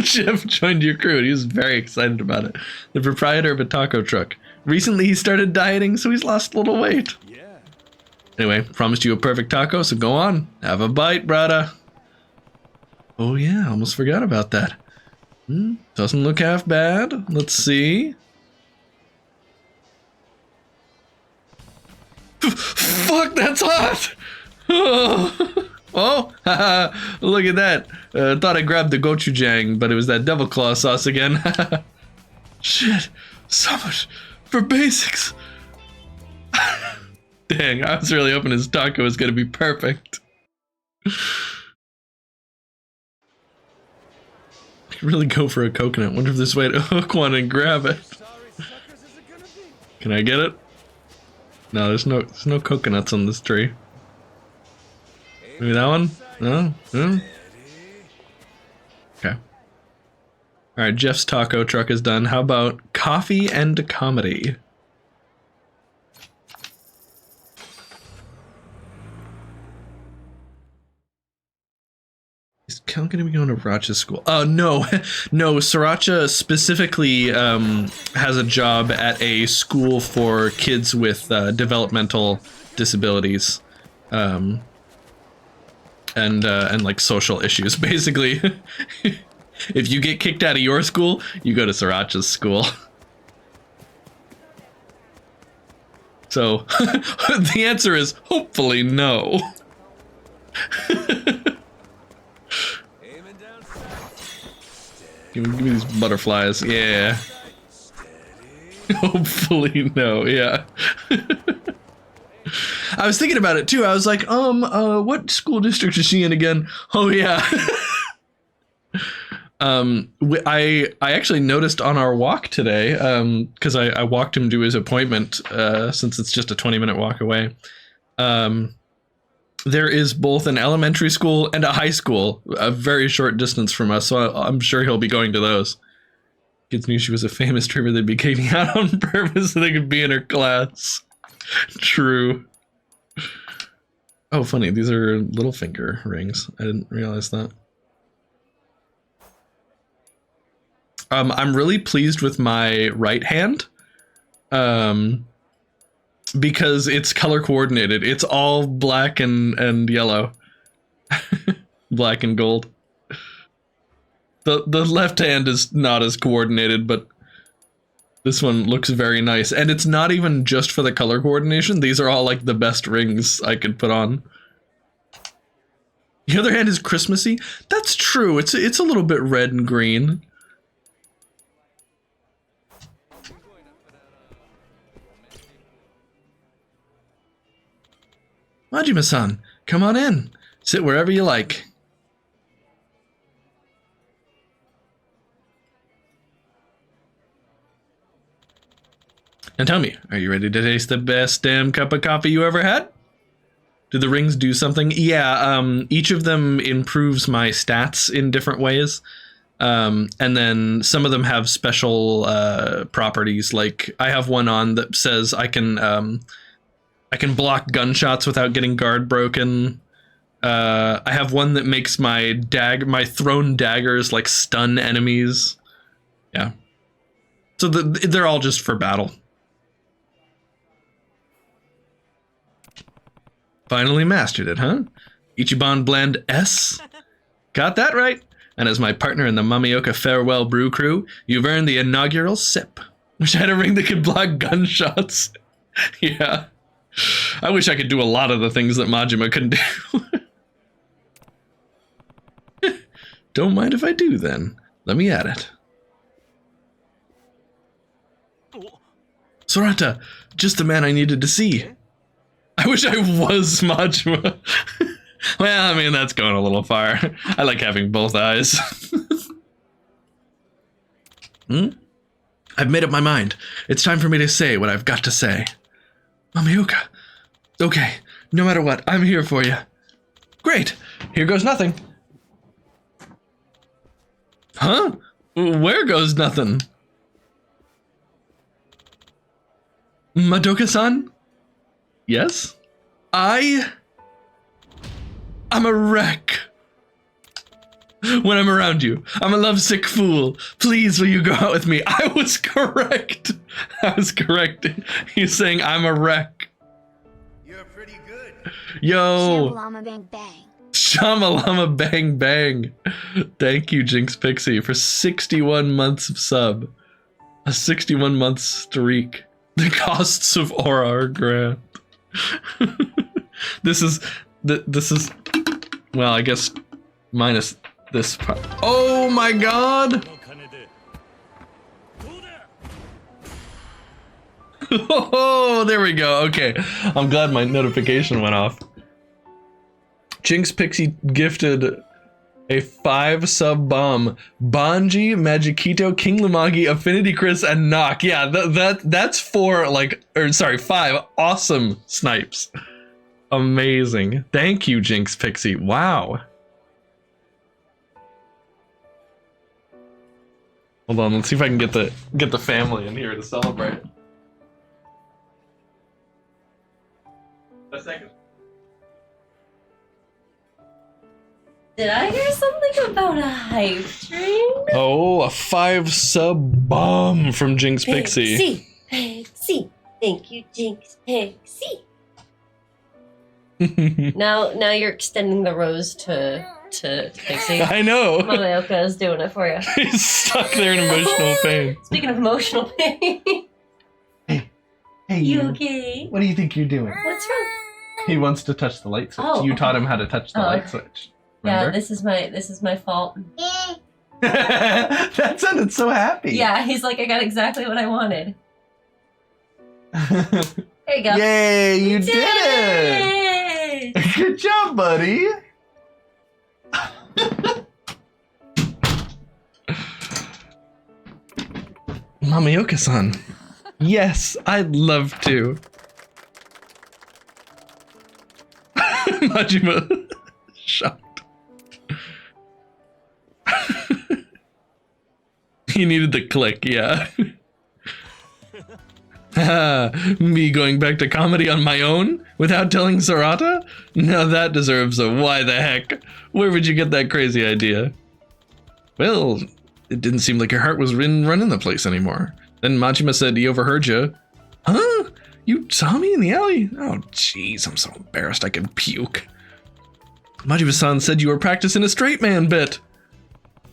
Jeff joined your crew and he was very excited about it. The proprietor of a taco truck. Recently he started dieting, so he's lost a little weight. Yeah. Anyway, promised you a perfect taco, so go on. Have a bite, brother. Oh yeah, almost forgot about that. Doesn't look half bad. Let's see. Fuck, that's hot! Oh, haha, look at that. Thought I grabbed the gochujang, but it was that devil claw sauce again. Shit, so much for basics. Dang, I was really hoping his taco was gonna be perfect. I could really go for a coconut. Wonder if there's a way to hook one and grab it. Can I get it? No, there's no coconuts on this tree. Maybe that one? No? No? Okay. Alright, Jeff's taco truck is done. How about coffee and comedy? Is Kel gonna be going to Sriracha's school? Oh, no. No, Sriracha specifically has a job at a school for kids with developmental disabilities. And like social issues, basically. If you get kicked out of your school, you go to Sriracha's school. So, the answer is hopefully no. Give me these butterflies, yeah. Hopefully no, yeah. I was thinking about it too. I was like, what school district is she in again? Oh yeah. I actually noticed on our walk today, because I walked him to his appointment, since it's just a 20-minute walk away. There is both an elementary school and a high school a very short distance from us, so I'm sure he'll be going to those. Kids knew she was a famous streamer, they'd be kicking out on purpose so they could be in her class. True. Oh, funny, these are little finger rings. I didn't realize that. I'm really pleased with my right hand. Because it's color coordinated. It's all black and yellow. Black and gold. The left hand is not as coordinated, but this one looks very nice. And it's not even just for the color coordination. These are all like the best rings I could put on. The other hand is Christmassy. That's true. It's a little bit red and green. Majima-san, come on in. Sit wherever you like. And tell me, are you ready to taste the best damn cup of coffee you ever had? Do the rings do something? Yeah, each of them improves my stats in different ways. And then some of them have special properties. Like, I have one on that says I can block gunshots without getting guard broken. I have one that makes my thrown daggers like stun enemies. Yeah. So they're all just for battle. Finally mastered it, huh? Ichiban Blend S? Got that right. And as my partner in the Mamioka Farewell Brew Crew, you've earned the inaugural sip. Wish I had a ring that could block gunshots. Yeah. I wish I could do a lot of the things that Majima can do. Don't mind if I do, then. Let me at it. Sorata, just the man I needed to see. I wish I was Majima. Well, I mean, that's going a little far. I like having both eyes. I've made up my mind. It's time for me to say what I've got to say. Mamioka. Okay, no matter what, I'm here for you. Great. Here goes nothing. Huh? Where goes nothing? Madoka-san? Yes? I'm a wreck. When I'm around you, I'm a lovesick fool. Please, will you go out with me? I was correct. He's saying I'm a wreck. You're pretty good. Yo. Shamalama bang bang. Shamalama bang bang. Thank you, Jinx Pixie, for 61 months of sub. A 61-month streak. The costs of Aura are grand. This is well, I guess minus this part. Oh my god! Oh, there we go. Okay, I'm glad my notification went off. Jinx Pixie gifted a 5-sub bomb. Banji, Magikito, King Lumagi, Affinity Chris, and Nock. Yeah, that's 5 awesome snipes. Amazing. Thank you, Jinx Pixie. Wow. Hold on, let's see if I can get the family in here to celebrate. A second. Did I hear something about a hype train? Oh, a 5-sub bomb from Jinx Pixie. Pixie. Thank you, Jinx Pixie. now you're extending the rose to Pixie. I know. Mamioka is doing it for you. He's stuck there in emotional pain. Speaking of emotional pain. Hey, you okay? What do you think you're doing? What's wrong? He wants to touch the light switch. Oh, you okay. taught him how to touch the light switch. Remember? Yeah, this is my fault. That sounded so happy. Yeah, he's like, I got exactly what I wanted. There you go. Yay, you did it! Good job, buddy. Mamioka-san. Yes, I'd love to. Majima. Shocked. He needed the click, yeah. Me going back to comedy on my own without telling Sarata? Now that deserves a why the heck. Where would you get that crazy idea? Well, it didn't seem like your heart was running the place anymore. Then Majima said he overheard you. Huh? You saw me in the alley? Oh, jeez, I'm so embarrassed I could puke. Majima-san said you were practicing a straight man bit.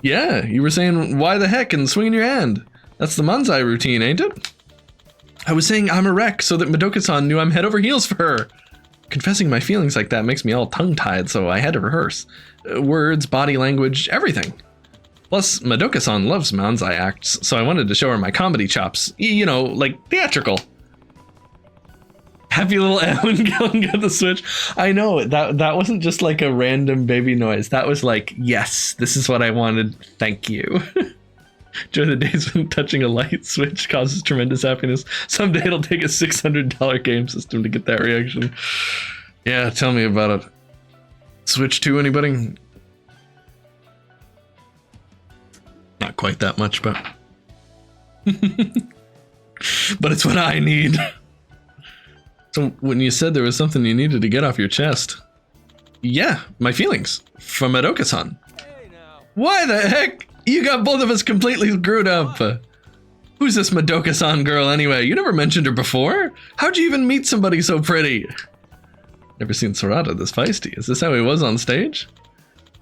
Yeah, you were saying why the heck and swinging your hand. That's the Manzai routine, ain't it? I was saying I'm a wreck so that Madoka-san knew I'm head over heels for her. Confessing my feelings like that makes me all tongue-tied, so I had to rehearse. Words, body language, everything. Plus, Madoka-san loves Manzai acts, so I wanted to show her my comedy chops. You know, like theatrical. Happy little Alan got the switch. I know, that wasn't just like a random baby noise. That was like, yes, this is what I wanted. Thank you. Joy the days when touching a light switch causes tremendous happiness. Someday it'll take a $600 game system to get that reaction. Yeah, tell me about it. Switch 2, anybody? Not quite that much, but... but it's what I need. So when you said there was something you needed to get off your chest... Yeah, my feelings. From Madoka-san. Why the heck? You got both of us completely screwed up. Who's this Madoka-san girl anyway? You never mentioned her before? How'd you even meet somebody so pretty? Never seen Sarata this feisty. Is this how he was on stage?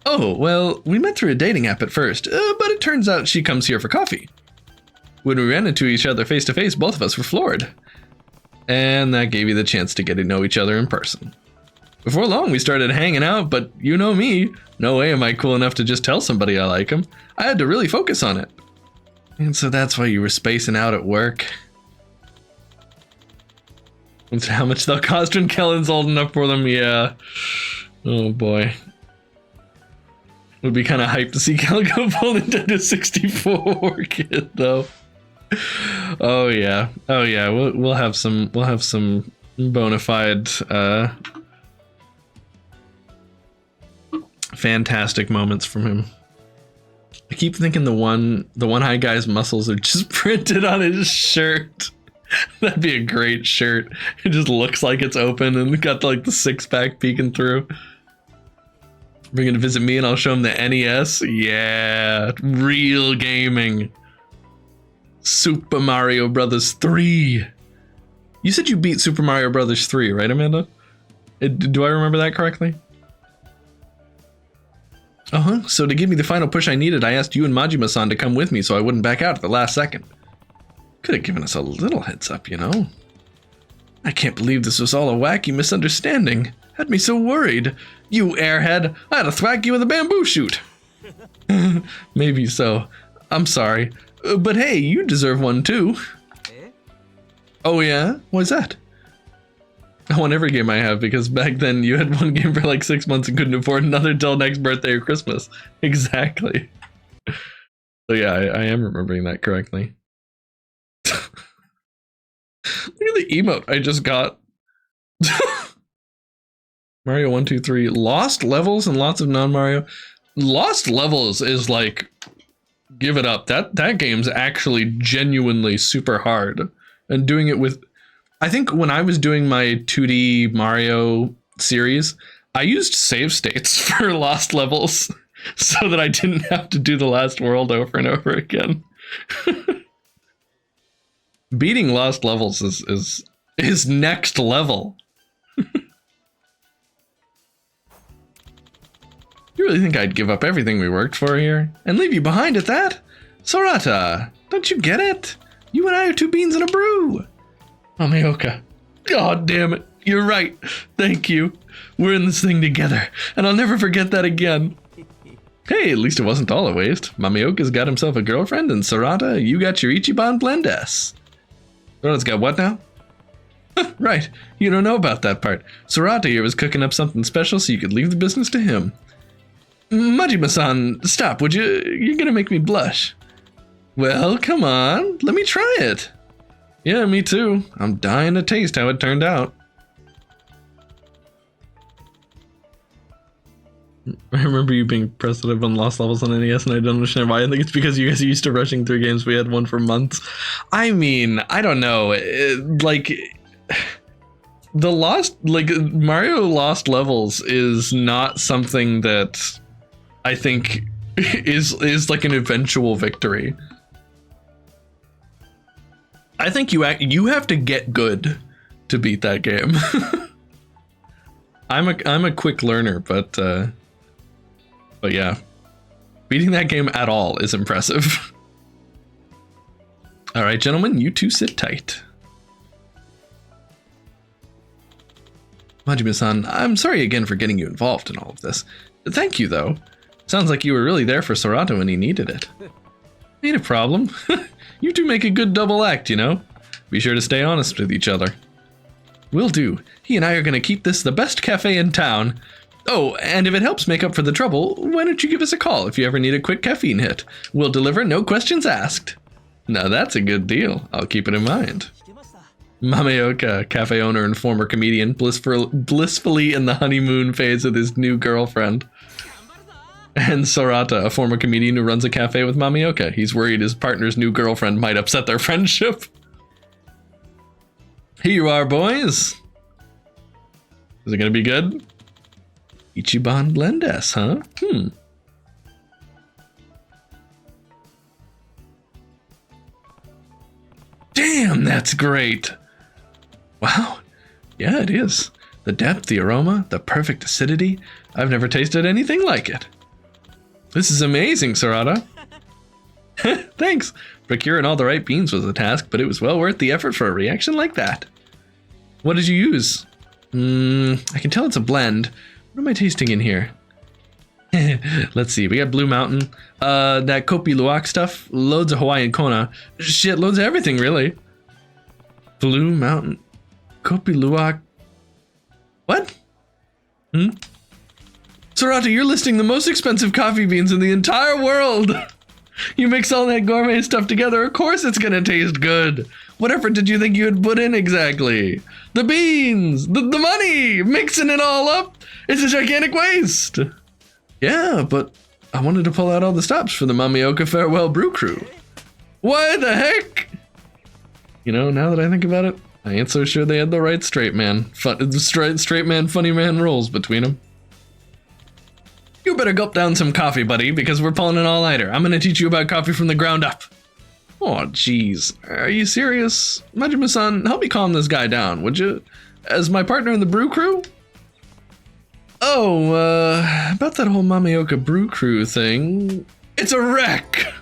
Oh, well, we met through a dating app at first, but it turns out she comes here for coffee. When we ran into each other face to face, both of us were floored. And that gave you the chance to get to know each other in person. Before long, we started hanging out, but you know me. No way am I cool enough to just tell somebody I like them. I had to really focus on it. And so that's why you were spacing out at work. And how much they'll cost when Kellen's old enough for them, yeah. Oh boy. Would be kind of hyped to see Kellen go full Nintendo 64 kid though. Oh yeah. Oh yeah. We'll have some bona fide fantastic moments from him. I keep thinking the one high guy's muscles are just printed on his shirt. That'd be a great shirt. It just looks like it's open and got like the 6-pack peeking through. Bring him to visit me and I'll show him the NES. Yeah, real gaming. Super Mario Brothers 3. You said you beat Super Mario Brothers 3, right, Amanda? Do I remember that correctly? Uh-huh. So to give me the final push I needed, I asked you and Majima-san to come with me so I wouldn't back out at the last second. Could have given us a little heads up, you know? I can't believe this was all a wacky misunderstanding. Had me so worried. You airhead, I had to thwack you with a bamboo shoot. Maybe so. I'm sorry. But hey, you deserve one too. Oh yeah? Why's that? I want every game I have because back then you had one game for like 6 months and couldn't afford another till next birthday or Christmas. Exactly. So yeah, I am remembering that correctly. Look at the emote I just got. Mario 1, 2, 3. Lost levels and lots of non-Mario. Lost levels is like, give it up. That game's actually genuinely super hard. And doing it with, I think when I was doing my 2D Mario series, I used save states for lost levels so that I didn't have to do the last world over and over again. Beating lost levels is next level. You really think I'd give up everything we worked for here and leave you behind at that? Sarata, don't you get it? You and I are two beans in a brew. Mamioka, god damn it, you're right. Thank you. We're in this thing together, and I'll never forget that again. Hey, at least it wasn't all a waste. Mamioka's got himself a girlfriend, and Sarata, you got your Ichiban Blend S. Sarata's got what now? Right, you don't know about that part. Sarata here was cooking up something special so you could leave the business to him. Majima-san, stop, would you? You're gonna make me blush. Well, come on, let me try it. Yeah, me too. I'm dying to taste how it turned out. I remember you being impressive on lost levels on NES, and I don't understand why. I think it's because you guys are used to rushing through games. We had one for months. I mean, I don't know. Like, the Mario Lost Levels is not something that I think is like an eventual victory. I think you have to get good to beat that game. I'm a quick learner, but yeah, beating that game at all is impressive. All right, gentlemen, you two sit tight. Majima-san, I'm sorry again for getting you involved in all of this. Thank you, though. Sounds like you were really there for Sorata when he needed it. Ain't a problem. You two make a good double act, you know? Be sure to stay honest with each other. Will do. He and I are gonna keep this the best cafe in town. Oh, and if it helps make up for the trouble, why don't you give us a call if you ever need a quick caffeine hit? We'll deliver, no questions asked. Now that's a good deal. I'll keep it in mind. Mameoka, cafe owner and former comedian, blissfully in the honeymoon phase with his new girlfriend. And Sorata, a former comedian who runs a cafe with Mameoka. He's worried his partner's new girlfriend might upset their friendship. Here you are, boys. Is it gonna be good? Ichiban Blend S, huh? Damn, that's great. Wow. Yeah, it is. The depth, the aroma, the perfect acidity. I've never tasted anything like it. This is amazing, Sorata. Thanks. Procuring all the right beans was a task, but it was well worth the effort for a reaction like that. What did you use? I can tell it's a blend. What am I tasting in here? Let's see. We got Blue Mountain. That Kopi Luwak stuff. Loads of Hawaiian Kona. Shit, loads of everything, really. Blue Mountain. Kopi Luwak. What? Sorata, you're listing the most expensive coffee beans in the entire world. You mix all that gourmet stuff together, of course it's gonna taste good. What effort did you think you had put in exactly? The beans, the money, mixing it all up. It's a gigantic waste. Yeah, but I wanted to pull out all the stops for the Mameoka Farewell Brew Crew. Why the heck? You know, now that I think about it, I ain't so sure they had the right straight man. Straight man, funny man rules between them. You better gulp down some coffee, buddy, because we're pulling an all-nighter. I'm gonna teach you about coffee from the ground up. Oh, jeez. Are you serious? Majima-san, help me calm this guy down, would you? As my partner in the brew crew? Oh, about that whole Mameoka brew crew thing. It's a wreck!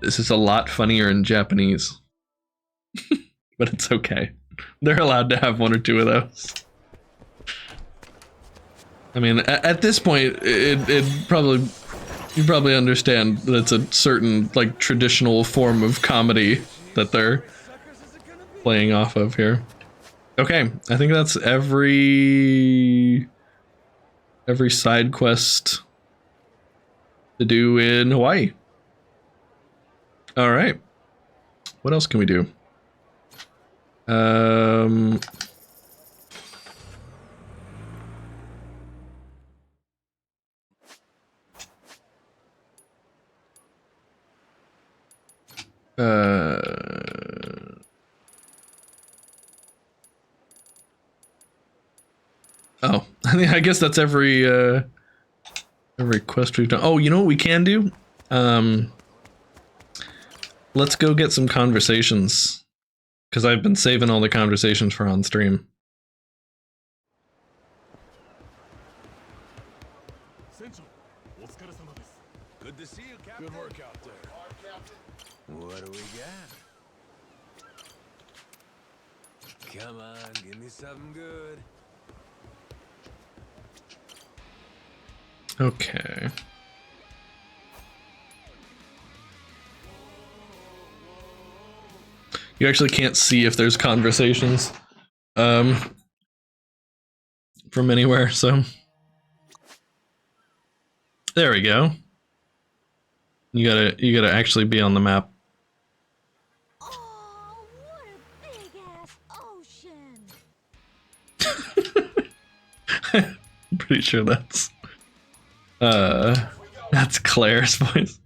This is a lot funnier in Japanese. But it's okay. They're allowed to have one or two of those. I mean, at this point, it probably, you probably understand that it's a certain, like, traditional form of comedy that they're playing off of here. Okay, I think that's every side quest to do in Hawaii. All right, what else can we do? Oh, I guess that's every quest we've done. Oh, you know what we can do? Let's go get some conversations, because I've been saving all the conversations for on stream. Good to see you, Captain. Good work out there. What do we got? Come on, give me something good. Okay. You actually can't see if there's conversations from anywhere, so there we go. You gotta actually be on the map. Oh, what a big ass ocean! pretty sure that's Claire's voice.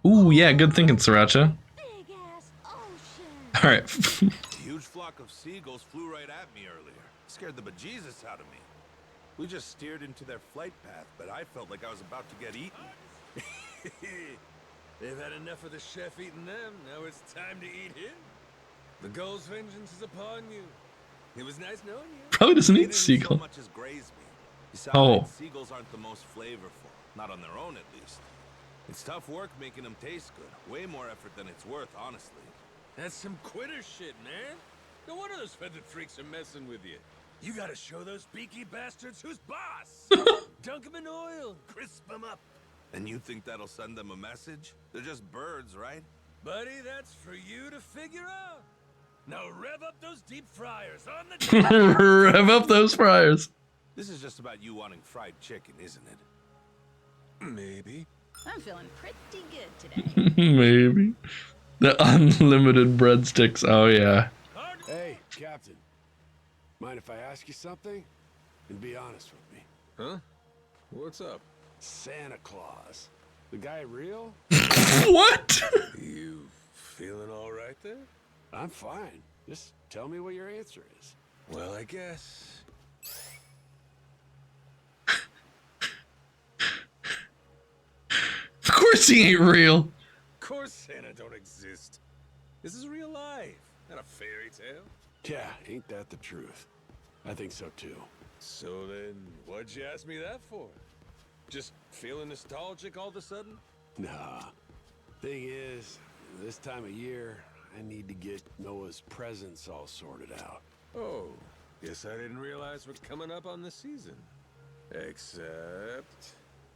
Ooh, yeah, good thinking, Sriracha. Big ass ocean. All right. A huge flock of seagulls flew right at me earlier. Scared the bejesus out of me. We just steered into their flight path, but I felt like I was about to get eaten. They've had enough of the chef eating them. Now it's time to eat him. The ghoul's vengeance is upon you. It was nice knowing you. Probably doesn't They eat didn't so seagull. much as graze me. Besides, Oh. seagulls aren't the most flavorful. Not on their own, at least. It's tough work making them taste good. Way more effort than it's worth, honestly. That's some quitter shit, man. No wonder those feathered freaks are messing with you. You gotta show those beaky bastards who's boss. Dunk them in oil and crisp them up. And you think that'll send them a message? They're just birds, right? Buddy, that's for you to figure out. Now rev up those deep fryers on the Rev up those fryers. This is just about you wanting fried chicken, isn't it? Maybe. I'm feeling pretty good today. Maybe. The unlimited breadsticks. Oh, yeah. Hey, Captain. Mind if I ask you something? And be honest with me. Huh? What's up? Santa Claus. The guy real? What? You feeling all right there? I'm fine. Just tell me what your answer is. Well, I guess. Of course he ain't real. Of course Santa don't exist. This is real life, not a fairy tale. Yeah, ain't that the truth? I think so too. So then, what'd you ask me that for? Just feeling nostalgic all of a sudden? Nah. Thing is, this time of year, I need to get Noah's presents all sorted out. Oh, guess I didn't realize we're coming up on the season.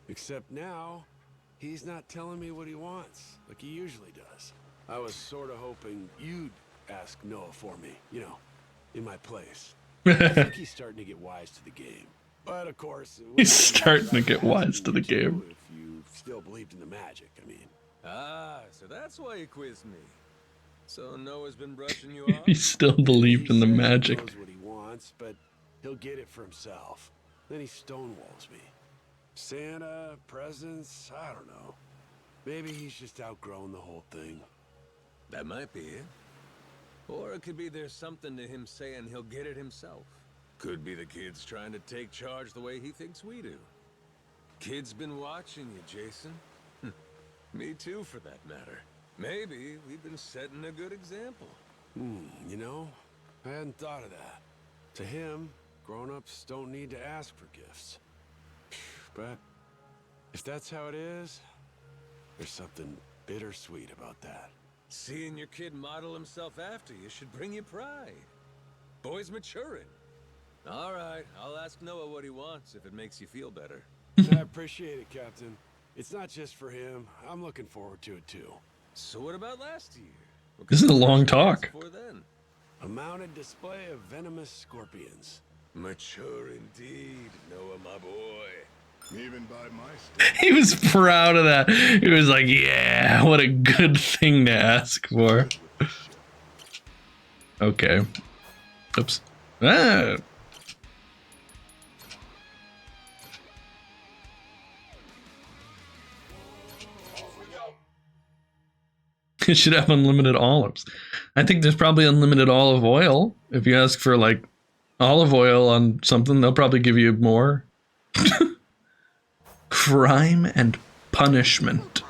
Except now, he's not telling me what he wants, like he usually does. I was sort of hoping you'd ask Noah for me, you know, in my place. I think he's starting to get wise to the game. But of course, He's starting to get wise to the game. If you still believed in the magic, I mean. Ah, so that's why you quizzed me. So Noah's been brushing you off? He still believed in the He says magic. He knows what he wants, but he'll get it for himself. Then he stonewalls me. Santa, presents, I don't know. Maybe he's just outgrown the whole thing. That might be it. Or it could be there's something to him saying he'll get it himself. Could be the kid's trying to take charge the way he thinks we do. Kid's been watching you, Jason. Me too, for that matter. Maybe we've been setting a good example. You know, I hadn't thought of that. To him, grown-ups don't need to ask for gifts. But if that's how it is, there's something bittersweet about that. Seeing your kid model himself after you should bring you pride. Boy's maturing. All right, I'll ask Noah what he wants if it makes you feel better. I appreciate it, Captain. It's not just for him. I'm looking forward to it, too. So what about last year? What This is kind a of long present you asked talk. for then? A mounted display of venomous scorpions. Mature indeed, Noah, my boy. Even by my standards. He was proud of that. He was like, yeah, what a good thing to ask for. Okay. Oops. Ah. It should have unlimited olives. I think there's probably unlimited olive oil. If you ask for like olive oil on something, they'll probably give you more. Crime and punishment.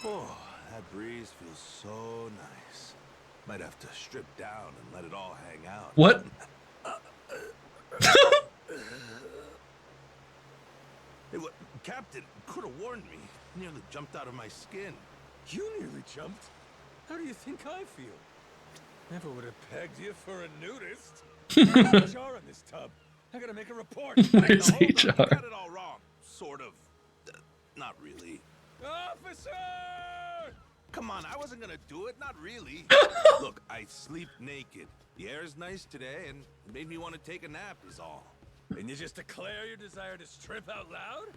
Oh, that breeze feels so nice. Might have to strip down and let it all hang out. What? Hey, what? Captain, could have warned me. Nearly jumped out of my skin. You nearly jumped. How do you think I feel? Never would have pegged you for a nudist. Where's HR on this tub? I gotta make a report. Where's Now, hold on, you HR? got it all wrong. Sort of. Not really. Officer! Come on, I wasn't gonna do it. Not really. Look, I sleep naked. The air is nice today, and it made me want to take a nap is all. And you just declare your desire to strip out loud?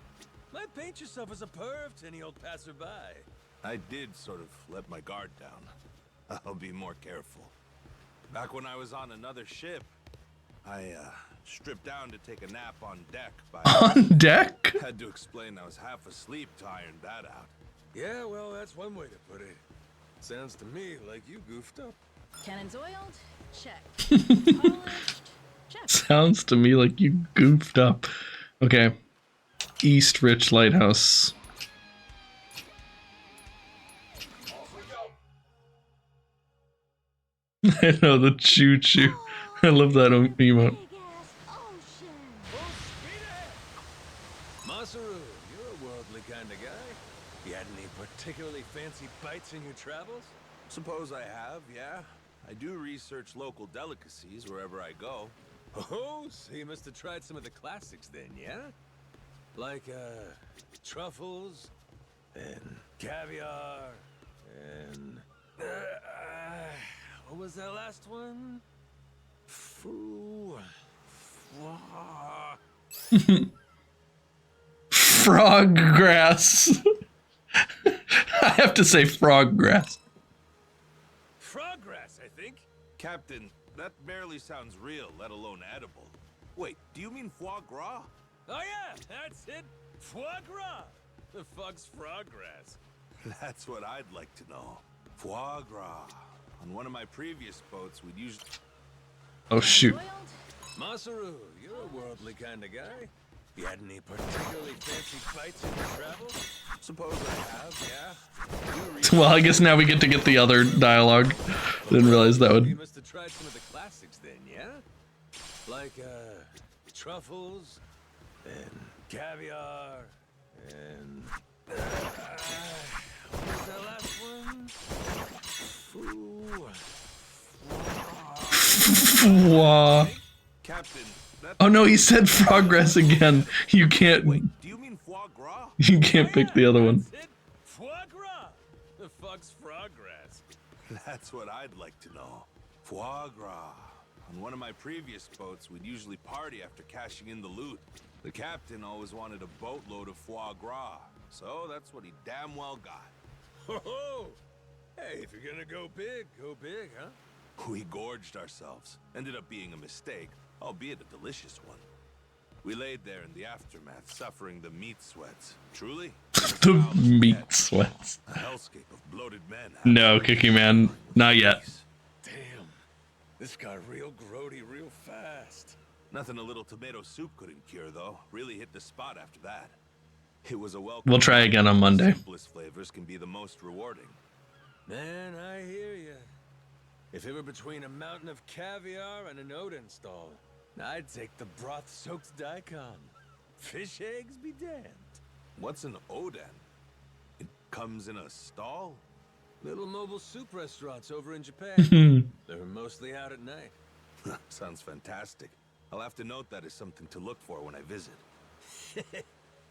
Might paint yourself as a perv to any old passerby. I did sort of let my guard down. I'll be more careful. Back when I was on another ship, I stripped down to take a nap on deck. On deck? Had to explain I was half asleep to iron that out. Yeah, well, that's one way to put it. Sounds to me like you goofed up. Cannons oiled? Check. Polished? Check. Sounds to me like you goofed up. Okay. East Rich Lighthouse. I know, the choo-choo. I love that emote. Big ass ocean. Masaru, you're a worldly kind of guy. You had any particularly fancy bites in your travels? Suppose I have, yeah. I do research local delicacies wherever I go. Oh, so you must have tried some of the classics then, yeah? Like, truffles, and caviar, and... what was that last one? Frog grass. I have to say frog grass. Froggrass, I think. Captain, that barely sounds real, let alone edible. Wait, do you mean foie gras? Oh yeah, that's it. Foie gras. The fuck's froggrass? That's what I'd like to know. Foie gras. On one of my previous boats, we'd usually... Oh shoot. Masaru, you're a worldly kind of guy. You had any particularly fancy bites in your travels? Suppose I have, yeah. Well, I guess now we get to get the other dialogue. Didn't realize that You would... must have tried some of the classics then, yeah? Like, truffles, and caviar, and... what was that last one? Wow. Captain, that... Oh no, he said froggrass again. You can't... Wait, do you mean foie gras? You can't pick the other one. That's it. Foie gras. The fuck's froggrass? That's what I'd like to know. Foie gras. On one of my previous boats, we'd usually party after cashing in the loot. The captain always wanted a boatload of foie gras, so that's what he damn well got. Ho-ho! Hey, if you're gonna go big, huh? We gorged ourselves. Ended up being a mistake, albeit a delicious one. We laid there in the aftermath, suffering the meat sweats. Truly? The meat sweats. A hellscape of bloated men. No, Kicky Man, not yet. Damn. This got real grody real fast. Nothing a little tomato soup couldn't cure, though. Really hit the spot after that. It was a welcome. We'll try again on Monday. Simplest flavors can be the most rewarding. Man, I hear ya. If it were between a mountain of caviar and an Odin stall, I'd take the broth-soaked daikon. Fish eggs be damned. What's an Odin? It comes in a stall? Little mobile soup restaurants over in Japan. They're mostly out at night. Sounds fantastic. I'll have to note that as something to look for when I visit.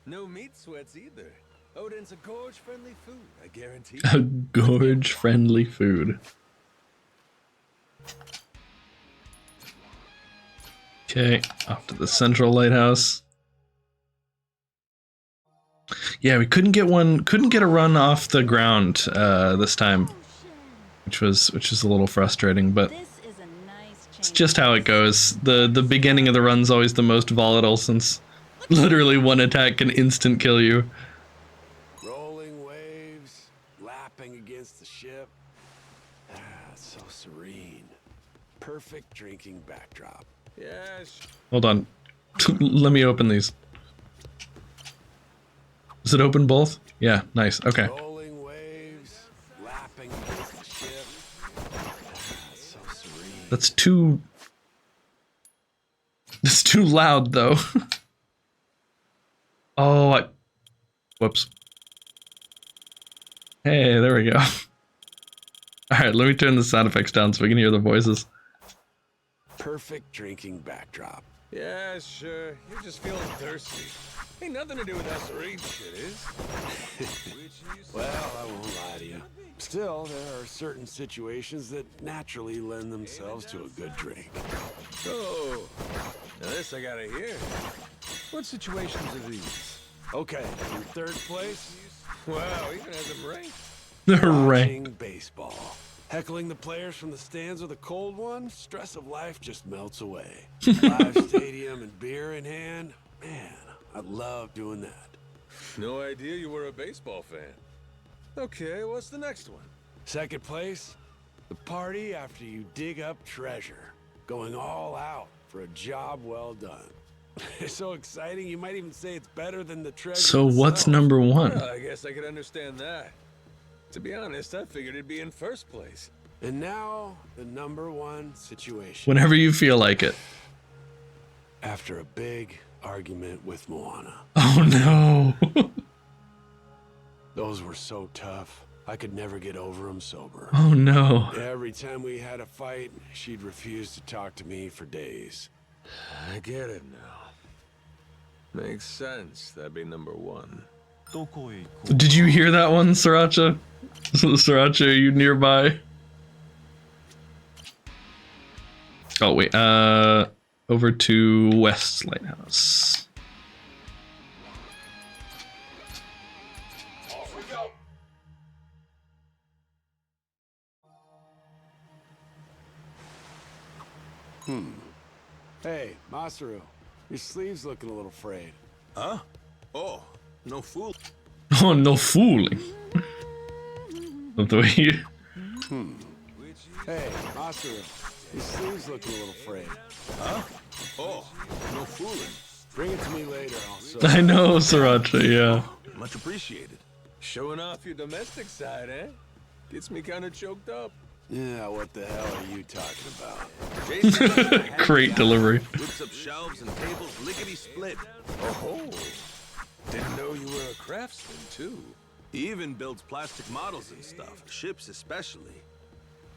No meat sweats either. Odin's a gorge-friendly food, I guarantee. A gorge-friendly food. Okay, off to the central lighthouse. Yeah, we couldn't get a run off the ground this time, which was a little frustrating, but This is a nice change. it's just how it goes. The beginning of the run's always the most volatile, since literally one attack can instant kill you. Rolling waves, lapping against the ship. Ah, so serene. Perfect drinking backdrop. Yes. Hold on. Let me open these. Does it open both? Yeah, nice. Okay. Rolling waves, lapping against the ship. Ah, so serene. That's too loud though. Oh, whoops. Hey, there we go. Alright, let me turn the sound effects down so we can hear the voices. Perfect drinking backdrop. Yeah, sure. You're just feeling thirsty. Ain't nothing to do with that serene shit, is? Well, I won't lie to you. Still, there are certain situations that naturally lend themselves to a good drink. Oh, now this I gotta hear. What situations are these? Okay, in third place, Wow, even has them ranked. Hooray. watching baseball. Heckling the players from the stands with a cold one, stress of life just melts away. Live stadium and beer in hand, man, I love doing that. No idea you were a baseball fan. Okay, what's the next one? Second place, the party after you dig up treasure. Going all out for a job well done. It's so exciting, you might even say it's better than the treasure So what's itself. number one? Well, I guess I could understand that. To be honest, I figured it'd be in first place. And now, the number one situation. Whenever you feel like it. After a big argument with Moana. Oh no. Those were so tough. I could never get over them sober. Oh no. Every time we had a fight, she'd refuse to talk to me for days. I get it now. Makes sense. That'd be number one. Did you hear that one, Sriracha? Sriracha, are you nearby? Oh wait, over to West Lighthouse. Hey, Masaru, your sleeve's looking a little frayed. Huh? Oh, no fool. Oh, no fooling. Love the way you... Hey, Masaru, your sleeve's looking a little frayed. Huh? Oh, no fooling. Bring it to me later, also. I know, Sriracha, yeah. Much appreciated. Showing off your domestic side, eh? Gets me kind of choked up. Yeah, what the hell are you talking about? Jason, Great delivery. whips up shelves and tables lickety-split. Oh, didn't know you were a craftsman, too. He even builds plastic models and stuff, ships especially.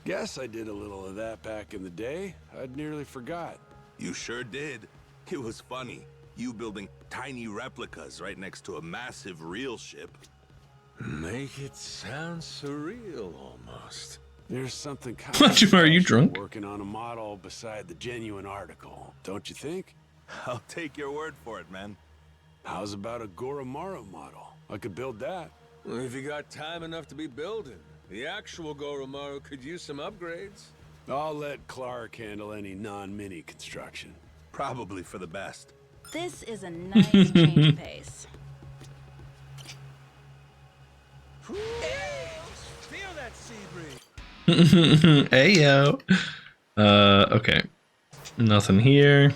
Guess I did a little of that back in the day. I'd nearly forgot. You sure did. It was funny. You building tiny replicas right next to a massive real ship. Make it sound surreal, almost. There's something kind Majima, are you drunk? working on a model beside the genuine article, don't you think? I'll take your word for it, man. How's about a Goromaru model? I could build that. Well, if you got time enough to be building, the actual Goromaru could use some upgrades. I'll let Clark handle any non-mini construction. Probably for the best. This is a nice change of pace. Feel that sea breeze. Hey yo. Okay. Nothing here.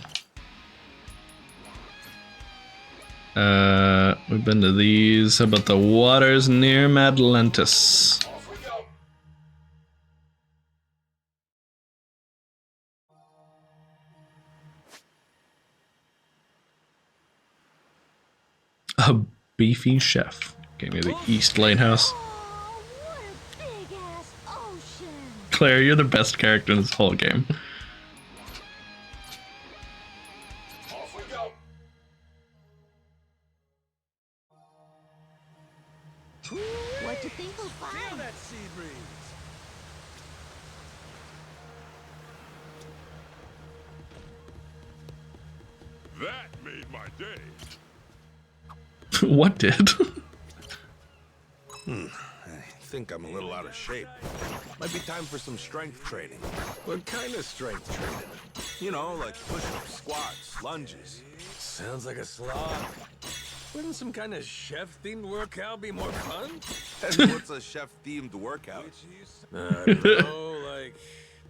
We've been to these. How about the waters near Madlantis? A beefy chef. Gave me the East Lighthouse. Oh, what a big ass ocean! Claire, you're the best character in this whole game. What you think we'll find? that sea breeze. That made my day. What did? I think I'm a little out of shape. Might be time for some strength training. What kind of strength training? You know, like push-ups, squats, lunges. Sounds like a slog. Wouldn't some kind of chef-themed workout be more fun? And what's a chef-themed workout? I don't know, like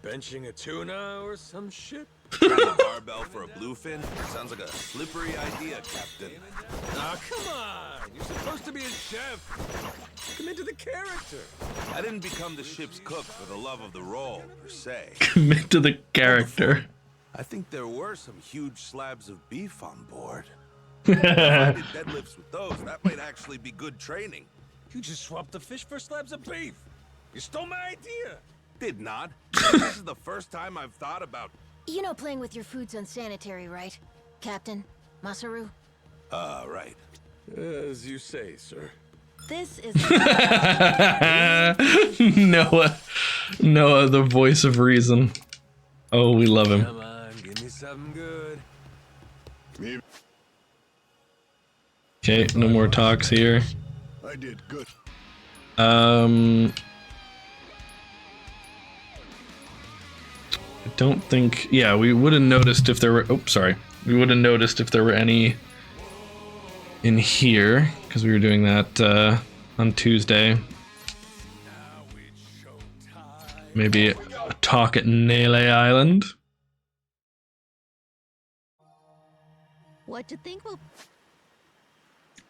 benching a tuna or some shit? A barbell for a bluefin? Sounds like a slippery idea, Captain. Ah, come on! You're supposed to be a chef. Come into the character. I didn't become the ship's cook for the love of the role, per se. Commit to the character. I think there were some huge slabs of beef on board. If I did deadlifts with those, that might actually be good training. You just swapped the fish for slabs of beef. You stole my idea. Did not. This is the first time I've thought about... You know playing with your food's unsanitary, right? Captain? Masaru? Right. As you say, sir. This is Noah, the voice of reason. Oh, we love him. Come on, give me something good. Okay, no more talks here. I did good. don't think... Yeah, we would have noticed if there were... Oh, sorry. We would have noticed if there were any in here, because we were doing that on Tuesday. Maybe a talk at Nele Island. What do you think will...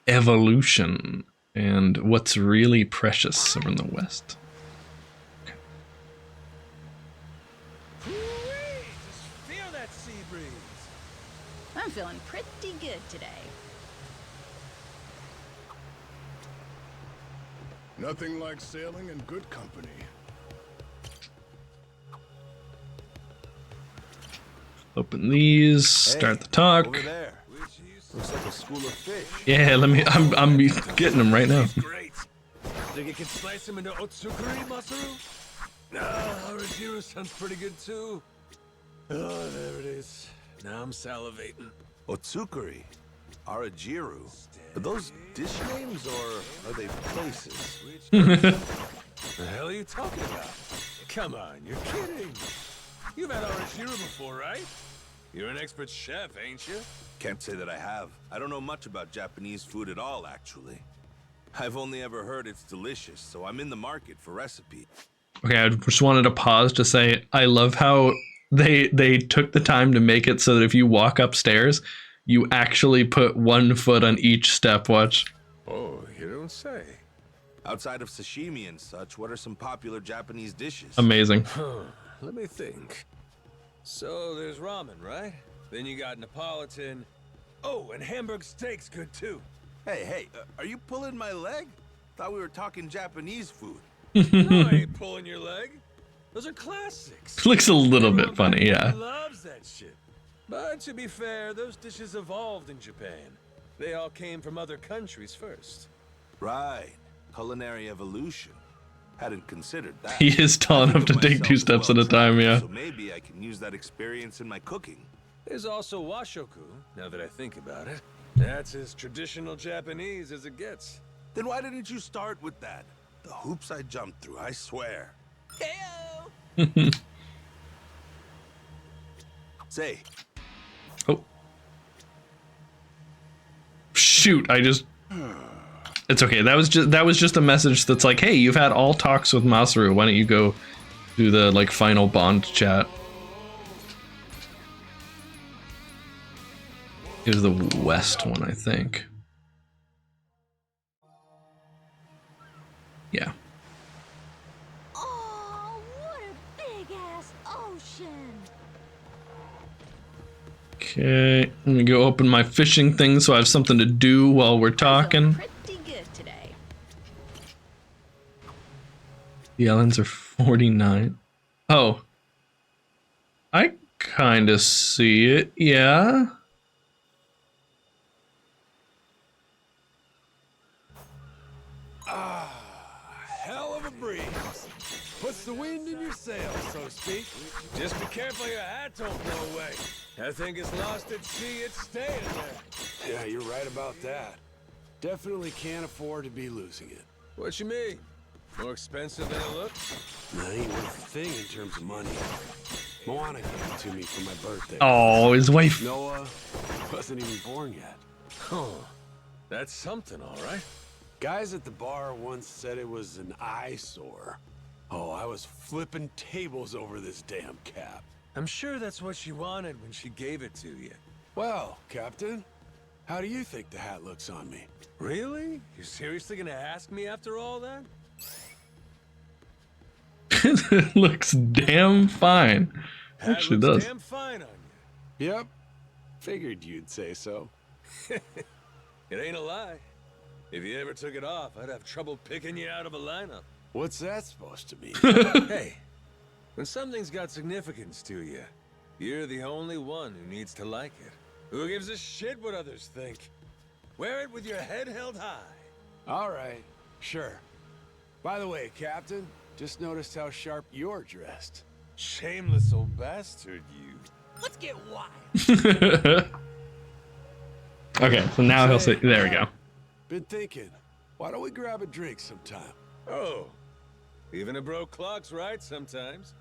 Evolution. And what's really precious from the West. I'm feeling pretty good today. Nothing like sailing in good company. Open these, start the talk. Over there. Looks like a school of fish. Yeah, let me. I'm getting them right now. Great. Think you can slice them into otsukuri, Masaru? Harajiru sounds pretty good too. Oh, there it is. Now I'm salivating. Otsukuri, Arajiru. Are those dish names or are they places? The hell are you talking about? Come on, you're kidding. You've had Arajiru before, right? You're an expert chef, ain't you? Can't say that I have. I don't know much about Japanese food at all, actually. I've only ever heard it's delicious, so I'm in the market for recipes. Okay, I just wanted to pause to say I love how they took the time to make it so that if you walk upstairs, you actually put one foot on each step. Watch. Oh, you don't say. Outside of sashimi and such, what are some popular Japanese dishes? Amazing. Let me think. So there's ramen, right? Then you got Neapolitan. Oh, and Hamburg steak's good too. Hey, are you pulling my leg? Thought we were talking Japanese food. No, I ain't pulling your leg. Those are classics. Looks a little bit funny, yeah. Loves that shit. But to be fair, those dishes evolved in Japan. They all came from other countries first. Right. Culinary evolution. Hadn't considered that. He is tall enough to take 2 steps at a time, yeah. So maybe I can use that experience in my cooking. There's also washoku, now that I think about it. That's as traditional Japanese as it gets. Then why didn't you start with that? The hoops I jumped through, I swear. Say. Oh. Shoot, I just... It's okay. That was just a message that's like, hey, you've had all talks with Masaru. Why don't you go do the like final bond chat? It was the west one, I think. Yeah. Oh, what a big ass ocean! Okay, let me go open my fishing thing so I have something to do while we're talking. Pretty good today. The islands are 49. Oh. I kind of see it, yeah. Hell of a breeze. Puts the wind in your sails, so to speak. Just be careful your hat don't blow away. That thing is lost at sea, it's staying there. Yeah, you're right about that. Definitely can't afford to be losing it. What you mean? More expensive than it looks? That ain't worth a thing in terms of money. Moana gave it to me for my birthday. Oh, his wife. Noah wasn't even born yet. Oh, that's something, all right. Guys at the bar once said it was an eyesore. Oh, I was flipping tables over this damn cap. I'm sure that's what she wanted when she gave it to you. Well, Captain, how do you think the hat looks on me? Really? You're seriously gonna ask me after all that? It looks damn fine. Hat Actually looks does. damn fine on you. Yep. Figured you'd say so. It ain't a lie. If you ever took it off, I'd have trouble picking you out of a lineup. What's that supposed to mean? Hey, when something's got significance to you, you're the only one who needs to like it. Who gives a shit what others think? Wear it with your head held high. All right, sure. By the way, Captain, just noticed how sharp you're dressed. Shameless old bastard, you. Let's get wild. Okay, so now he'll say, there we go. Been thinking, why don't we grab a drink sometime? Oh, even a broke clock's right sometimes.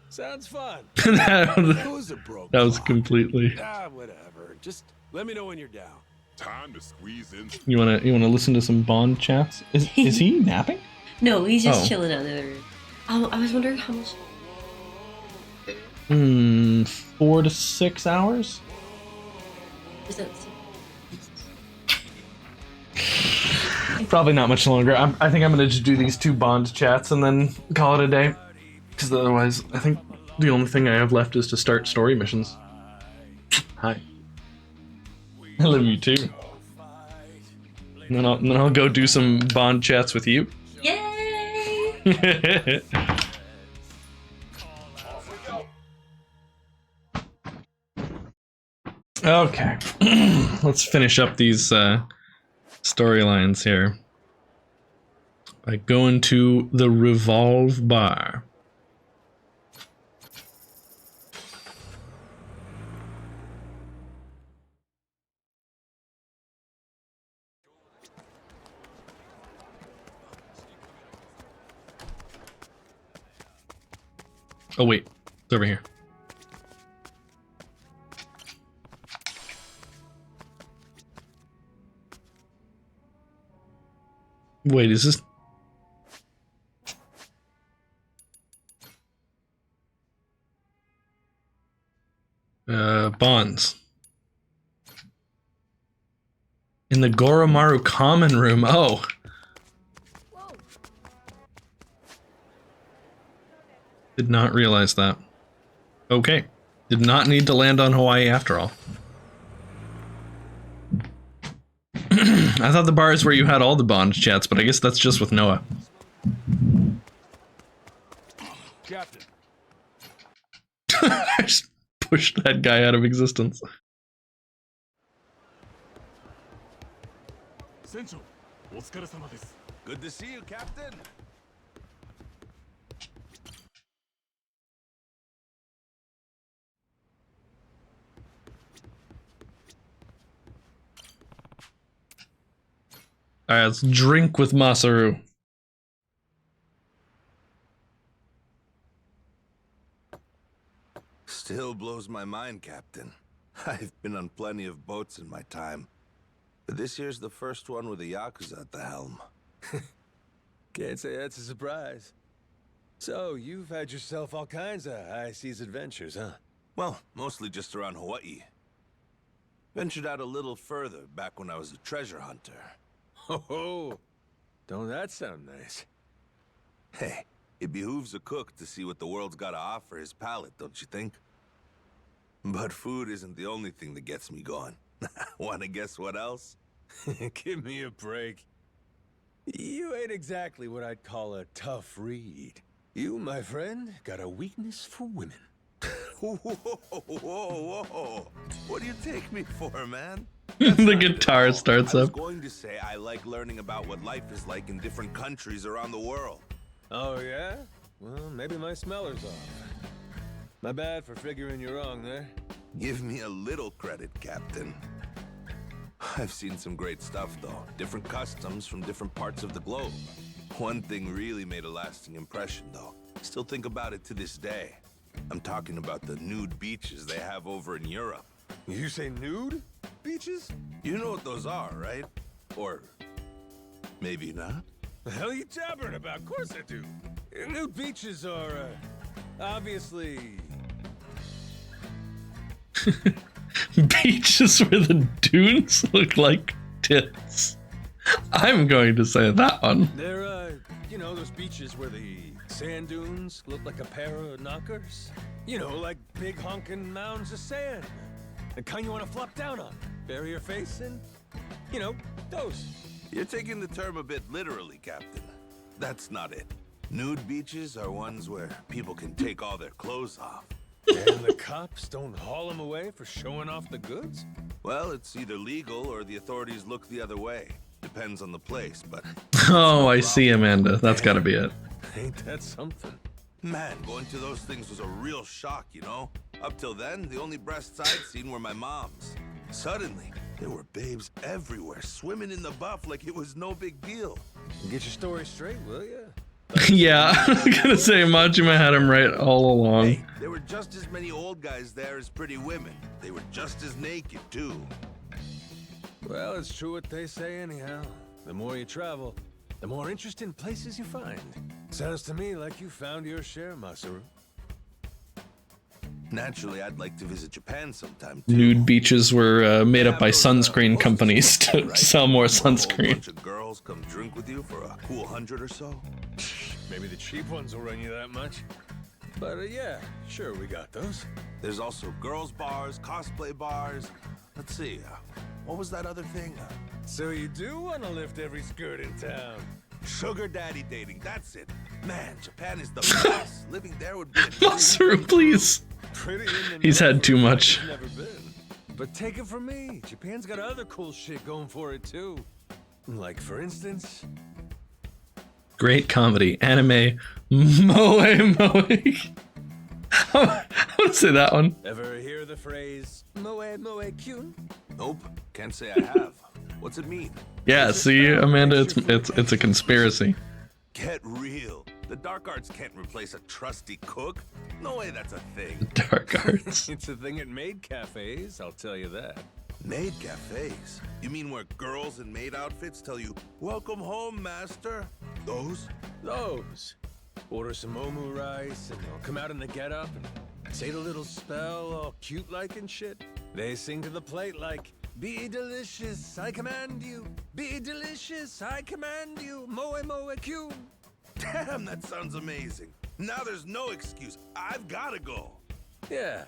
Sounds fun. that, Who's a broke that was clock? completely. Ah, whatever. Just let me know when you're down. Time to squeeze in. You wanna listen to some Bond chats? Is he napping? No, he's just Oh. chilling out in the other room. I was wondering how much. 4 to 6 hours. Is that? Probably not much longer. I think I'm gonna just do these 2 Bond chats and then call it a day. Because otherwise, I think the only thing I have left is to start story missions. Hi. I love you too. And then I'll go do some Bond chats with you. Yay! Okay. Let's finish up these storylines here by going to the Revolve Bar. Oh wait, it's over here. Wait, is this... Bonds. In the Goromaru common room. Oh. Did not realize that. Okay. Did not need to land on Hawaii after all. I thought the bar is where you had all the Bond chats, but I guess that's just with Noah. Captain. I just pushed that guy out of existence. Good to see you, Captain. Alright, let's drink with Masaru. Still blows my mind, Captain. I've been on plenty of boats in my time, but this here's the first one with a Yakuza at the helm. Can't say that's a surprise. So, you've had yourself all kinds of high seas adventures, huh? Well, mostly just around Hawaii. Ventured out a little further back when I was a treasure hunter. Oh, don't that sound nice? Hey, it behooves a cook to see what the world's got to offer his palate, don't you think? But food isn't the only thing that gets me going. Wanna guess what else? Give me a break. You ain't exactly what I'd call a tough read. You, my friend, got a weakness for women. Whoa, whoa, whoa. What do you take me for, man? The guitar starts I was up. going to say I like learning about what life is like in different countries around the world. Oh, yeah? Well, maybe my smeller's off. My bad for figuring you wrong there. Give me a little credit, Captain. I've seen some great stuff, though. Different customs from different parts of the globe. One thing really made a lasting impression, though. Still think about it to this day. I'm talking about the nude beaches they have over in Europe. You say nude beaches? You know what those are, right? Or maybe not? The hell are you jabbering about? Of course I do. Nude beaches are, obviously... Beaches where the dunes look like tits. I'm going to say that one. They're, you know, those beaches where the sand dunes look like a pair of knockers? You know, like big honking mounds of sand. The kind you want to flop down on. Bury your face in. You know, those. You're taking the term a bit literally, Captain. That's not it. Nude beaches are ones where people can take all their clothes off. And the cops don't haul them away for showing off the goods? Well, it's either legal or the authorities look the other way. Depends on the place, but... Oh, I see, Amanda. That's gotta be it. Ain't that something? Man, going to those things was a real shock, you know? Up till then, the only breasts I'd seen were my mom's. Suddenly, there were babes everywhere, swimming in the buff like it was no big deal. Get your story straight, will ya? Yeah, I was gonna say Majima had him right all along. Hey, there were just as many old guys there as pretty women. They were just as naked, too. Well, it's true what they say anyhow. The more you travel, the more interesting places you find. Sounds to me like you found your share, Masaru. Naturally, I'd like to visit Japan sometime, too. Nude beaches were made up by sunscreen companies to sell more A sunscreen. bunch of girls come drink with you for a cool 100 or so. Maybe the cheap ones will run you that much. But yeah, sure, we got those. There's also girls' bars, cosplay bars. Let's see, what was that other thing? So you do want to lift every skirt in town? Sugar daddy dating, that's it. Man, Japan is the best. Living there would be a Masaru, please. Pretty in the He's had too north, much. I've never been. But take it from me, Japan's got other cool shit going for it too. Like for instance, Great comedy, anime, moe moe. I want to say that one. ever hear the phrase moe moe kyun? Nope, can't say I have. What's it mean? Yeah, see, Amanda, it's a conspiracy. Get real. The dark arts can't replace a trusty cook. No way that's a thing. Dark arts. It's a thing at maid cafes, I'll tell you that. Maid cafes? You mean where girls in maid outfits tell you, "Welcome home, master"? Those? Those. Order some momu rice and they'll come out in the getup and say the little spell all cute like and shit. They sing to the plate like, "Be delicious, I command you. Be delicious, I command you. Moe moe kyun." Damn, that sounds amazing. Now there's no excuse. I've gotta go. Yeah,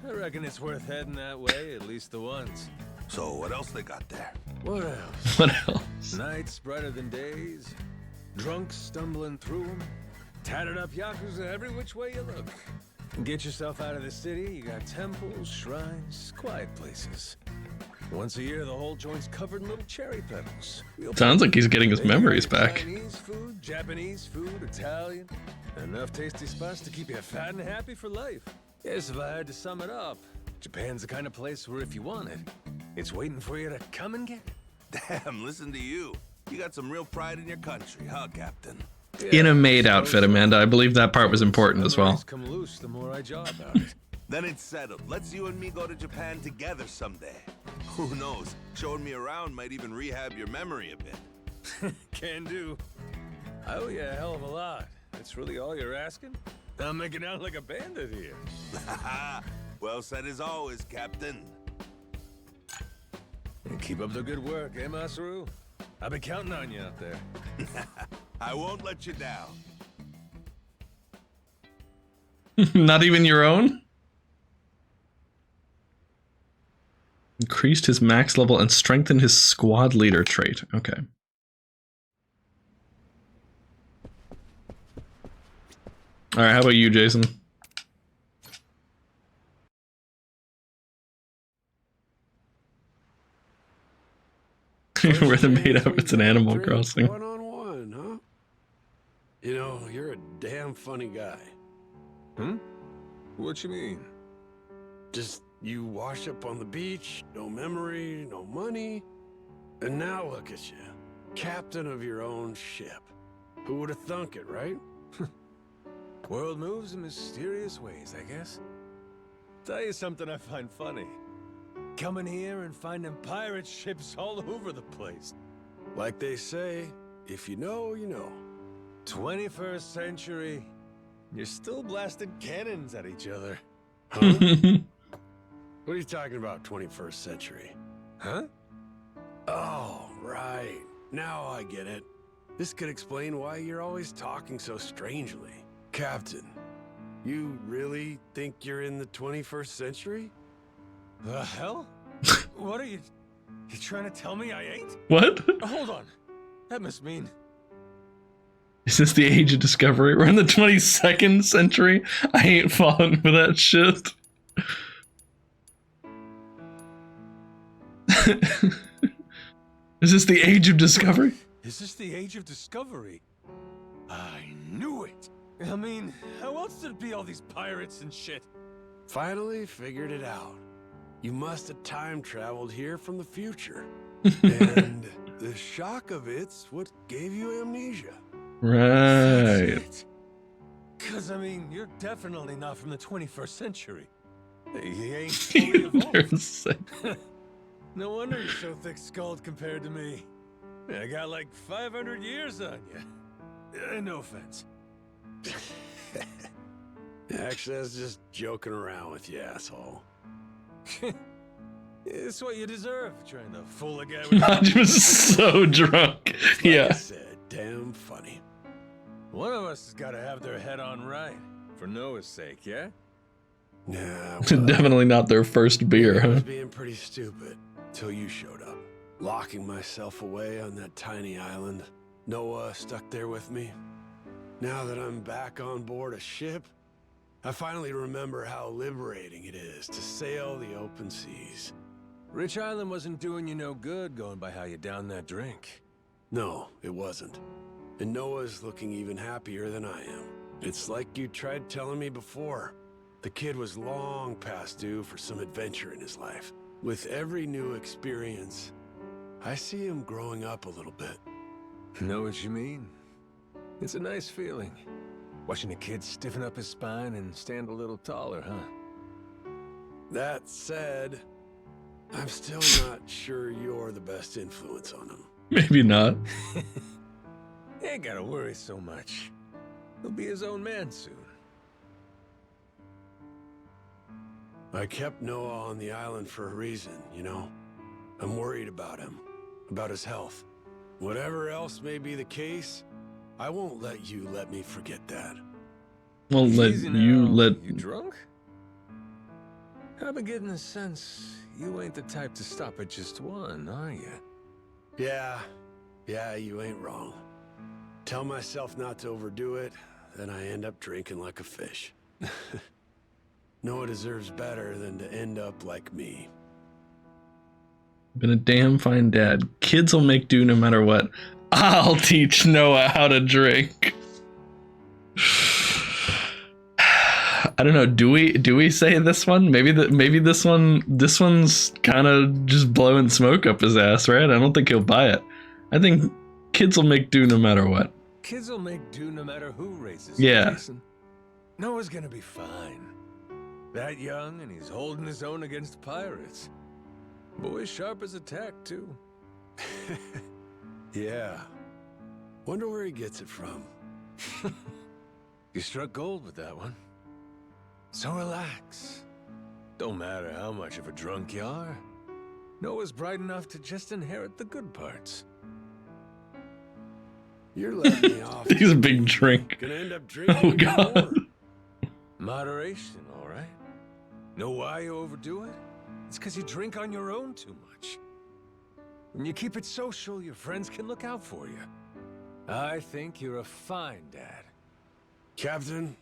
I reckon it's worth heading that way, at least the once. So what else they got there? What else? What else? Nights brighter than days. Drunks stumbling through them. Tattered up yakuza every which way you look. Get yourself out of the city, you got temples, shrines, quiet places. Once a year, the whole joint's covered in little cherry petals. Sounds like he's getting his memories back. Chinese food, Japanese food, Italian. Enough tasty spots to keep you fat and happy for life. Yes, if I had to sum it up, Japan's the kind of place where if you want it, it's waiting for you to come and get it. Damn, listen to you. You got some real pride in your country, huh, Captain? In a maid outfit, Amanda. I believe that part was important as well. Come loose the more I jaw about it. Then it's settled. Let's you and me go to Japan together someday. Who knows? Showing me around might even rehab your memory a bit. Can do. I owe you a hell of a lot. That's really all you're asking? I'm making out like a bandit here. Well said as always, Captain. And keep up the good work, eh, Masaru? I'll be counting on you out there. I won't let you down. Not even your own? Increased his max level and strengthened his squad leader trait. Okay. Alright, how about you, Jason? Where the maid outfit's an Animal Crossing. One-on-one, huh? You know, you're a damn funny guy. What you mean? Just, you wash up on the beach, no memory, no money. And now look at you, captain of your own ship. Who would have thunk it, right? World moves in mysterious ways, I guess. Tell you something I find funny. Coming here and finding pirate ships all over the place. Like they say, if you know, you know. 21st century, you're still blasting cannons at each other. Huh? What are you talking about, 21st century? Huh? Oh, right. Now I get it. This could explain why you're always talking so strangely. Captain, you really think you're in the 21st century? The hell? What are you trying to tell me I ain't? What? Hold on. That must mean... Is this the age of discovery? We're in the 22nd century? I ain't falling for that shit. Is this the age of discovery? Is this the age of discovery? I knew it. I mean, how else did it be all these pirates and shit? Finally figured it out. You must have time traveled here from the future. And the shock of it's what gave you amnesia. Right. Because, I mean, you're definitely not from the 21st century. He ain't fully evolved. No wonder you're so thick-skulled compared to me. I got like 500 years on you. No offense. Actually, I was just joking around with you, asshole. It's what you deserve, trying to fool a guy with Naj was so drunk. Like Yeah. I said, damn funny. One of us has got to have their head on right. For Noah's sake, yeah? Nah, Definitely not their first beer, I was huh? being pretty stupid till you showed up. Locking myself away on that tiny island. Noah stuck there with me. Now that I'm back on board a ship, I finally remember how liberating it is to sail the open seas. Rich Island wasn't doing you no good going by how you downed that drink. No, it wasn't. And Noah's looking even happier than I am. It's like you tried telling me before. The kid was long past due for some adventure in his life. With every new experience, I see him growing up a little bit. Know what you mean? It's a nice feeling. Watching a kid stiffen up his spine and stand a little taller, huh? That said, I'm still not sure you're the best influence on him. Maybe not. You ain't gotta worry so much. He'll be his own man soon. I kept Noah on the island for a reason, you know? I'm worried about him, about his health. Whatever else may be the case, I won't let you let me forget that. Well, Easy you now. let. You drunk? I've been getting the sense you ain't the type to stop at just one, are you? Yeah, you ain't wrong. Tell myself not to overdo it, then I end up drinking like a fish. Noah deserves better than to end up like me. Been a damn fine dad. Kids will make do no matter what. I'll teach Noah how to drink. I don't know. Do we say this one? Maybe this one's kind of just blowing smoke up his ass, right? I don't think he'll buy it. I think kids will make do no matter what. Kids will make do no matter who raises Yeah. them, Jason. Noah's gonna be fine. That young, and he's holding his own against pirates. Boy's sharp as a tack, too. Yeah. Wonder where he gets it from. You struck gold with that one. So relax. Don't matter how much of a drunk you are. Noah's bright enough to just inherit the good parts. You're letting me off. He's a big drink. Gonna end up drinking Oh even god. more. Moderation, all right? Know why you overdo it? It's because you drink on your own too much. When you keep it social, your friends can look out for you. I think you're a fine dad. Captain,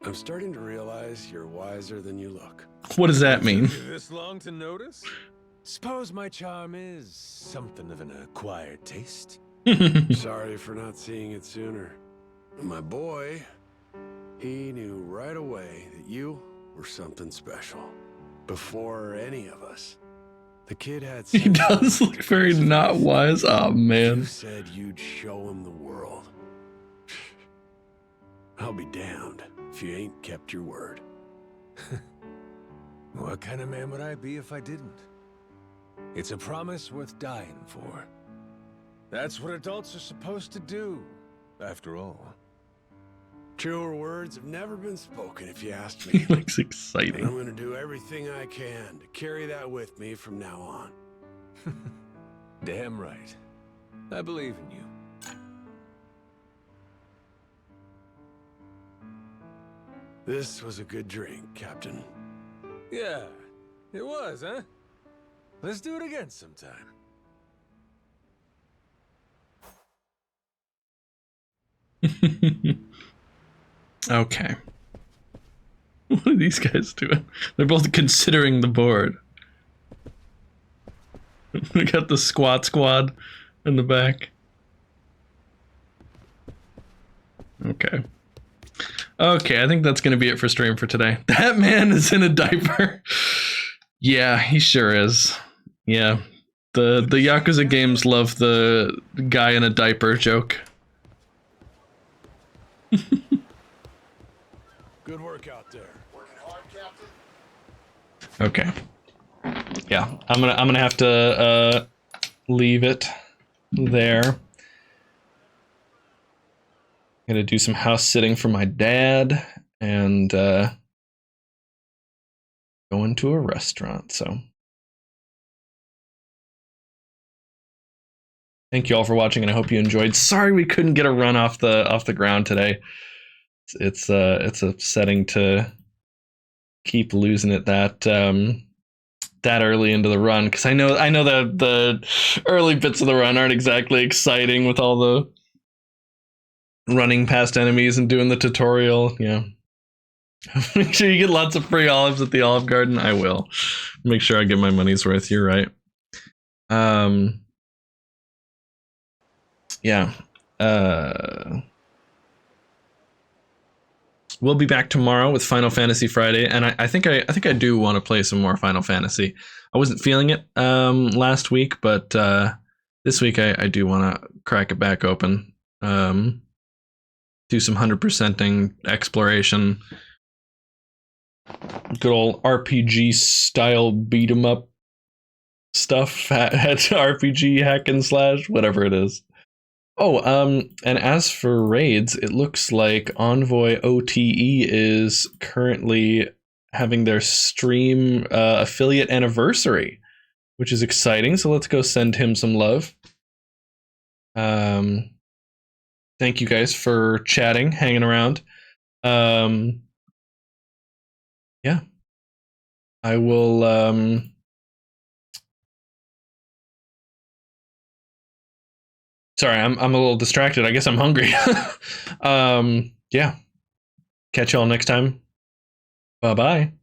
I'm starting to realize you're wiser than you look. What does that mean? Took you this long to notice? Suppose my charm is something of an acquired taste. Sorry for not seeing it sooner. My boy, he knew right away that you were something special. Before any of us. The kid had He does look very not wise. Oh man. You said you'd show him the world. I'll be damned if you ain't kept your word. What kind of man would I be if I didn't? It's a promise worth dying for. That's what adults are supposed to do, after all. Truer words have never been spoken, if you ask He me. looks And I'm exciting. gonna do everything I can to carry that with me from now on. Damn right. I believe in you. This was a good drink, Captain. Yeah, it was, huh? Let's do it again sometime. Okay. What are these guys doing? They're both considering the board. We got the squad squad in the back. Okay. Okay, I think that's going to be it for stream for today. That man is in a diaper. Yeah, he sure is. Yeah. The Yakuza games love the guy in a diaper joke. Good work out there. Working hard, Captain? Okay. Yeah, I'm gonna have to leave it there. Gonna do some house sitting for my dad and go into a restaurant. So thank you all for watching, and I hope you enjoyed. Sorry we couldn't get a run off the ground today. It's upsetting to keep losing it that that early into the run, because I know the early bits of the run aren't exactly exciting with all the running past enemies and doing the tutorial. Yeah. Make sure you get lots of free olives at the Olive Garden. I will. Make sure I get my money's worth. You're right. Yeah. We'll be back tomorrow with Final Fantasy Friday, and I think I do want to play some more Final Fantasy. I wasn't feeling it last week, but this week I do want to crack it back open. Do some 100%ing exploration. Good old RPG style beat 'em up stuff at RPG hack and slash, whatever it is. Oh, and as for raids, it looks like Envoy OTE is currently having their stream affiliate anniversary, which is exciting. So let's go send him some love. Thank you guys for chatting, hanging around. Yeah. I will sorry, I'm a little distracted. I guess I'm hungry. Yeah. Catch y'all next time. Bye-bye.